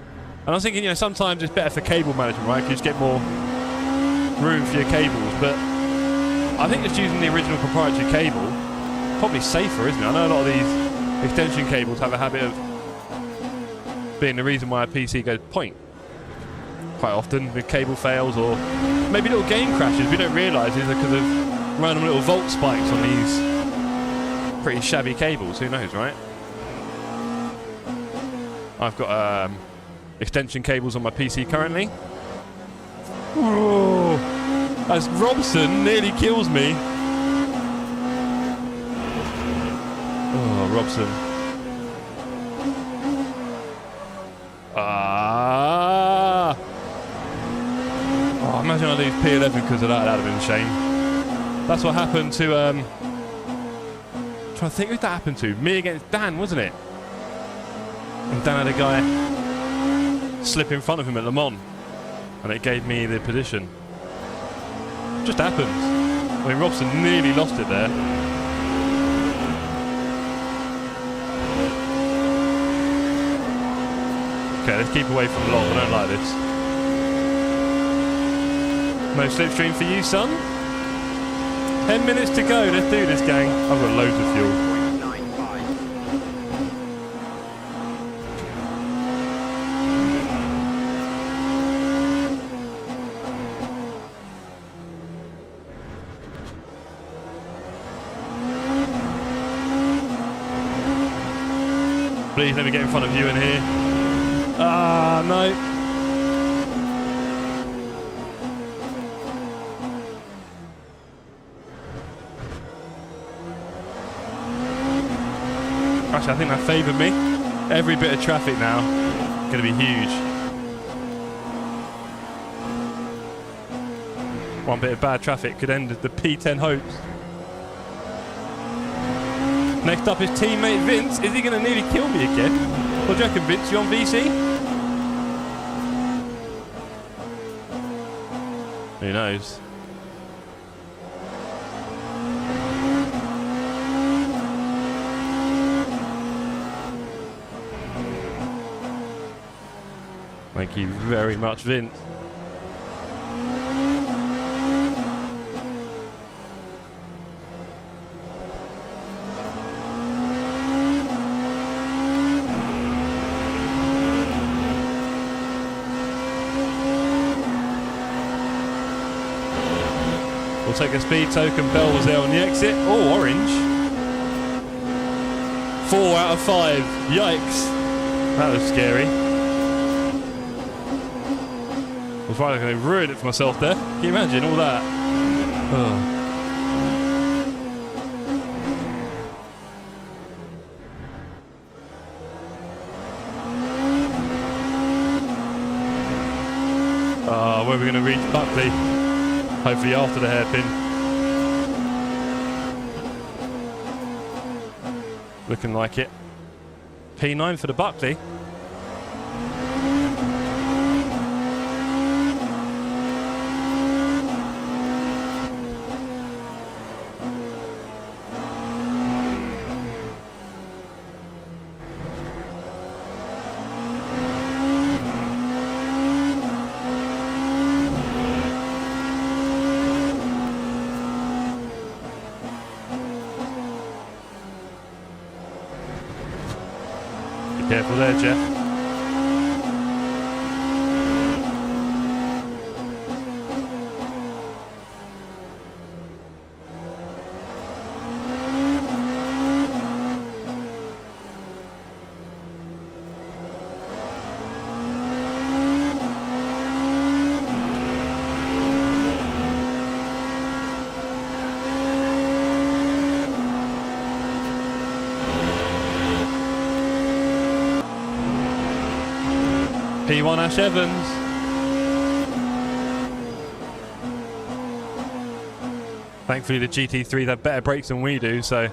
And I was thinking, you know, sometimes it's better for cable management, right? You just get more room for your cables. But I think just using the original proprietary cable, probably safer, isn't it? I know a lot of these extension cables have a habit of being the reason why a PC goes point. Quite often, the cable fails or maybe little game crashes we don't realise is because of random little volt spikes on these pretty shabby cables. Who knows, right? I've got extension cables on my PC currently. Whoa. As Robson nearly kills me. Oh, Robson. Oh, imagine I lose P11 because of that. That'd have been a shame. That's what happened to. I'm trying to think who that happened to. Me against Dan, wasn't it? And Dan had a guy slip in front of him at Le Mans, and it gave me the position. Just happens. I mean, Robson nearly lost it there. Okay, let's keep away from Lob. I don't like this. No slipstream for you, son. 10 minutes to go. Let's do this, gang. I've got loads of fuel. Please let me get in front of you in here. Ah, no. Actually, I think that favoured me. Every bit of traffic now going to be huge. One bit of bad traffic could end the P10 hopes. Next up is teammate Vince. Is he going to nearly kill me again? What do you reckon, Vince? You on VC? Who knows? Thank you very much, Vince. We'll take a speed token. Bell was there on the exit. Oh, orange. 4 out of 5. Yikes. That was scary. I was probably going to ruin it for myself there. Can you imagine all that? Oh. Where are we going to reach Buckley? Hopefully after the hairpin. Looking like it. P9 for the Buckley. Careful there, Jeff. P1 Ash Evans. Thankfully, the GT3 have better brakes than we do, so you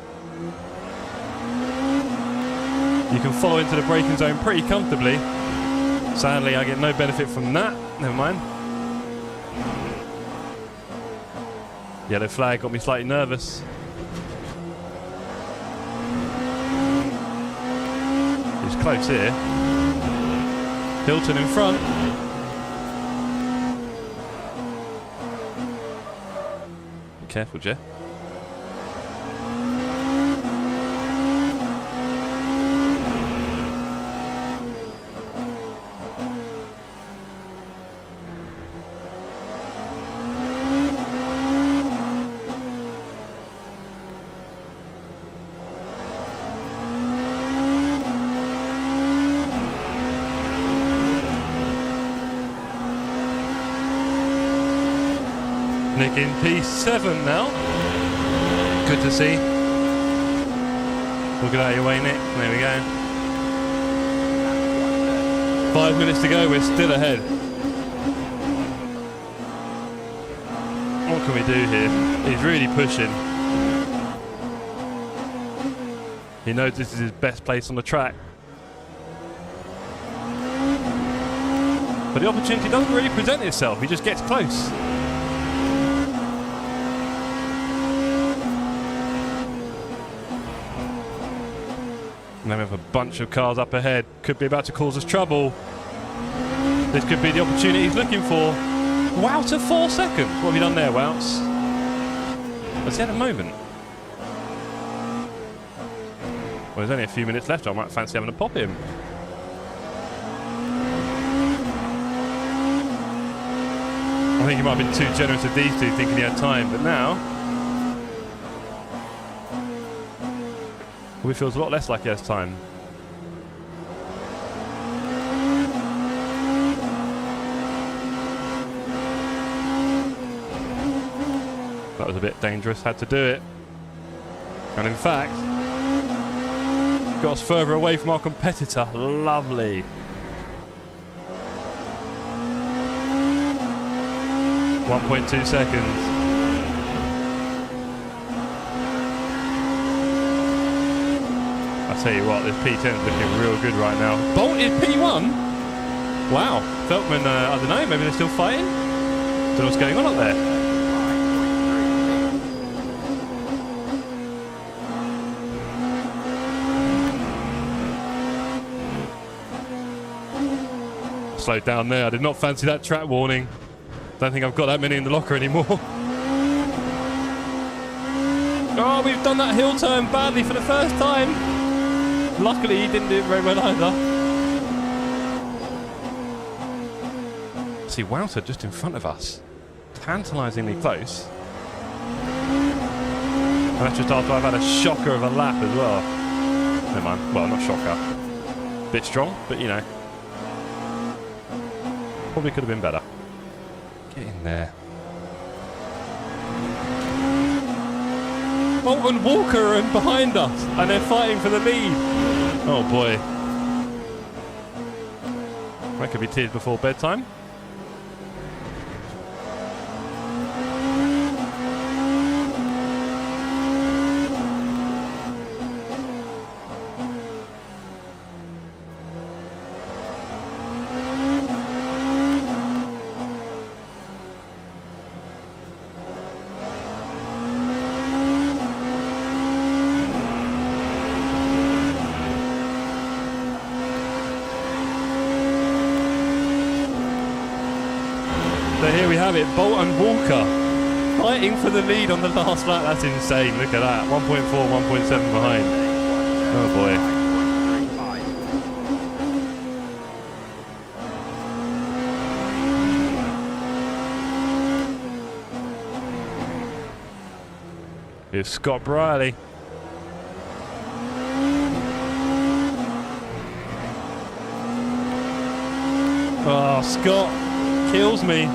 can follow into the braking zone pretty comfortably. Sadly, I get no benefit from that. Never mind. Yellow flag got me slightly nervous. He's close here. Hilton in front. Be careful, Jeff. Nick in P7 now. Good to see. We'll get out of your way, Nick. There we go. 5 minutes to go, we're still ahead. What can we do here? He's really pushing. He knows this is his best place on the track. But the opportunity doesn't really present itself, he just gets close. And then we have a bunch of cars up ahead. Could be about to cause us trouble. This could be the opportunity he's looking for. Wout at 4 seconds. What have you done there, Wouts? What's he at the moment? Well, there's only a few minutes left. I might fancy having a pop him. I think he might have been too generous with these two, thinking he had time. But now, he feels a lot less like he has time. That was a bit dangerous, had to do it. And in fact, got us further away from our competitor. Lovely. .2 seconds. I tell you what, this P10 is looking real good right now. Bolt is P1? Wow. Feltman, I don't know, maybe they're still fighting? Don't know what's going on up there. Slowed down there. I did not fancy that track warning. Don't think I've got that many in the locker anymore. Oh, we've done that hill turn badly for the first time. Luckily, he didn't do it very well either. See, Wouter just in front of us. Tantalisingly close. And that's just after I've had a shocker of a lap as well. Never mind. Well, not shocker. Bit strong, but you know. Probably could have been better. Get in there. Bolt and Walker are in behind us, and they're fighting for the lead. Oh boy. That could be tears before bedtime. So here we have it, Bolt and Walker fighting for the lead on the last lap. That's insane, look at that. 1.4, 1.7 behind. Oh boy. Here's Scott Briley. Oh, Scott kills me.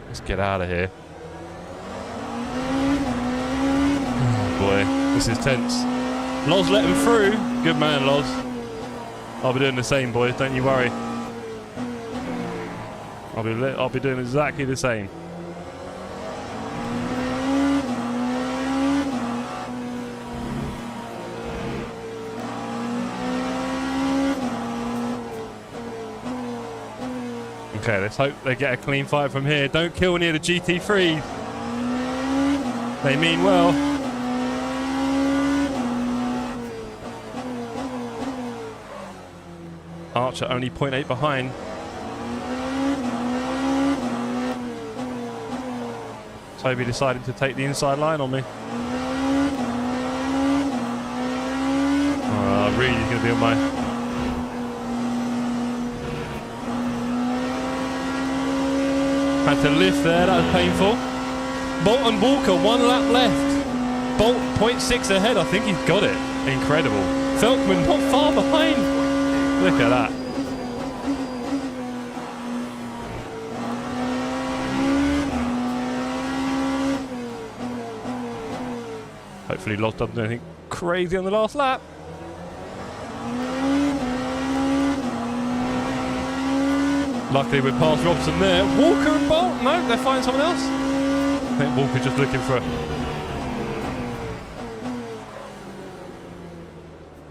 Let's get out of here. Oh boy, this is tense. Loz let him through. Good man, Loz. I'll be doing the same, boys. Don't you worry. I'll be doing exactly the same. Okay, let's hope they get a clean fight from here. Don't kill any of the GT3s. They mean well. Archer only 0.8 behind. Toby decided to take the inside line on me. Reed is going to be on my... Had to lift there, that was painful. Bolt and Walker, 1 lap left. Bolt 0.6 ahead, I think he's got it. Incredible. Felkman not far behind. Look at that. Hopefully Loz doesn't do anything crazy on the last lap. Luckily we're past Robson there. Walker and Bolt. No, they're finding someone else. I think Walker's just looking for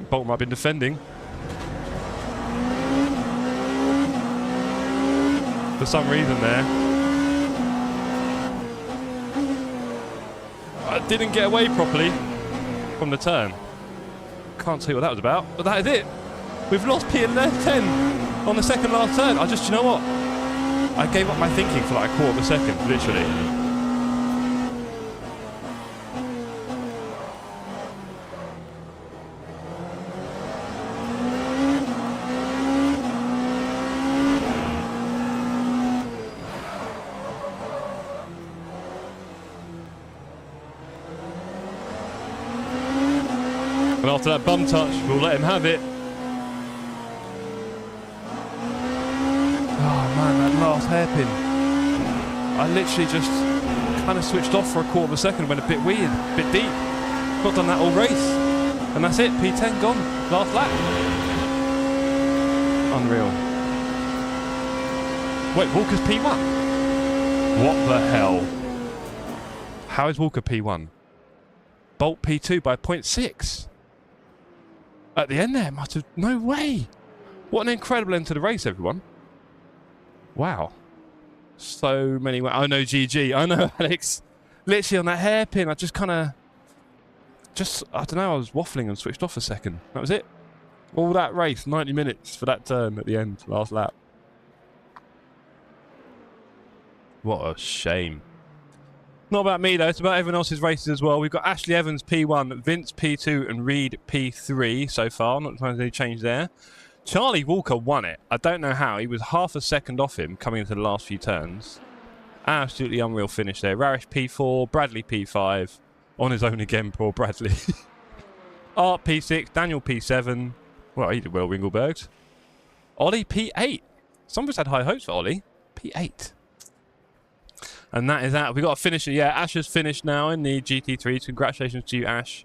Bolt might have been defending. For some reason there. I didn't get away properly from the turn. Can't see what that was about, but that is it. We've lost P10 on the second last turn. You know what? I gave up my thinking for like a quarter of a second, literally. And after that bum touch, we'll let him have it. Last hairpin. I literally just kind of switched off for a quarter of a second, went a bit weird, a bit deep. Not done that all race. And that's it, P10 gone. Last lap. Unreal. Wait, Walker's P1? What the hell? How is Walker P1? Bolt P2 by 0.6. At the end there, must have... No way. What an incredible end to the race, everyone. Wow. So many... Oh no, GG. I know, Alex. Literally on that hairpin, I just kind of... I don't know, I was waffling and switched off a second. That was it. All that race, 90 minutes for that turn at the end, last lap. What a shame. Not about me though, it's about everyone else's races as well. We've got Ashley Evans P1, Vince P2 and Reed P3 so far. Not trying to do any change there. Charlie Walker won it. I don't know how. He was half a second off him coming into the last few turns. Absolutely unreal finish there. Rarish P4, Bradley P5. On his own again, poor Bradley. Art P6, Daniel P7. Well, he did well, Ringlebergs. Ollie P8. Some of us had high hopes for Ollie. P8. And that is that. We've got to finish it. Yeah, Ash has finished now in the GT3. Congratulations to you, Ash.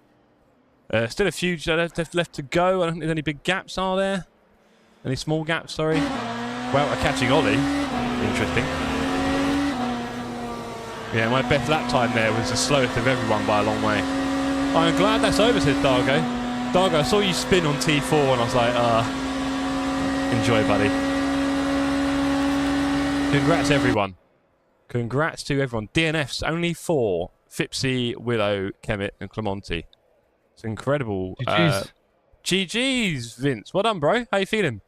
Still a few left to go. I don't think there's any big gaps, are there? Any small gaps, sorry. Well, we're catching Ollie. Interesting. Yeah, my best lap time there was the slowest of everyone by a long way. I'm glad that's over, says Dargo. Dargo, I saw you spin on T4 and I was like, enjoy, buddy. Congrats, everyone. Congrats to everyone. DNFs, only 4. Fipsy, Willow, Kemet and Clemonti. It's incredible. GG's. GG's, Vince. Well done, bro. How you feeling?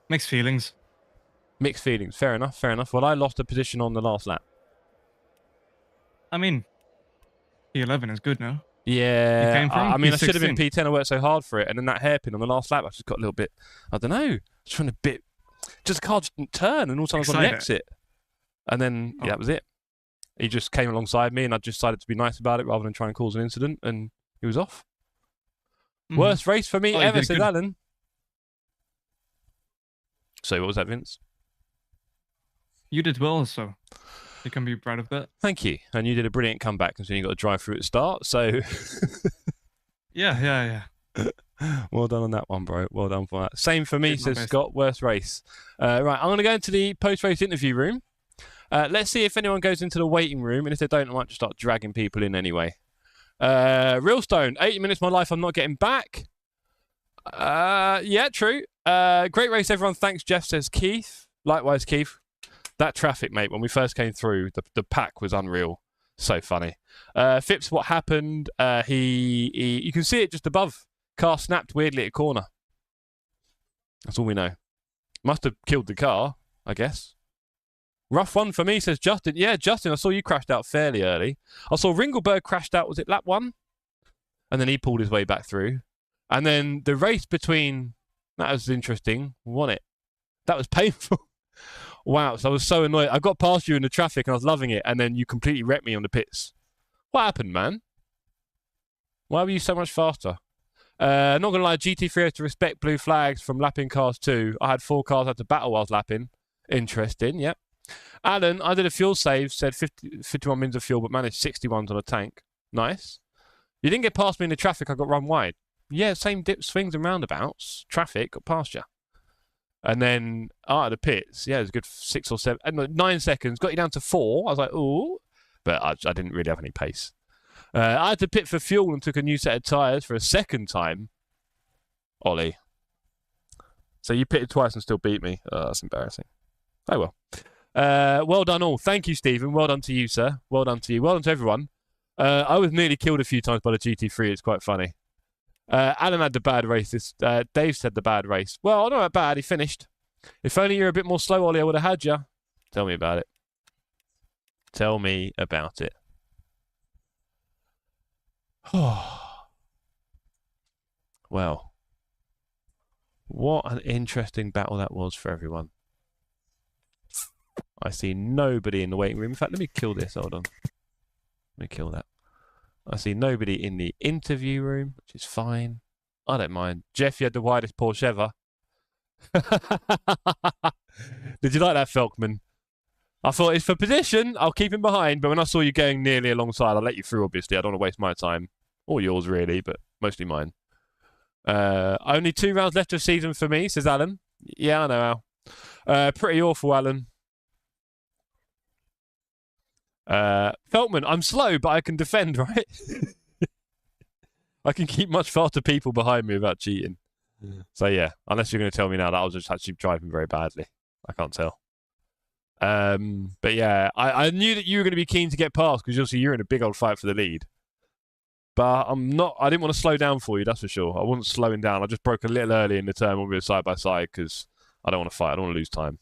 Mixed feelings. Mixed feelings. Fair enough. Fair enough. Well, I lost a position on the last lap. I mean, P11 is good now. Yeah. You came from I mean, I should have been P16. P10. I worked so hard for it. And then that hairpin on the last lap, I just got a little bit, I don't know, just trying to bit. Just the car just didn't turn and all of a sudden I was on the exit. And then, yeah, that was it. He just came alongside me and I decided to be nice about it rather than try and cause an incident. And he was off. Worst race for me ever, says Alan. So what was that, Vince? You did well, so You can be proud of that. Thank you. And you did a brilliant comeback considering you got a drive through at the start. So Yeah. well done on that one, bro. Well done for that. Same for me, Did my says best. Scott. Worst race. Right, I'm going to go into the post-race interview room. Let's see if anyone goes into the waiting room, and if they don't, I might just start dragging people in anyway. Real Stone, 80 minutes of my life I'm not getting back. Yeah, true. Great race, everyone. Thanks, Jeff, says Keith. Likewise, Keith. That traffic, mate, when we first came through, the pack was unreal. So funny. Phipps, what happened? You can see it just above. Car snapped weirdly at a corner. That's all we know. Must have killed the car, I guess. Rough one for me, says Justin. Yeah, Justin, I saw you crashed out fairly early. I saw Ringelberg crashed out, was it lap 1? And then he pulled his way back through. And then the race between... That was interesting. Won it. That was painful. Wow, so I was so annoyed. I got past you in the traffic and I was loving it, and then you completely wrecked me on the pits. What happened, man? Why were you so much faster? Not going to lie, GT3 has to respect blue flags from lapping cars too. I had 4 cars I had to battle while I was lapping. Interesting, yep. Alan, I did a fuel save, said 51 mins of fuel, but managed 61s on a tank. Nice. You didn't get past me in the traffic, I got run wide. Yeah, same dip, swings and roundabouts. Traffic, got past you. And then out of the pits, yeah, it was a good 6 or 7, 9 seconds. Got you down to 4. I was like, ooh. But I didn't really have any pace. I had to pit for fuel and took a new set of tyres for a second time. Ollie. So you pitted twice and still beat me. Oh, that's embarrassing. Oh, well. Well done all. Thank you, Stephen. Well done to you, sir. Well done to you. Well done to everyone. I was nearly killed a few times by the GT3. It's quite funny. Alan had the bad race. Dave said the bad race. Well, not that bad. He finished. If only you're a bit more slow, Ollie, I would have had you. Tell me about it. Tell me about it. Well, what an interesting battle that was for everyone. I see nobody in the waiting room. In fact, let me kill this. Hold on. Let me kill that. I see nobody in the interview room, which is fine. I don't mind. Jeff, you had the widest Porsche ever. Did you like that, Felkman? I thought it's for position. I'll keep him behind. But when I saw you going nearly alongside, I'll let you through, obviously. I don't want to waste my time. Or yours, really, but mostly mine. Only 2 rounds left of season for me, says Alan. Yeah, I know, Al. Pretty awful, Alan. Feltman, I'm slow, but I can defend, right? I can keep much faster people behind me without cheating. So, yeah, unless you're going to tell me now that I was just actually driving very badly. I can't tell. But, yeah, I knew that you were going to be keen to get past because obviously you're in a big old fight for the lead. But I didn't want to slow down for you, that's for sure. I wasn't slowing down. I just broke a little early in the turn when we were side by side because I don't want to fight. I don't want to lose time.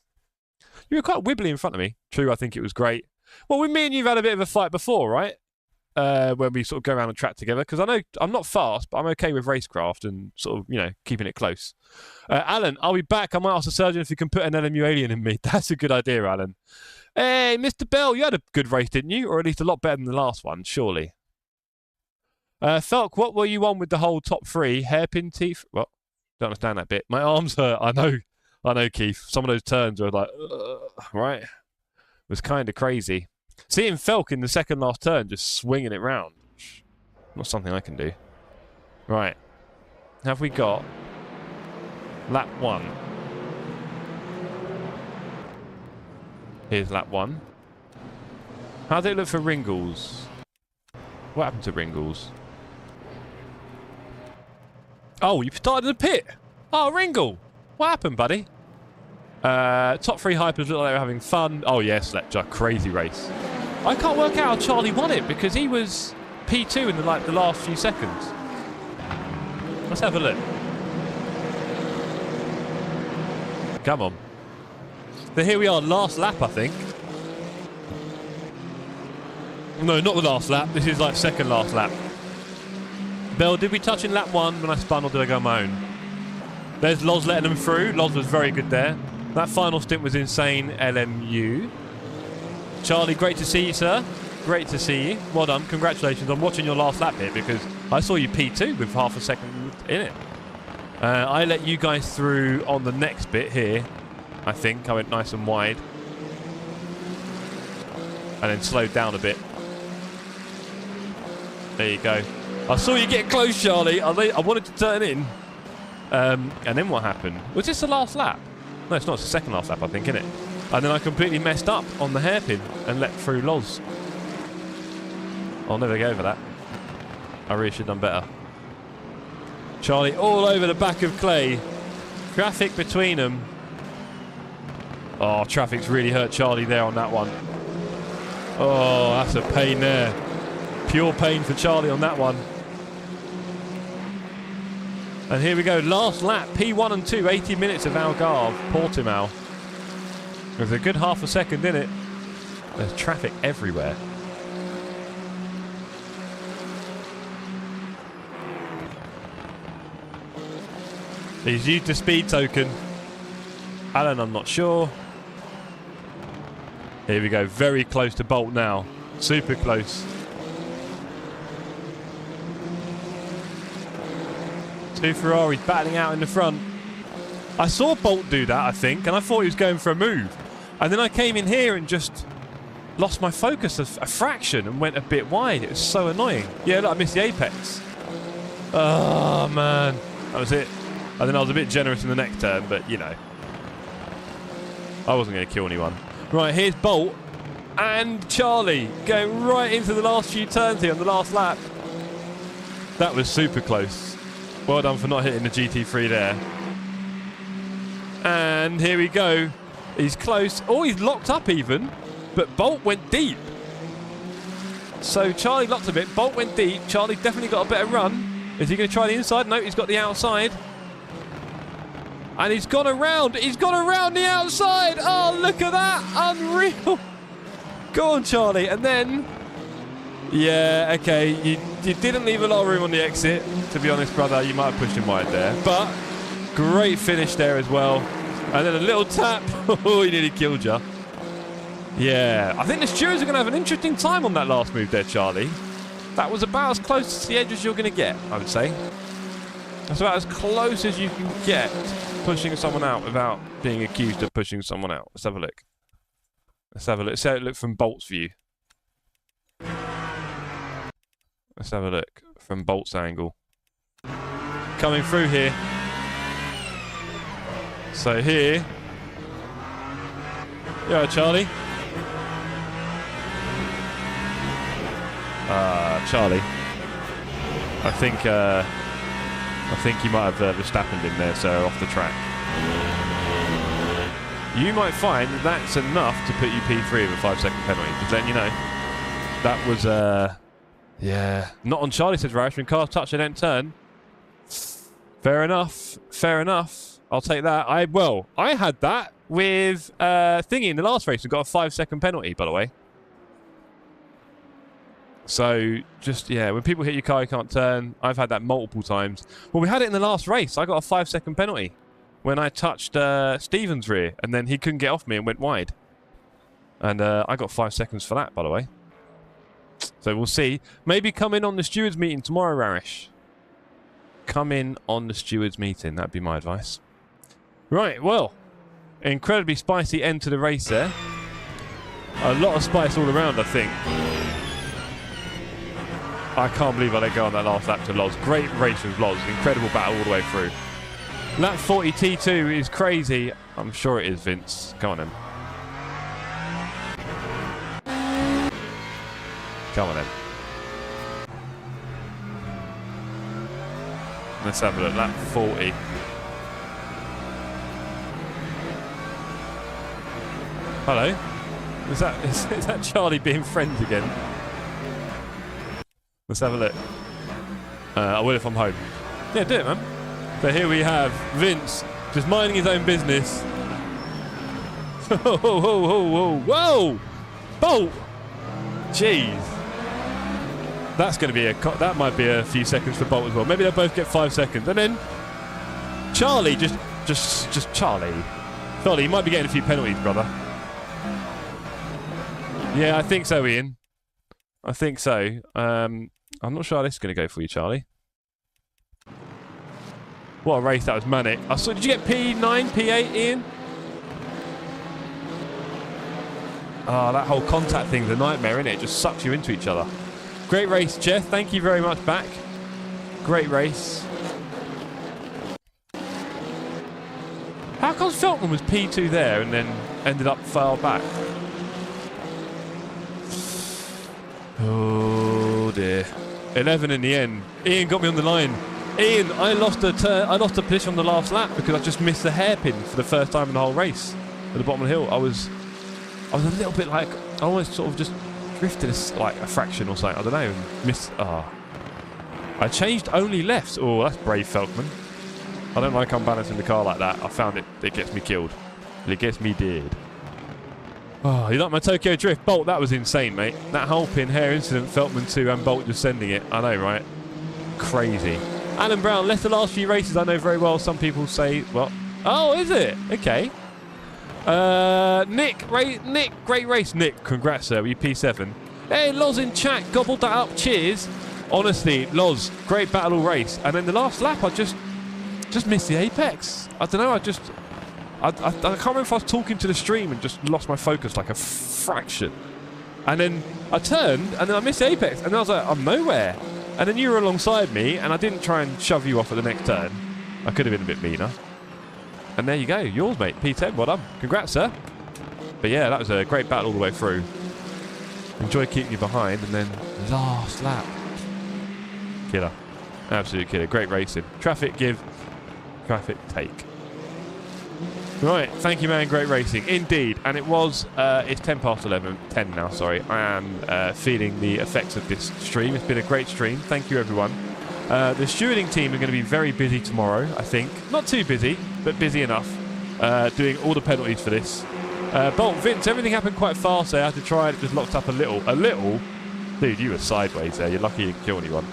You were quite wibbly in front of me. True, I think it was great. Well, with me and you've had a bit of a fight before, right? When we sort of go around the track together. Because I know I'm not fast, but I'm okay with racecraft and sort of, keeping it close. Alan, I'll be back. I might ask the surgeon if he can put an LMU alien in me. That's a good idea, Alan. Hey, Mr. Bell, you had a good race, didn't you? Or at least a lot better than the last one, surely. Felk, what were you on with the whole top 3? Hairpin teeth? Well, don't understand that bit. My arms hurt. I know, Keith. Some of those turns were like, right? It was kind of crazy. Seeing Felk in the second last turn just swinging it round. Not something I can do. Right. Have we got lap 1? Here's lap 1. How did it look for Ringles? What happened to Ringles? Oh, you started the pit. Oh, Ringle. What happened, buddy? Top 3 hypers look like they were having fun. Oh, yeah, Slepjar. Crazy race. I can't work out how Charlie won it because he was P2 in the last few seconds. Let's have a look. Come on. So here we are, last lap, I think. No, not the last lap. This is like second last lap. Bell, did we touch in lap 1 when I spun or did I go on my own? There's Loz letting them through. Loz was very good there. That final stint was insane, LMU. Charlie, great to see you, sir. Great to see you. Well done. Congratulations. I'm watching your last lap here because I saw you P2 with half a second in it. I let you guys through on the next bit here, I think. I went nice and wide. and then slowed down a bit. There you go. I saw you get close, Charlie. I wanted to turn in. And then what happened? Was this the last lap? No, it's not. It's the second last lap, I think, isn't it? And then I completely messed up on the hairpin and let through Loz. I'll never go over that. I really should have done better. Charlie all over the back of Clay. Traffic between them. Oh, traffic's really hurt Charlie there on that one. Oh, that's a pain there. Pure pain for Charlie on that one. And here we go, last lap, P1 and 2, 80 minutes of Algarve, Portimao. There's a good half a second in it. There's traffic everywhere. He's used the speed token. Alan, I'm not sure. Here we go, very close to Bolt now. Super close. Two Ferraris battling out in the front. I saw Bolt do that, I think, and I thought he was going for a move. And then I came in here and just lost my focus a fraction and went a bit wide. It was so annoying. Yeah, look, I missed the apex. Oh, man. That was it. And then I was a bit generous in the next turn, but, you know. I wasn't going to kill anyone. Right, here's Bolt and Charlie going right into the last few turns here on the last lap. That was super close. Well done for not hitting the GT3 there. And here we go. He's close. Oh, he's locked up even. But Bolt went deep. So Charlie locked a bit. Bolt went deep. Charlie definitely got a better run. Is he going to try the inside? No, he's got the outside. And he's gone around. He's gone around the outside. Oh, look at that. Unreal. Go on, Charlie. And then... yeah, okay. You didn't leave a lot of room on the exit. To be honest, brother, you might have pushed him wide there. But great finish there as well. And then a little tap. Oh, he nearly killed you. Yeah, I think the stewards are going to have an interesting time on that last move there, Charlie. That was about as close to the edge as you're going to get, I would say. That's about as close as you can get pushing someone out without being accused of pushing someone out. Let's have a look. Let's have a look. See how it looked from Bolt's view. Let's have a look from Bolt's angle. Coming through here. So here. Yeah, Charlie. Charlie. I think you might have Verstappened him there, so off the track. You might find that's enough to put you P3 with a 5-second penalty. Just letting you know. That was, yeah, not on Charlie, says Rash. When cars touch, they don't turn. Fair enough. Fair enough. I'll take that. I had that with Thingy in the last race and got a 5-second penalty, by the way. So, just, yeah, when people hit your car, you can't turn. I've had that multiple times. Well, we had it in the last race. I got a 5-second penalty when I touched Stephen's rear, and then he couldn't get off me and went wide. And I got 5 seconds for that, by the way. So we'll see. Maybe come in on the stewards meeting tomorrow, Rarish. Come in on the stewards meeting. That'd be my advice. Right, well, incredibly spicy end to the race there. A lot of spice all around, I think. I can't believe I let go on that last lap to Loz. Great race with Loz. Incredible battle all the way through. Lap 40 T2 is crazy. I'm sure it is, Vince. Come on then. Come on then. Let's have a look. Lap 40. Hello? Is that Charlie being friends again? Let's have a look. I will if I'm home. Yeah, do it, man. So here we have Vince just minding his own business. Whoa, whoa, whoa, whoa, whoa! Bolt! Jeez. That's going to be that might be a few seconds for Bolt as well. Maybe they'll both get 5 seconds. And then Charlie, just Charlie. Charlie, you might be getting a few penalties, brother. Yeah, I think so, Ian. I think so. I'm not sure how this is going to go for you, Charlie. What a race, that was manic. I saw. Did you get P9, P8, Ian? Oh, that whole contact thing's a nightmare, isn't it? It just sucks you into each other. Great race, Jeff. Thank you very much back. Great race. How come Feltman was P2 there and then ended up far back? Oh dear. 11 in the end. Ian got me on the line. Ian, I lost a position on the last lap because I just missed the hairpin for the first time in the whole race at the bottom of the hill. I was a little bit like, I almost sort of just drifted like a fraction or something. I don't know. Missed. I changed only left. Oh, that's brave, Feltman. I don't like unbalancing the car like that. I found it gets me killed. It gets me dead. Oh, you like my Tokyo Drift? Bolt, that was insane, mate. That whole pin hair incident, Feltman 2 and Bolt just sending it. I know, right? Crazy. Alan Brown, left the last few races I know very well. Some people say, well, oh, is it? Okay. Nick, great race. Nick, congrats, sir. You P7. Hey, Loz in chat, gobbled that up. Cheers. Honestly, Loz, great battle race. And then the last lap, I just missed the apex. I don't know, I can't remember if I was talking to the stream and just lost my focus like a fraction. And then I turned and then I missed the apex and then I was like, I'm nowhere. And then you were alongside me and I didn't try and shove you off at the next turn. I could have been a bit meaner. And there you go, yours, mate. P10, well done. Congrats, sir. But yeah, that was a great battle all the way through. Enjoy keeping you behind and then last lap. Killer. Absolute killer. Great racing. Traffic give. Traffic take. Right, thank you, man. Great racing indeed. And it was it's 10 now, sorry. I am feeling the effects of this stream. It's been a great stream. Thank you, everyone. The stewarding team are going to be very busy tomorrow, I think. Not too busy, but busy enough, doing all the penalties for this. Bolt, Vince, everything happened quite fast there. I had to try it, just locked up a little. Dude, you were sideways there. You're lucky you didn't kill anyone.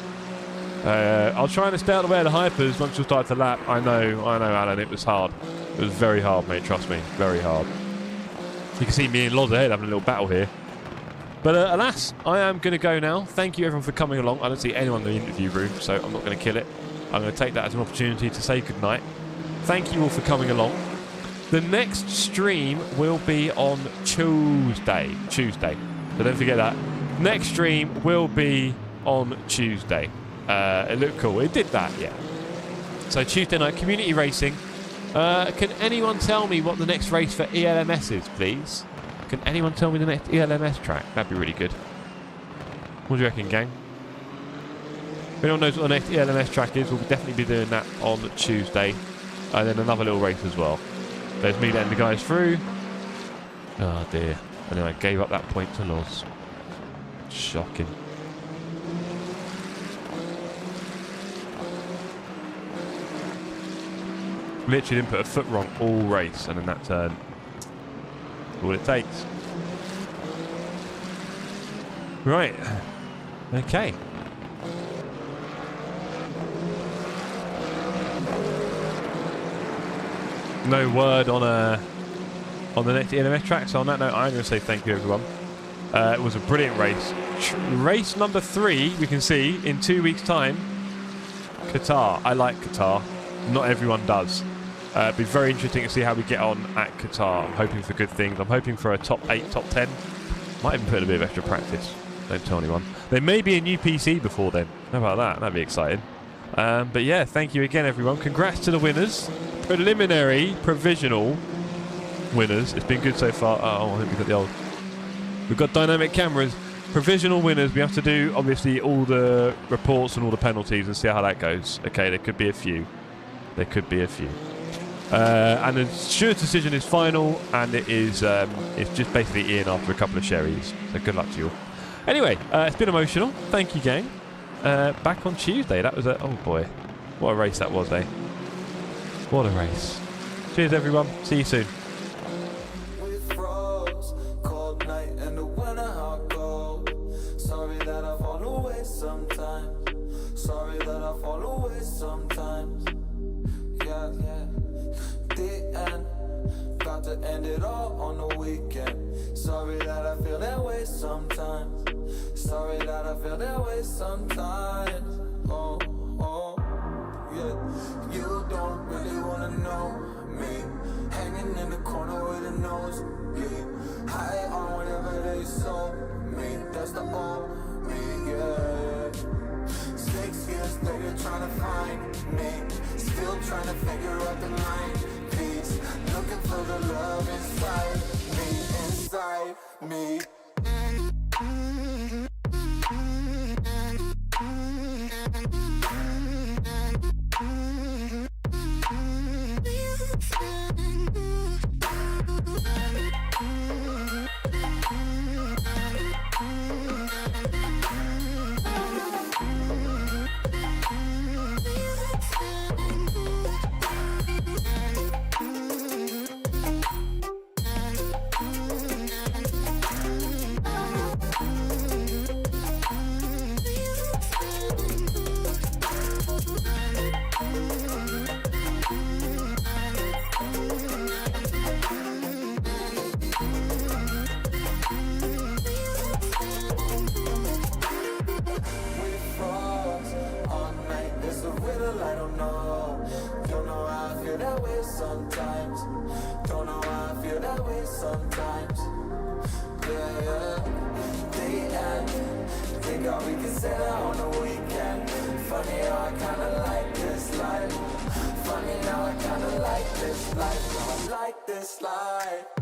I'll try and stay out of the way of the hypers once you start to lap. I know, Alan, it was hard. It was very hard, mate, trust me. Very hard. You can see me and Loz ahead having a little battle here. But alas, I am going to go now. Thank you, everyone, for coming along. I don't see anyone in the interview room, so I'm not going to kill it. I'm going to take that as an opportunity to say goodnight. Thank you all for coming along. The next stream will be on Tuesday. So don't forget that. Next stream will be on Tuesday. It looked cool. It did that, yeah. So Tuesday night, community racing. Can anyone tell me what the next race for ELMS is, please? Can anyone tell me the next ELMS track? That'd be really good. What do you reckon, gang? If anyone knows what the next ELMS track is, we'll definitely be doing that on Tuesday. And then another little race as well. There's me letting the guys through. Oh dear. Anyway, I gave up that point to Loz. Shocking. Literally didn't put a foot wrong all race, and then that turn. All it takes. Right. Okay. No word on the next ELMS track, so on that note, I'm going to say thank you, everyone. It was a brilliant race. Race number 3, we can see, in 2 weeks' time. Qatar. I like Qatar. Not everyone does. It'd be very interesting to see how we get on at Qatar. I'm hoping for good things. I'm hoping for a top 8, top 10. Might even put in a bit of extra practice. Don't tell anyone. There may be a new PC before then. How about that? That'd be exciting. But yeah, thank you again, everyone. Congrats to the winners. Preliminary, provisional winners. It's been good so far. Oh, I think we've got the old. We've got dynamic cameras. Provisional winners. We have to do, obviously, all the reports and all the penalties and see how that goes. Okay, there could be a few. There could be a few. And the steward's decision is final, and it is it's just basically Ian after a couple of sherries. So good luck to you all. Anyway, it's been emotional. Thank you, gang. Back on Tuesday. That was a... Oh, boy. What a race that was, eh? What a race. Cheers, everyone. See you soon. Sorry that I fall away sometimes. Yeah. The end. Got to end it all on the weekend. Sorry that I feel that way sometimes. Sorry that I feel that way sometimes. Oh, yeah. You don't really wanna know me. Hanging in the corner with a nosebleed. High on whatever trying to figure out the mind piece. Looking for the love inside me. Sometimes, don't know how I feel that way sometimes. Yeah. The end. Think how we can set out on the weekend. Funny how I kinda like this life. Funny now I kinda like this life. I like this life.